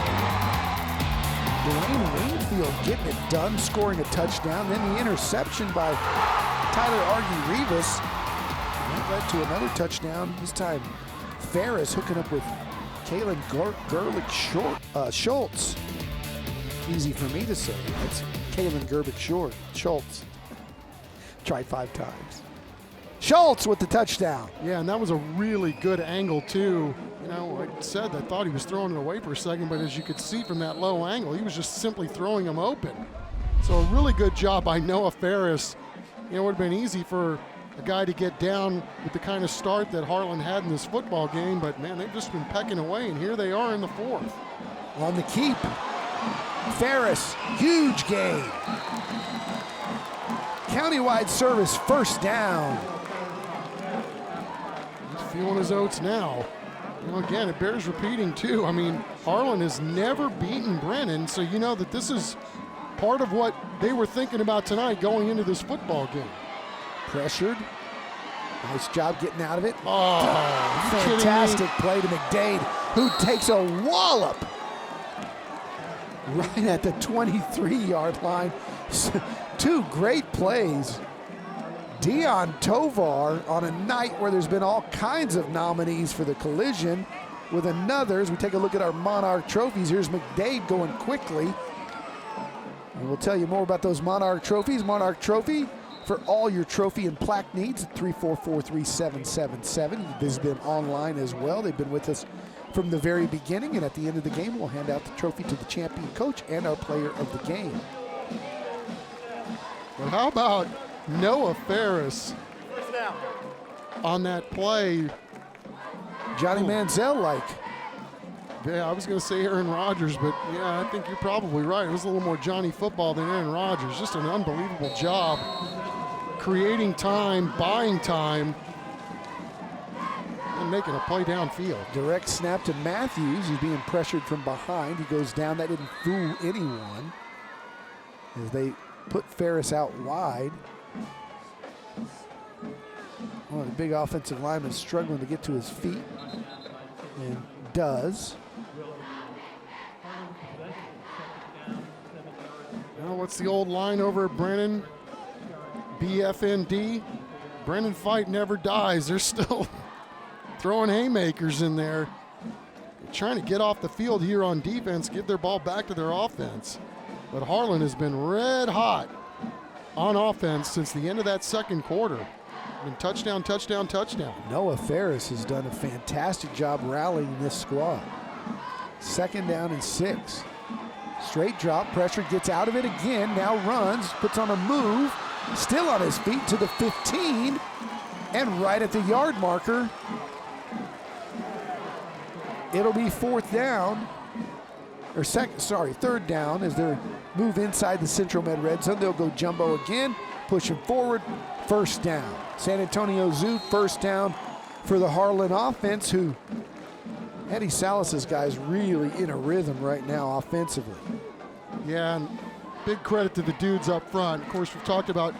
Dwayne Wingfield getting it done, scoring a touchdown. Then the interception by Tyler Argy-Rivas. That led to another touchdown. This time, Ferris hooking up with Kalen Schultz. Easy for me to say. That's Kalen Schultz. Tried 5 times. Schultz with the touchdown. Yeah, and that was a really good angle, too. You know, I said I thought he was throwing it away for a second, but as you could see from that low angle, he was just simply throwing him open. So a really good job by Noah Ferris. You know, it would have been easy for a guy to get down with the kind of start that Harlan had in this football game, but man, they've just been pecking away, and here they are in the fourth. On the keep, Ferris, huge gain. Countywide service, first down. He's feeling his oats now. You know, again, it bears repeating too. I mean, Harlan has never beaten Brennan, so you know that this is part of what they were thinking about tonight going into this football game. Pressured. Nice job getting out of it. Oh, fantastic play to McDade, who takes a wallop right at the 23-yard line. 2 great plays. Dion Tovar on a night where there's been all kinds of nominees for the collision with another. As we take a look at our Monarch trophies, here's McDade going quickly. And we'll tell you more about those Monarch trophies. Monarch Trophy for all your trophy and plaque needs at 344-3777. You can visit them online as well. They've been with us from the very beginning, and at the end of the game, we'll hand out the trophy to the champion coach and our player of the game. But how about Noah Ferris on that play? Johnny Manziel-like. Yeah, I was going to say Aaron Rodgers, but yeah, I think you're probably right. It was a little more Johnny football than Aaron Rodgers. Just an unbelievable job creating time, buying time, and making a play downfield. Direct snap to Matthews. He's being pressured from behind. He goes down. That didn't fool anyone as they put Ferris out wide. One of the big offensive linemen struggling to get to his feet, and does. Well, what's the old line over at Brennan? BFND. Brennan fight never dies. They're still throwing haymakers in there. They're trying to get off the field here on defense, give their ball back to their offense. But Harlan has been red hot on offense since the end of that second quarter. Been touchdown, touchdown, touchdown. Noah Ferris has done a fantastic job rallying this squad. 2nd down and 6. Straight drop, pressure, gets out of it again, now runs, puts on a move, still on his feet to the 15, and right at the yard marker. It'll be 4th down, or 3rd down as they move inside the Central Med red zone. They'll go jumbo again, push him forward, 1st down. San Antonio Zoo, 1st down for the Harlan offense, who Eddie Salas's guys really in a rhythm right now offensively. Yeah, and big credit to the dudes up front. Of course, we've talked about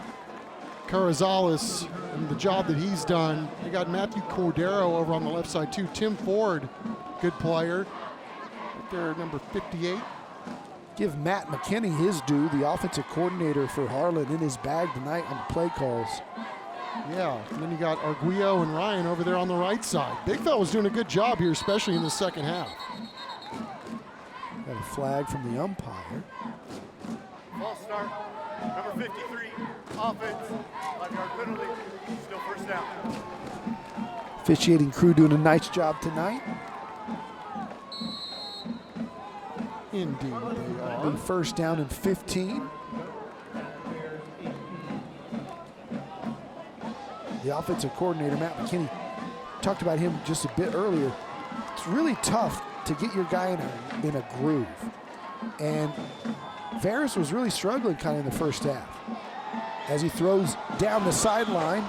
Carrizales and the job that he's done. They got Matthew Cordero over on the left side too. Tim Ford, good player. Right there, number 58. Give Matt McKinney his due, the offensive coordinator for Harlan, in his bag tonight on the play calls. Yeah, and then you got Arguello and Ryan over there on the right side. Big fella's doing a good job here, especially in the second half. Got a flag from the umpire. False start, number 53, offense, 5-yard penalty, still 1st down. Officiating crew doing a nice job tonight. Indeed they are. Be 1st down and 15. The offensive coordinator, Matt McKinney, talked about him just a bit earlier. It's really tough to get your guy in a groove. And Ferris was really struggling kind of in the first half. As he throws down the sideline,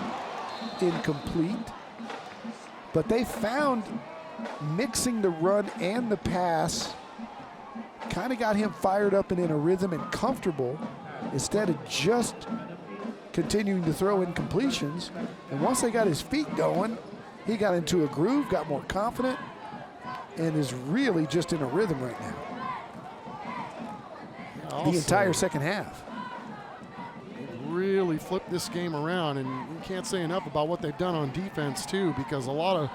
incomplete. But they found mixing the run and the pass kind of got him fired up and in a rhythm and comfortable instead of just continuing to throw incompletions. And once they got his feet going, he got into a groove, got more confident, and is really just in a rhythm right now. Also, the entire second half. Really flipped this game around, and we can't say enough about what they've done on defense too, because a lot of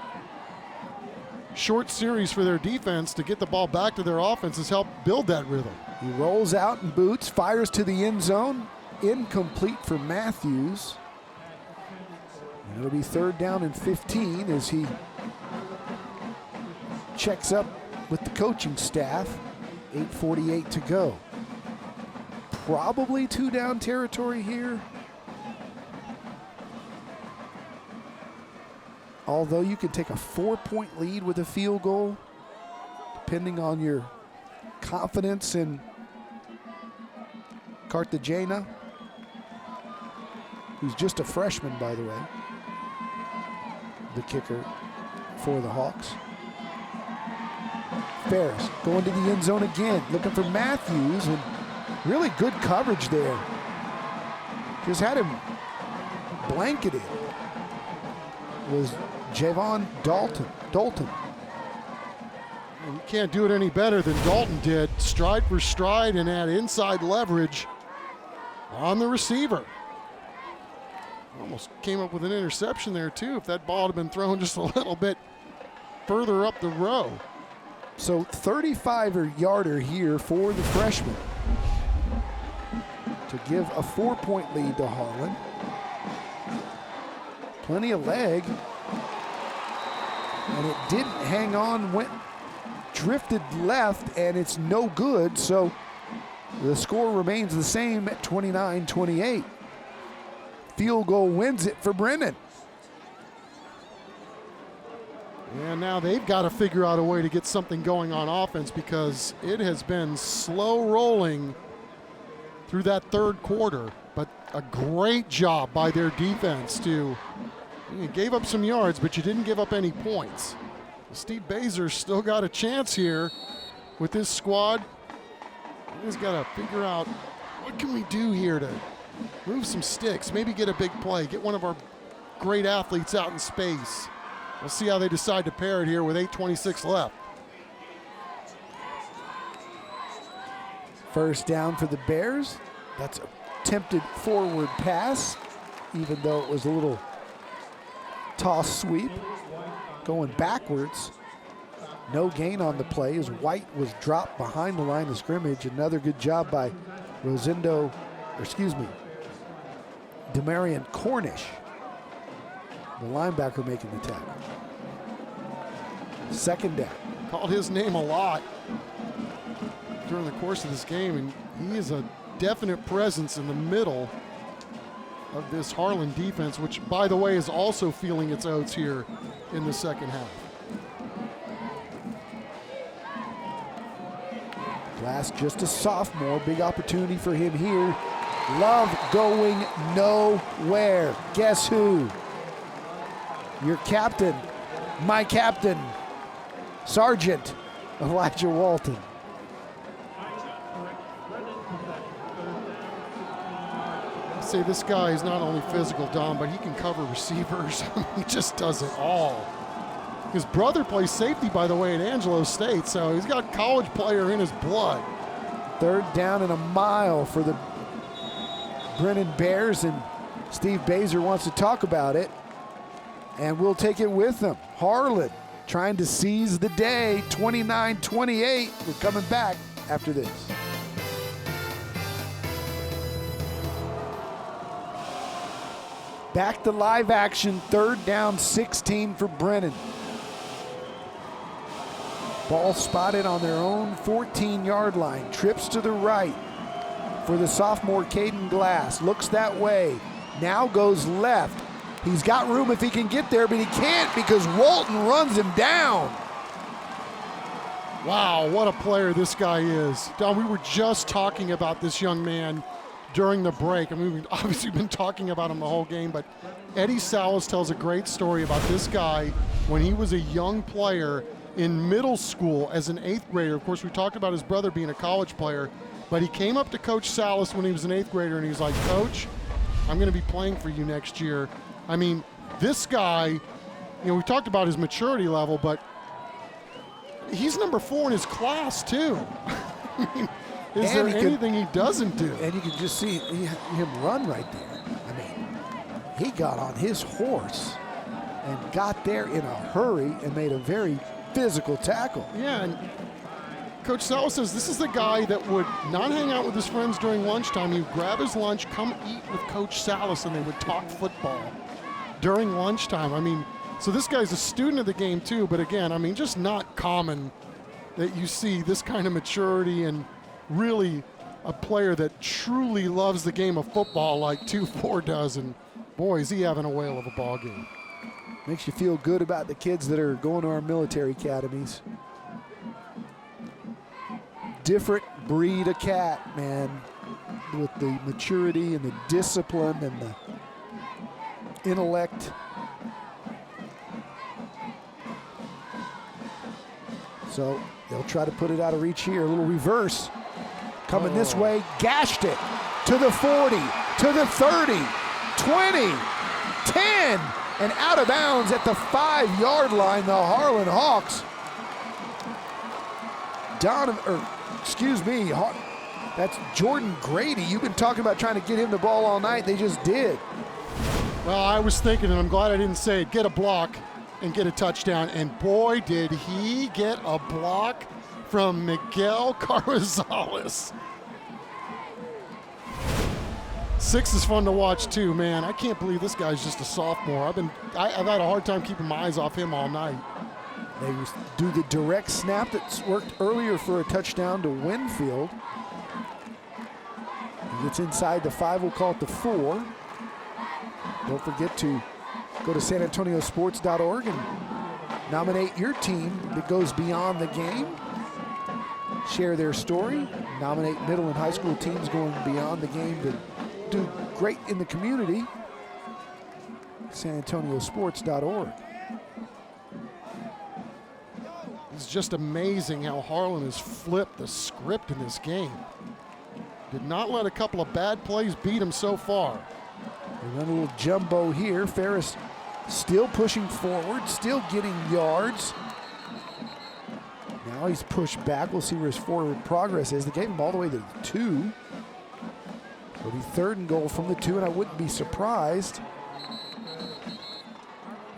short series for their defense to get the ball back to their offense has helped build that rhythm. He rolls out in boots, fires to the end zone. Incomplete for Matthews. And it'll be 3rd down and 15 as he checks up with the coaching staff. 8:48 to go. Probably 2-down territory here. Although you can take a 4-point lead with a field goal, depending on your confidence in Cartagena, who's just a freshman, by the way, the kicker for the Hawks. Ferris going to the end zone again, looking for Matthews, and really good coverage there. Just had him blanketed. Was Javon Dalton. And you can't do it any better than Dalton did. Stride for stride and had inside leverage on the receiver. Almost came up with an interception there too if that ball had been thrown just a little bit further up the row. So 35-yarder here for the freshman to give a 4-point lead to Harlan. Plenty of leg. And it didn't hang on, drifted left, and it's no good. So the score remains the same at 29-28. Field goal wins it for Brennan. And now they've got to figure out a way to get something going on offense, because it has been slow rolling through that third quarter. But a great job by their defense to, you gave up some yards, but you didn't give up any points. Steve Bazer's still got a chance here with this squad. He's got to figure out, what can we do here to move some sticks, maybe get a big play, get one of our great athletes out in space. We'll see how they decide to pair it here with 8:26 left. First down for the Bears. That's a attempted forward pass, even though it was a little toss sweep. Going backwards. No gain on the play as White was dropped behind the line of scrimmage. Another good job by Demarion Cornish, the linebacker, making the tackle. Second down. Called his name a lot during the course of this game, and he is a definite presence in the middle of this Harlan defense, which, by the way, is also feeling its oats here in the second half. Glass, just a sophomore, big opportunity for him here. Love going nowhere. Guess who? Your captain, my captain, Sergeant Elijah Walton. Say this guy is not only physical, Dom, but he can cover receivers. He just does it all. His brother plays safety, by the way, at Angelo State, so he's got college player in his blood. Third down and a mile for the Brennan Bears, and Steve Baser wants to talk about it, and we'll take it with them. Harlan trying to seize the day, 29-28. We're coming back after this. Back to live action, third down, 16 for Brennan. Ball spotted on their own 14-yard line. Trips to the right for the sophomore Caden Glass. Looks that way. Now goes left. He's got room if he can get there, but he can't because Walton runs him down. Wow, what a player this guy is. Don, we were just talking about this young man during the break. I mean, we've obviously been talking about him the whole game, but Eddie Salas tells a great story about this guy when he was a young player in middle school as an 8th grader. Of course, we talked about his brother being a college player, but he came up to Coach Salas when he was an 8th grader, and he was like, Coach, I'm going to be playing for you next year. I mean, this guy, you know, we talked about his maturity level, but he's number 4 in his class, too. I mean, is there anything he doesn't do? And you can just see him run right there. I mean, he got on his horse and got there in a hurry and made a very physical tackle. Yeah, and Coach Salas says this is the guy that would not hang out with his friends during lunchtime. He would grab his lunch, come eat with Coach Salas, and they would talk football during lunchtime. I mean, so this guy's a student of the game too, but again, I mean, just not common that you see this kind of maturity and really a player that truly loves the game of football like 2-4 does, and boy, is he having a whale of a ball game. Makes you feel good about the kids that are going to our military academies. Different breed of cat, man, with the maturity and the discipline and the intellect. So they'll try to put it out of reach here. A little reverse coming this way. Gashed it to the 40, to the 30, 20, 10, and out of bounds at the 5-yard line, the Harlan Hawks. That's Jordan Grady. You've been talking about trying to get him the ball all night. They just did. Well, I was thinking, and I'm glad I didn't say it, get a block and get a touchdown. And boy, did he get a block from Miguel Carrizales. 6 is fun to watch too, man. I can't believe this guy's just a sophomore. I've had a hard time keeping my eyes off him all night. They do the direct snap that's worked earlier for a touchdown to Winfield. He gets inside the 5, we'll call it the 4. Don't forget to go to sanantoniosports.org and nominate your team that goes beyond the game. Share their story. Nominate middle and high school teams going beyond the game to do great in the community. sanantoniosports.org. It's just amazing how Harlan has flipped the script in this game. Did not let a couple of bad plays beat him so far. They run a little jumbo here. Ferris still pushing forward, still getting yards. Now he's pushed back. We'll see where his forward progress is. They gave him all the way to the 2. It'll be 3rd and goal from the 2, and I wouldn't be surprised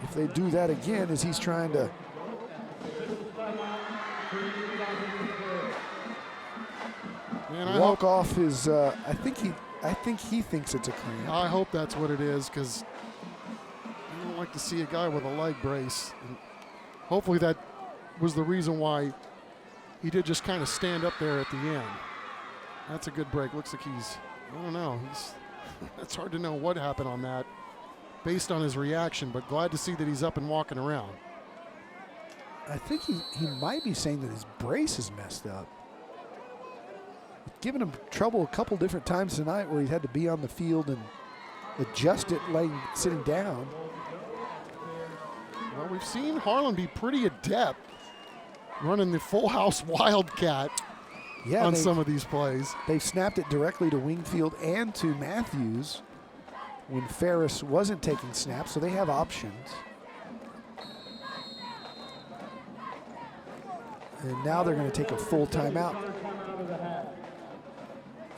if they do that again as he's trying to walk off his, I think he thinks it's a cramp. I hope that's what it is, because I don't like to see a guy with a leg brace. And hopefully that was the reason why he did just kind of stand up there at the end. That's a good break. Looks like I don't know. It's hard to know what happened on that based on his reaction, but glad to see that he's up and walking around. I think he might be saying that his brace is messed up. Given him trouble a couple different times tonight where he had to be on the field and adjust it sitting down. Well, we've seen Harlan be pretty adept running the full house Wildcat on some of these plays. They've snapped it directly to Wingfield and to Matthews when Ferris wasn't taking snaps, so they have options. And now they're going to take a full timeout.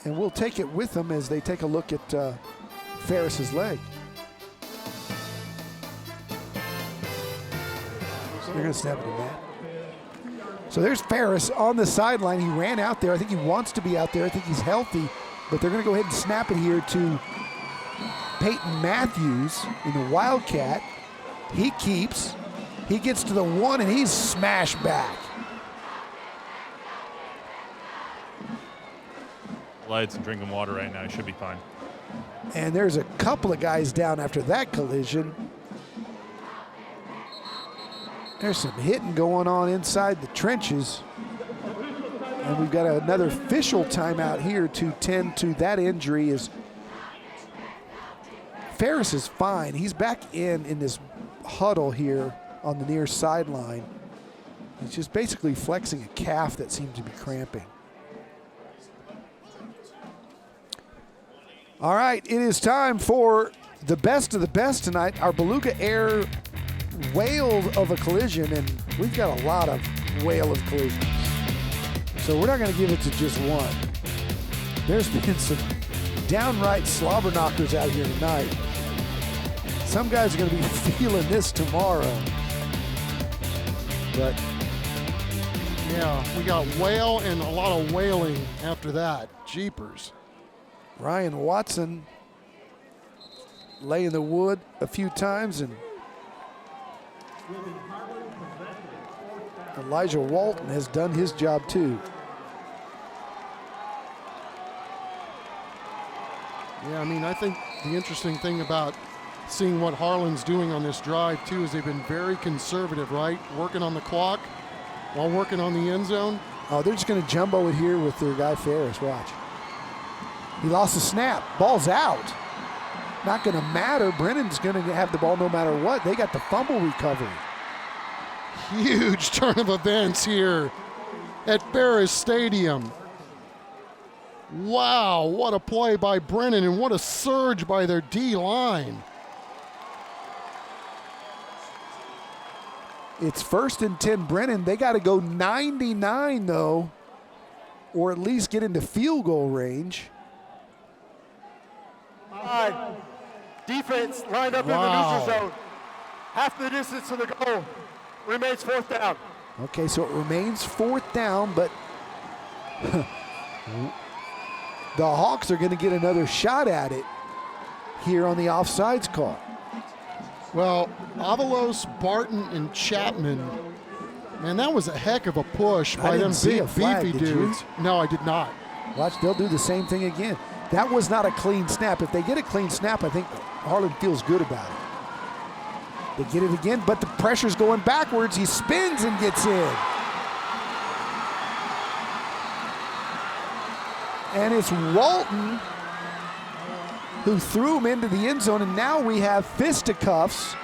And we'll take it with them as they take a look at Ferris's leg. So they're going to snap it to Matt. So there's Ferris on the sideline. He ran out there. I think he wants to be out there. I think he's healthy. But they're going to go ahead and snap it here to Peyton Matthews in the Wildcat. He keeps. He gets to the 1, and he's smashed back. Lights and drinking water right now. He should be fine. And there's a couple of guys down after that collision. There's some hitting going on inside the trenches. And we've got another official timeout here to tend to that injury. As Ferris is fine. He's back in this huddle here on the near sideline. He's just basically flexing a calf that seems to be cramping. All right, it is time for the best of the best tonight. Our Beluga Air wailed of a collision, and we've got a lot of wail of collisions. So we're not going to give it to just one. There's been some downright slobber knockers out here tonight. Some guys are going to be feeling this tomorrow. But yeah, we got wail and a lot of wailing after that. Jeepers. Ryan Watson laying the wood a few times, and Elijah Walton has done his job too. Yeah, I mean, I think the interesting thing about seeing what Harlan's doing on this drive too is they've been very conservative, right? Working on the clock while working on the end zone. Oh, they're just going to jumbo it here with their guy Ferris. Watch. He lost the snap. Ball's out. Not going to matter. Brennan's going to have the ball no matter what. They got the fumble recovery. Huge turn of events here at Ferris Stadium. Wow, what a play by Brennan, and what a surge by their D-line. It's 1st and 10 Brennan. They got to go 99 though, or at least get into field goal range. Defense lined up in the neutral zone. Half the distance to the goal. Remains 4th down. Okay, so it remains 4th down, but the Hawks are going to get another shot at it here on the offsides call. Well, Avalos, Barton, and Chapman, man, that was a heck of a push by them big, beefy dudes. No, I did not. Watch, they'll do the same thing again. That was not a clean snap. If they get a clean snap, I think Harlan feels good about it. They get it again, but the pressure's going backwards. He spins and gets in. And it's Walton who threw him into the end zone, and now we have fisticuffs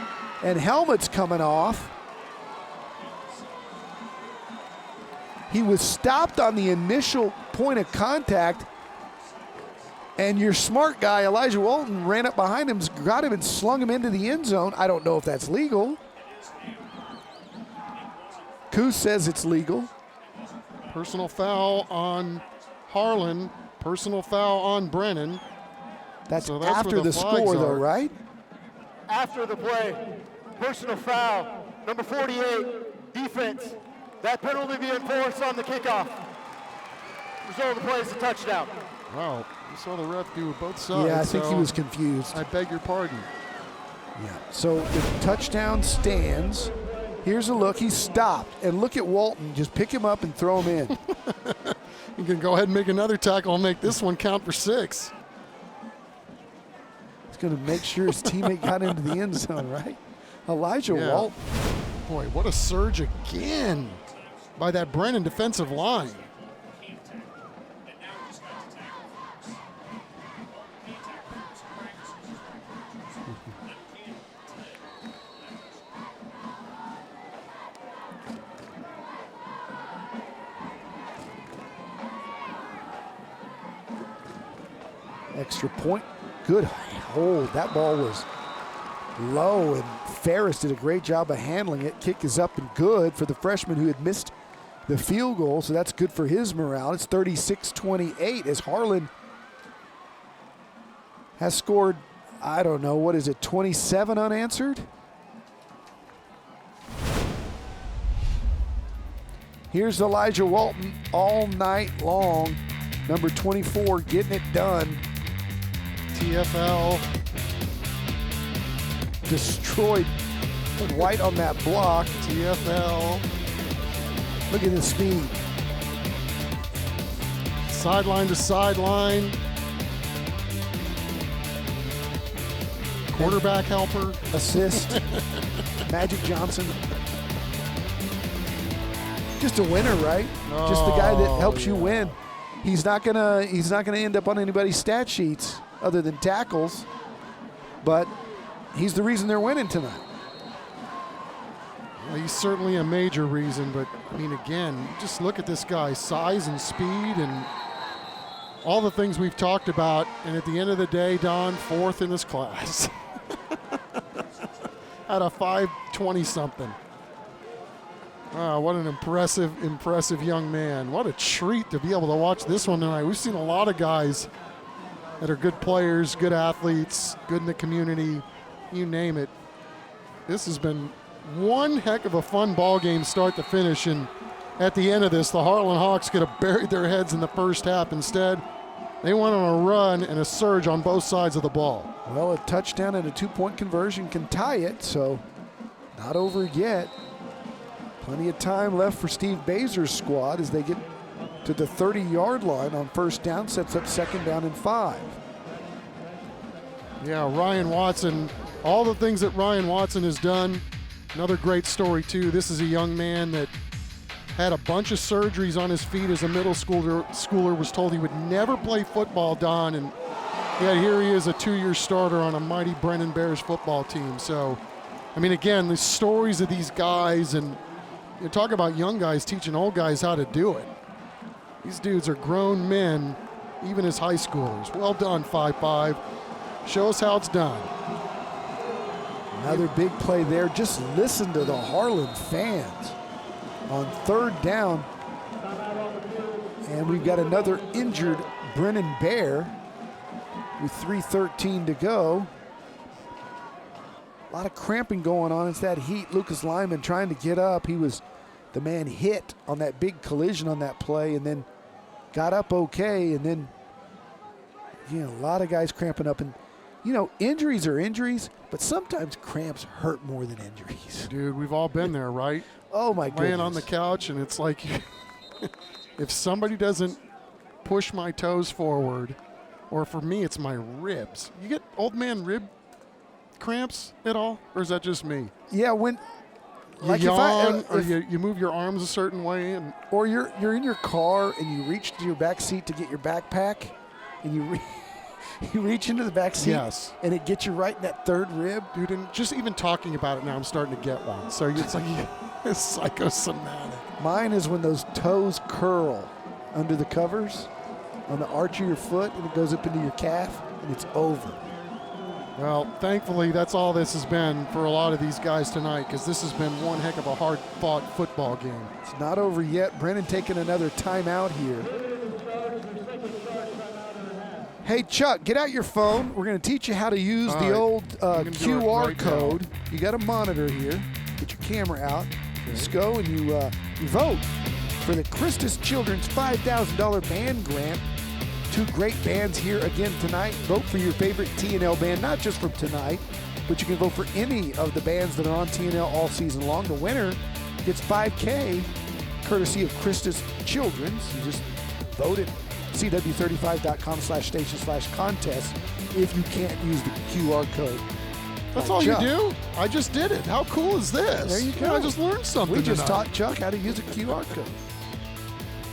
and helmets coming off. He was stopped on the initial point of contact, And your smart guy, Elijah Walton, ran up behind him, got him, and slung him into the end zone. I don't know if that's legal. Coos says it's legal. Personal foul on Harlan. Personal foul on Brennan. That's So after where the score, though, are. right? After the play, personal foul, number 48, defense. That penalty be enforced on the kickoff. Result of the play is a touchdown. Wow, you saw the ref do both sides. Yeah, I think he so was confused. I beg your pardon. Yeah. So the touchdown stands. Here's a look. He's stopped. And look at Walton. Just pick him up and throw him in. You can go ahead and make another tackle and make this one count for 6. He's going to make sure his teammate got into the end zone, right? Elijah Walton. Boy, what a surge again by that Brennan defensive line. Extra point. Good hold. That ball was low, and Ferris did a great job of handling it. Kick is up and good for the freshman who had missed the field goal, so that's good for his morale. It's 36-28 as Harlan has scored, I don't know, what is it, 27 unanswered? Here's Elijah Walton all night long. Number 24 getting it done. TFL. Destroyed White on that block. TFL. Look at his speed. Sideline to sideline. Quarterback helper. Assist. Magic Johnson. Just a winner, right? Just the guy that helps you win. He's not gonna end up on anybody's stat sheets other than tackles, but he's the reason they're winning tonight. Well, he's certainly a major reason, but I mean, again, just look at this guy's size and speed and all the things we've talked about. And at the end of the day, Don, 4th in this class at a 520 something. Wow, what an impressive young man. What a treat to be able to watch this one tonight. We've seen a lot of guys that are good players, good athletes, good in the community, you name it. This has been one heck of a fun ball game start to finish, and at the end of this, the Harlan Hawks could have buried their heads in the first half. Instead, they went on a run and a surge on both sides of the ball. Well, a touchdown and a 2-point conversion can tie it, so not over yet. Plenty of time left for Steve Bazer's squad as they get to the 30-yard line on first down, sets up 2nd down and 5. Yeah, Ryan Watson, all the things that Ryan Watson has done. Another great story, too. This is a young man that had a bunch of surgeries on his feet as a middle schooler, was told he would never play football, Don, and yet here he is, a 2-year starter on a mighty Brennan Bears football team. So, I mean, again, the stories of these guys, and you talk about young guys teaching old guys how to do it. These dudes are grown men, even as high schoolers. Well done, 5'5". Show us how it's done. Another big play there. Just listen to the Harlan fans on 3rd down. And we've got another injured Brennan Bear with 3:13 to go. A lot of cramping going on. It's that heat. Lucas Lyman trying to get up. He was the man hit on that big collision on that play and then got up okay. And then, you know, a lot of guys cramping up. And, you know, injuries are injuries, but sometimes cramps hurt more than injuries. Dude, we've all been there, right? Oh, my goodness. Laying on the couch, and it's like if somebody doesn't push my toes forward, or for me, it's my ribs. You get old man rib cramps at all, or is that just me? Yeah, when you yawn, or you move your arms a certain way, and or you're in your car and you reach to your back seat to get your backpack, and you reach into the back seat, yes, and it gets you right in that 3rd rib, dude. And just even talking about it now, I'm starting to get one. So it's like it's psychosomatic. Mine is when those toes curl under the covers. on the arch of your foot, and it goes up into your calf, and it's over. Well, thankfully, that's all this has been for a lot of these guys tonight, because this has been one heck of a hard-fought football game. It's not over yet. Brennan taking another timeout here. Hey, Chuck, get out your phone. We're going to teach you how to use the old QR code. You got a monitor here. Get your camera out. Just go and you vote for the Christus Children's $5,000 band grant. 2 great bands here again tonight. Vote for your favorite TNL band, not just from tonight, but you can vote for any of the bands that are on TNL all season long. The winner gets $5K, courtesy of Christus Children's. You just vote at cw35.com/station/contest if you can't use the QR code. That's all Chuck. you do? I just did it. How cool is this? There you go. I just learned something We just tonight. taught Chuck how to use a QR code.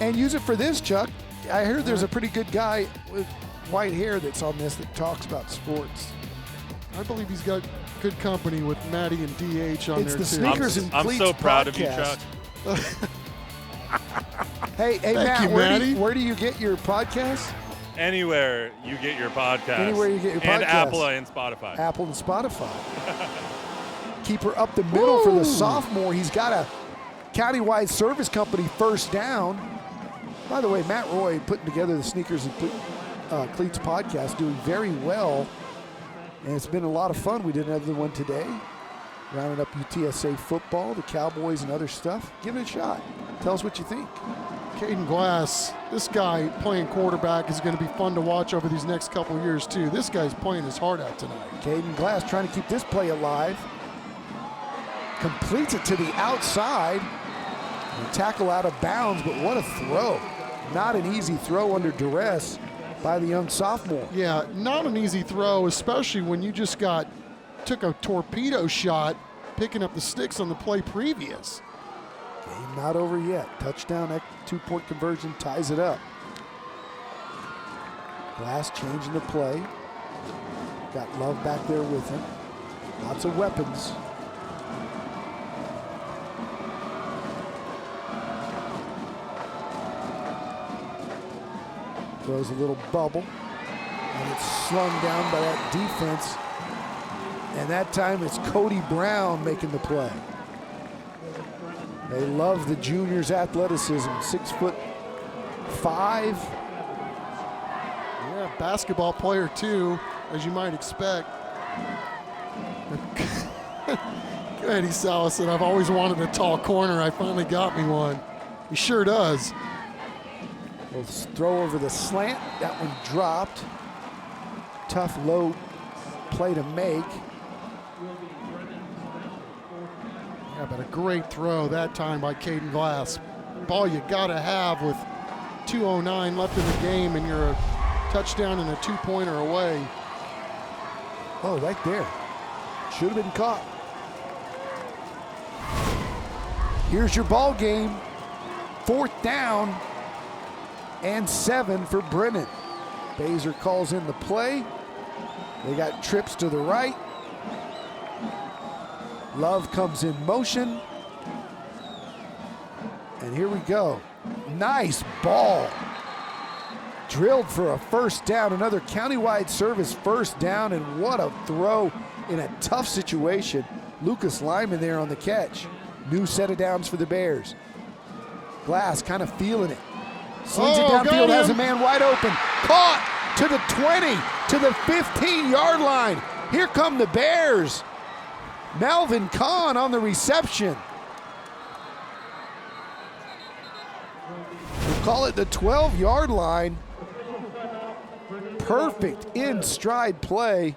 And use it for this, Chuck. I heard there's a pretty good guy with white hair that's on this that talks about sports. I believe he's got good company with Maddie and DH on It's there the too. Sneakers and I'm Cleats so proud of you, podcast. Chuck. Hey, Thank Matt, you, Maddie. where do you get your podcast? Anywhere you get your podcast. Anywhere you get your And podcast. Apple and Spotify. Apple and Spotify. Keeper up the middle for the sophomore. He's got a countywide service company first down. By the way, Matt Roy putting together the Sneakers and Cleats podcast, doing very well. And it's been a lot of fun. We did another one today. Rounding up UTSA football, the Cowboys and other stuff. Give it a shot. Tell us what you think. Caden Glass, this guy playing quarterback is going to be fun to watch over these next couple of years too. This guy's playing his heart out tonight. Caden Glass trying to keep this play alive. Completes it to the outside. And tackle out of bounds, but what a throw. Not an easy throw under duress by the young sophomore. Yeah, not an easy throw, especially when you just took a torpedo shot picking up the sticks on the play previous. Game not over yet. Touchdown, 2-point conversion ties it up. Glass changing the play. Got Love back there with him. Lots of weapons. Throws a little bubble. And it's slung down by that defense. And that time it's Cody Brown making the play. They love the junior's athleticism. 6'5". Yeah, basketball player too, as you might expect. Good, Eddie Salas said, I've always wanted a tall corner. I finally got me one. He sure does. We'll throw over the slant. That one dropped. Tough low play to make. Yeah, but a great throw that time by Caden Glass. Ball you gotta have with 2:09 left in the game, and you're a touchdown and a 2-pointer away. Oh, right there. Should have been caught. Here's your ball game. 4th down and 7 for Brennan. Baser calls in the play. They got trips to the right. Love comes in motion. And here we go. Nice ball. Drilled for a first down. Another countywide service first down. And what a throw in a tough situation. Lucas Lyman there on the catch. New set of downs for the Bears. Glass kind of feeling it. Slings it downfield, has a man wide open. Caught to the 20, to the 15-yard line. Here come the Bears. Melvin Kahn on the reception. We'll call it the 12-yard line. Perfect in-stride play.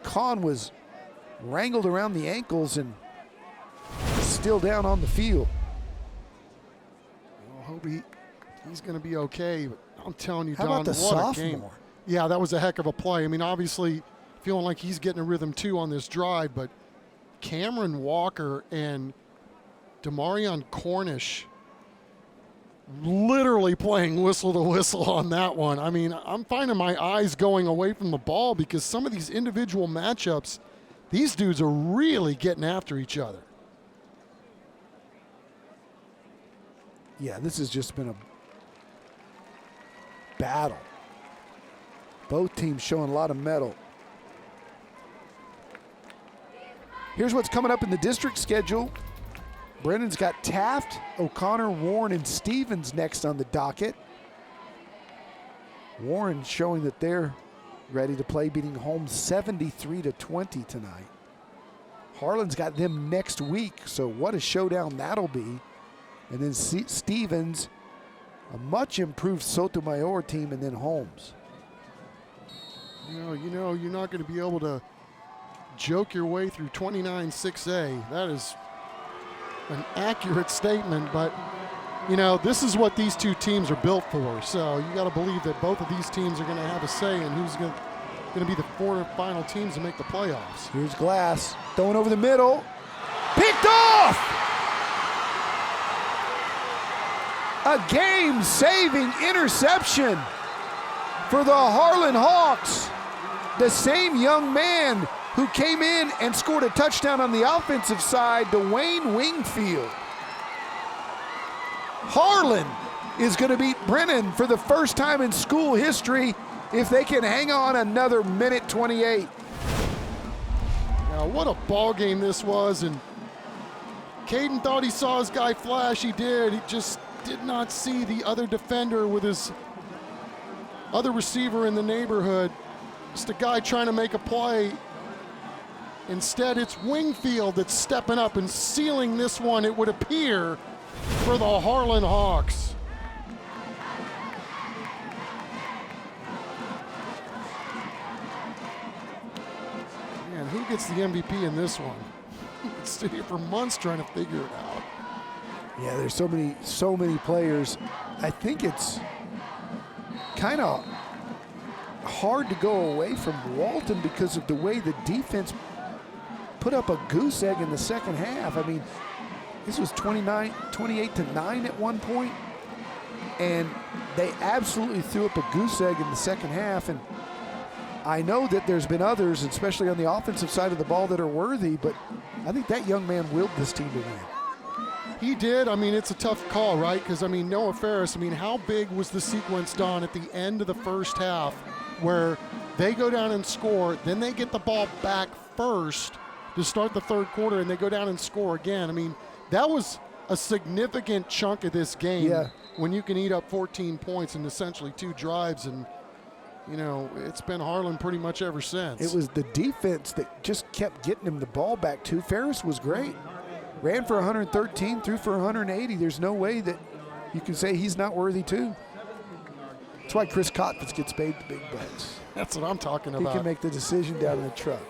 Kahn was wrangled around the ankles and still down on the field. I hope he's going to be okay, but I'm telling you, How Don, about the what a game. sophomore? Yeah, that was a heck of a play. I mean, obviously, feeling like he's getting a rhythm too on this drive, but Cameron Walker and Demarion Cornish literally playing whistle to whistle on that one. I mean, I'm finding my eyes going away from the ball because some of these individual matchups, these dudes are really getting after each other. Yeah, this has just been battle. Both teams showing a lot of mettle. Here's what's coming up in the district schedule. Brennan's got Taft, O'Connor, Warren, and Stevens next on the docket. Warren showing that they're ready to play, beating Holmes 73-20 tonight. Harlan's got them next week, so what a showdown that'll be. And then Stevens, a much improved Sotomayor team, and then Holmes. You know, you're not going to be able to joke your way through 29-6A. That is an accurate statement, but you know, this is what these two teams are built for. So you got to believe that both of these teams are going to have a say in who's going to be the 4 final teams to make the playoffs. Here's Glass throwing over the middle, picked off. A game-saving interception for the Harlan Hawks. The same young man who came in and scored a touchdown on the offensive side, Dwayne Wingfield. Harlan is going to beat Brennan for the first time in school history if they can hang on another minute 28. Now, what a ball game this was, and Caden thought he saw his guy flash. He did. He just did not see the other defender with his other receiver in the neighborhood. Just a guy trying to make a play. Instead, it's Wingfield that's stepping up and sealing this one, it would appear, for the Harlan Hawks. Man, who gets the MVP in this one? It's sitting here for months trying to figure it out. Yeah, there's so many players. I think it's kind of hard to go away from Walton because of the way the defense put up a goose egg in the second half. I mean, this was 28-9 at one point, and they absolutely threw up a goose egg in the second half. And I know that there's been others, especially on the offensive side of the ball, that are worthy, but I think that young man willed this team to win. He did. I mean, it's a tough call, right? Because, I mean, Noah Ferris, I mean, how big was the sequence, Don, at the end of the first half where they go down and score, then they get the ball back first to start the third quarter, and they go down and score again? I mean, that was a significant chunk of this game when you can eat up 14 points in essentially 2 drives, and, you know, it's been Harlan pretty much ever since. It was the defense that just kept getting him the ball back, too. Ferris was great. Ran for 113, threw for 180. There's no way that you can say he's not worthy, too. That's why Chris Kotfitz gets paid the big bucks. That's what I'm talking about. He can make the decision down in the truck.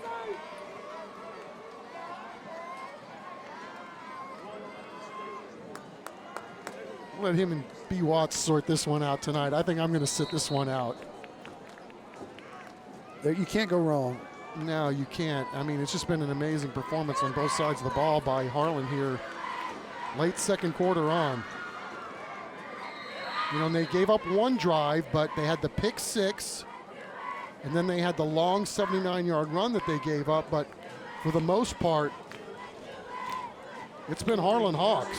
Let him and B. Watts sort this one out tonight. I think I'm going to sit this one out. You can't go wrong. No, you can't. I mean, it's just been an amazing performance on both sides of the ball by Harlan here, late second quarter on. You know, and they gave up one drive, but they had the pick 6, and then they had the long 79-yard run that they gave up. But for the most part, it's been Harlan Hawks.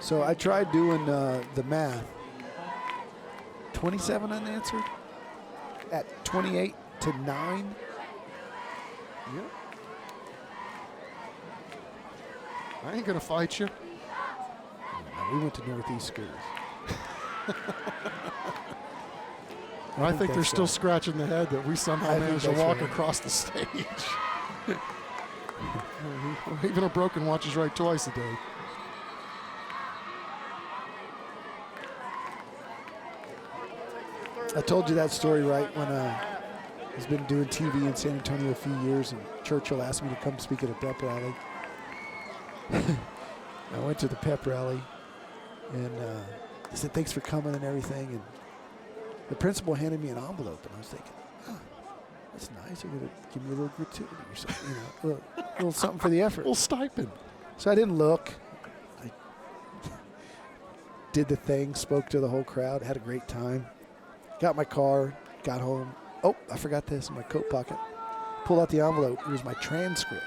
So I tried doing the math. 27 unanswered at 28-9. Yep. I ain't gonna fight you. We went to Northeast schools. I think they're still scratching the head that we somehow managed to walk across the stage. Even a broken watch is right twice a day. I told you that story, right, when I've been doing TV in San Antonio a few years, and Churchill asked me to come speak at a pep rally. I went to the pep rally, and he said, thanks for coming and everything. And the principal handed me an envelope, and I was thinking, oh, that's nice. They're going to give me a little gratuity or something, you know, a little something for the effort. A little stipend. So I didn't look. I did the thing, spoke to the whole crowd, had a great time. Got my car, got home. Oh, I forgot this in my coat pocket. Pulled out the envelope. It was my transcript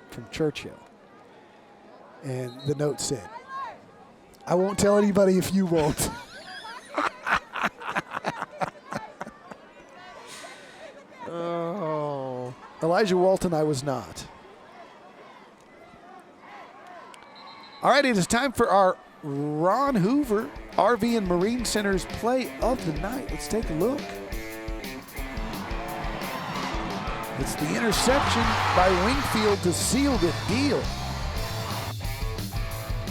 from Churchill. And the note said, I won't tell anybody if you won't. Oh. Elijah Walton, I was not. All right, it is time for our Ron Hoover RV and Marine Center's play of the night. Let's take a look. It's the interception by Wingfield to seal the deal.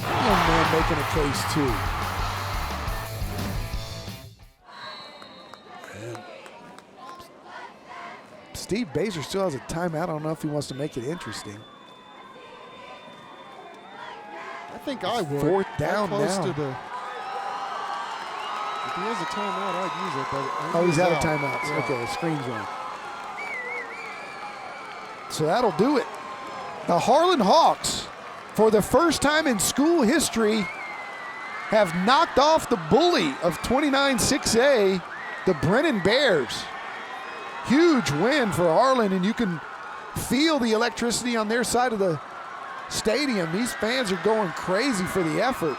Young man making a case too. And Steve Baser still has a timeout. I don't know if he wants to make it interesting. I think I would. Fourth down close now. To the, if he has a timeout, I'd use it. But Oh, he's out of timeouts. Yeah. Okay, the screen's on. So that'll do it. The Harlan Hawks, for the first time in school history, have knocked off the bully of 29-6A, the Brennan Bears. Huge win for Harlan, and you can feel the electricity on their side of the stadium. These fans are going crazy for the effort.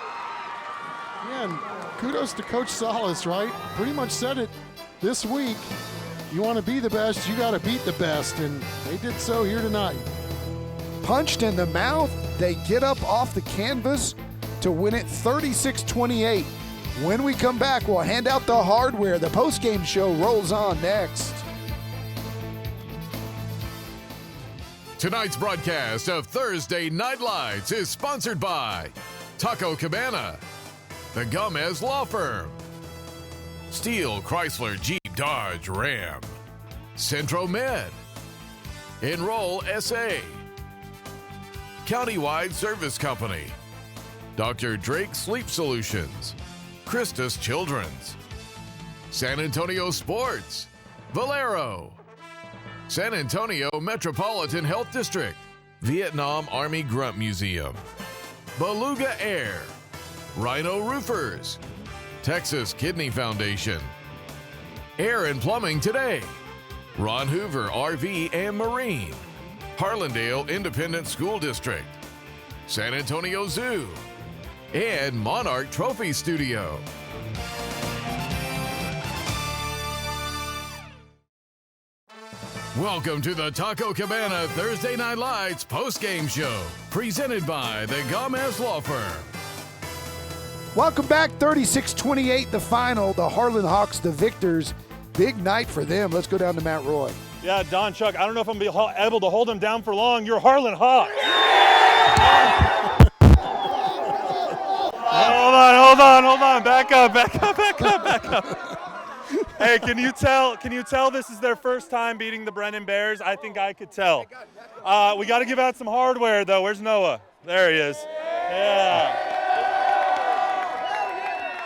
Yeah, and kudos to Coach Salas, right? Pretty much said it this week. You want to be the best, you got to beat the best, and they did so here tonight. Punched in the mouth, they get up off the canvas to win it 36-28. When we come back, we'll hand out the hardware. The postgame show rolls on next. Tonight's broadcast of Thursday Night Lights is sponsored by Taco Cabana, the Gomez Law Firm, Steel Chrysler Jeep Dodge Ram, Centro Med, Enroll SA, Countywide Service Company, Dr. Drake Sleep Solutions, Christus Children's, San Antonio Sports, Valero, San Antonio Metropolitan Health District, Vietnam Army Grunt Museum, Beluga Air, Rhino Roofers, Texas Kidney Foundation, Air and Plumbing Today, Ron Hoover RV and Marine, Harlandale Independent School District, San Antonio Zoo, and Monarch Trophy Studio. Welcome to the Taco Cabana Thursday Night Lights postgame show, presented by the Gomez Law Firm. Welcome back, 36-28 the final. The Harlan Hawks, the victors. Big night for them. Let's go down to Matt Roy. Yeah, Don Chuck, I don't know if I'm going to be able to hold him down for long. You're Harlan Hawks. Hold on. Back up. Hey, can you tell this is their first time beating the Brennan Bears? I think I could tell. We got to give out some hardware, though. Where's Noah? There he is. Yeah.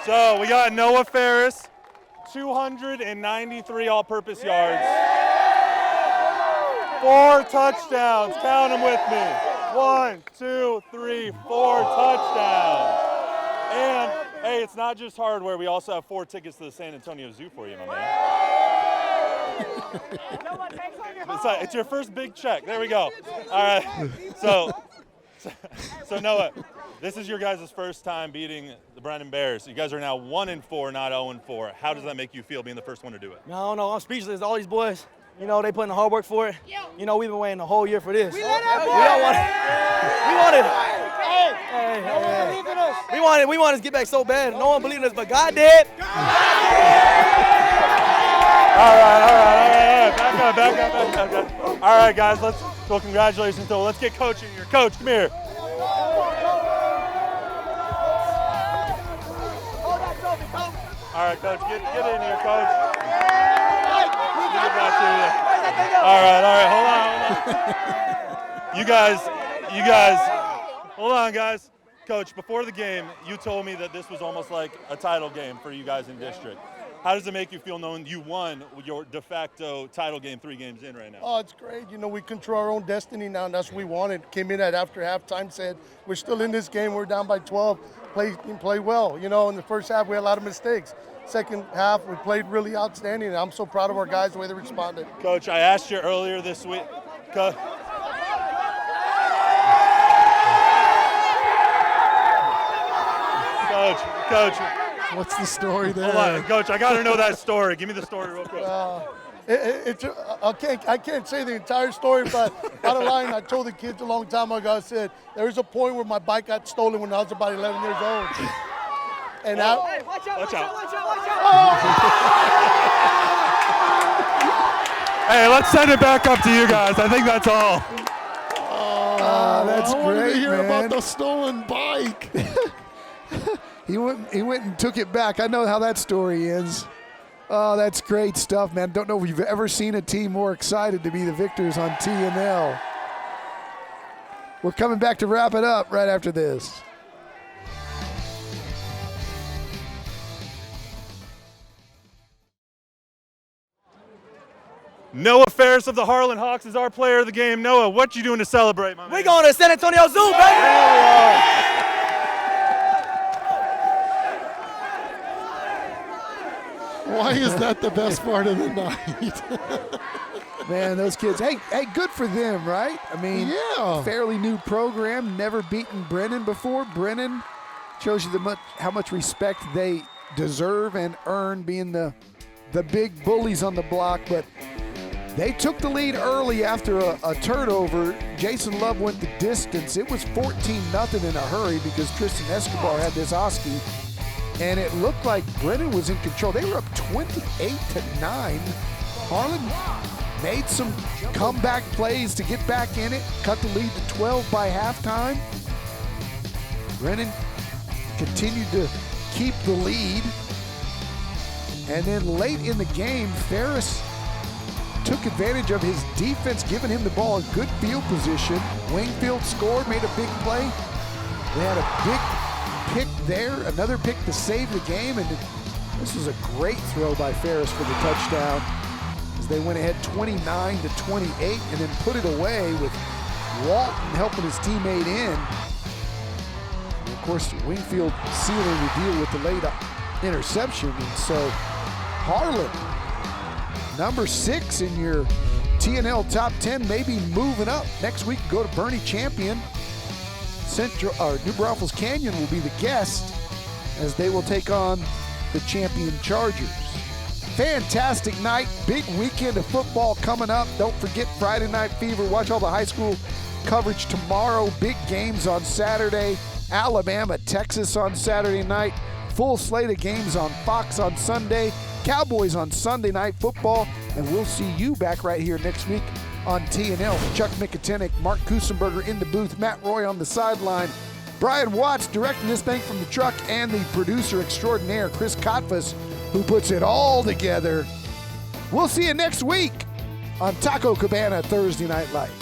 So we got Noah Ferris, 293 all-purpose yards, 4 touchdowns. Count them with me. 1, 2, 3, 4 touchdowns. And hey, it's not just hardware. We also have 4 tickets to the San Antonio Zoo for you, my man. It's your first big check. There we go. All right. So Noah, this is your guys' first time beating the Brennan Bears. You guys are now 1-4, not 0-4. How does that make you feel being the first one to do it? No, I'm speechless. All these boys, they put in the hard work for it. We've been waiting the whole year for this. We all want it. We wanted to get back so bad. No one believed in us, but God did. All right. Back up. All right, guys, congratulations. So let's get coaching here. Coach, come here. All right, Coach, get in here, Coach. All right, hold on. You guys, hold on, guys. Coach, before the game, you told me that this was almost like a title game for you guys in district. How does it make you feel knowing you won your de facto title game 3 games in right now? Oh, it's great. We control our own destiny now, and that's what we wanted. Came in at after halftime, said, we're still in this game. We're down by 12. Play well. In the first half, we had a lot of mistakes. Second half, we played really outstanding, and I'm so proud of our guys, the way they responded. Coach, I asked you earlier this week. So Coach. What's the story there? Hold on, Coach, I got to know that story. Give me the story real quick. I can't say the entire story, but bottom line, I told the kids a long time ago, I said, there was a point where my bike got stolen when I was about 11 years old. And Hey, watch out. Hey, let's send it back up to you guys. I think that's all. That's I wanted great, to hear man. about the stolen bike. He went and took it back. I know how that story ends. Oh, that's great stuff, man. Don't know if you've ever seen a team more excited to be the victors on T&L. We're coming back to wrap it up right after this. Noah Ferris of the Harlan Hawks is our player of the game. Noah, what you doing to celebrate, my man? We're going to San Antonio Zoo, baby! Why is that the best part of the night? Man, those kids, hey, good for them, right? I mean, yeah. Fairly new program, never beaten Brennan before. Brennan shows you how much respect they deserve and earn, being the big bullies on the block. But they took the lead early after a turnover. Jason Love went the distance. It was 14-0 in a hurry because Tristan Escobar had this Oski. And it looked like Brennan was in control. They were up 28-9. Harlan made some comeback plays to get back in it, cut the lead to 12 by halftime. Brennan continued to keep the lead. And then late in the game, Ferris took advantage of his defense, giving him the ball in good field position. Wingfield scored, made a big play. They had a big pick there, another pick to save the game, and this was a great throw by Ferris for the touchdown as they went ahead 29-28 and then put it away with Walton helping his teammate in. And of course, Wingfield sealing the deal with the late interception, and so Harlan, number 6 in your T&L top 10, maybe moving up. Next week, go to Bernie Champion. New Braunfels Canyon will be the guest as they will take on the champion Chargers. Fantastic night, big weekend of football coming up. Don't forget Friday Night Fever. Watch all the high school coverage tomorrow. Big games on Saturday. Alabama, Texas on Saturday night. Full slate of games on Fox on Sunday. Cowboys on Sunday Night Football. And we'll see you back right here next week on T&L. Chuck Mikatinik, Mark Kusenberger in the booth, Matt Roy on the sideline, Brian Watts directing this thing from the truck, and the producer extraordinaire, Chris Kotfus, who puts it all together. We'll see you next week on Taco Cabana Thursday Night Lights.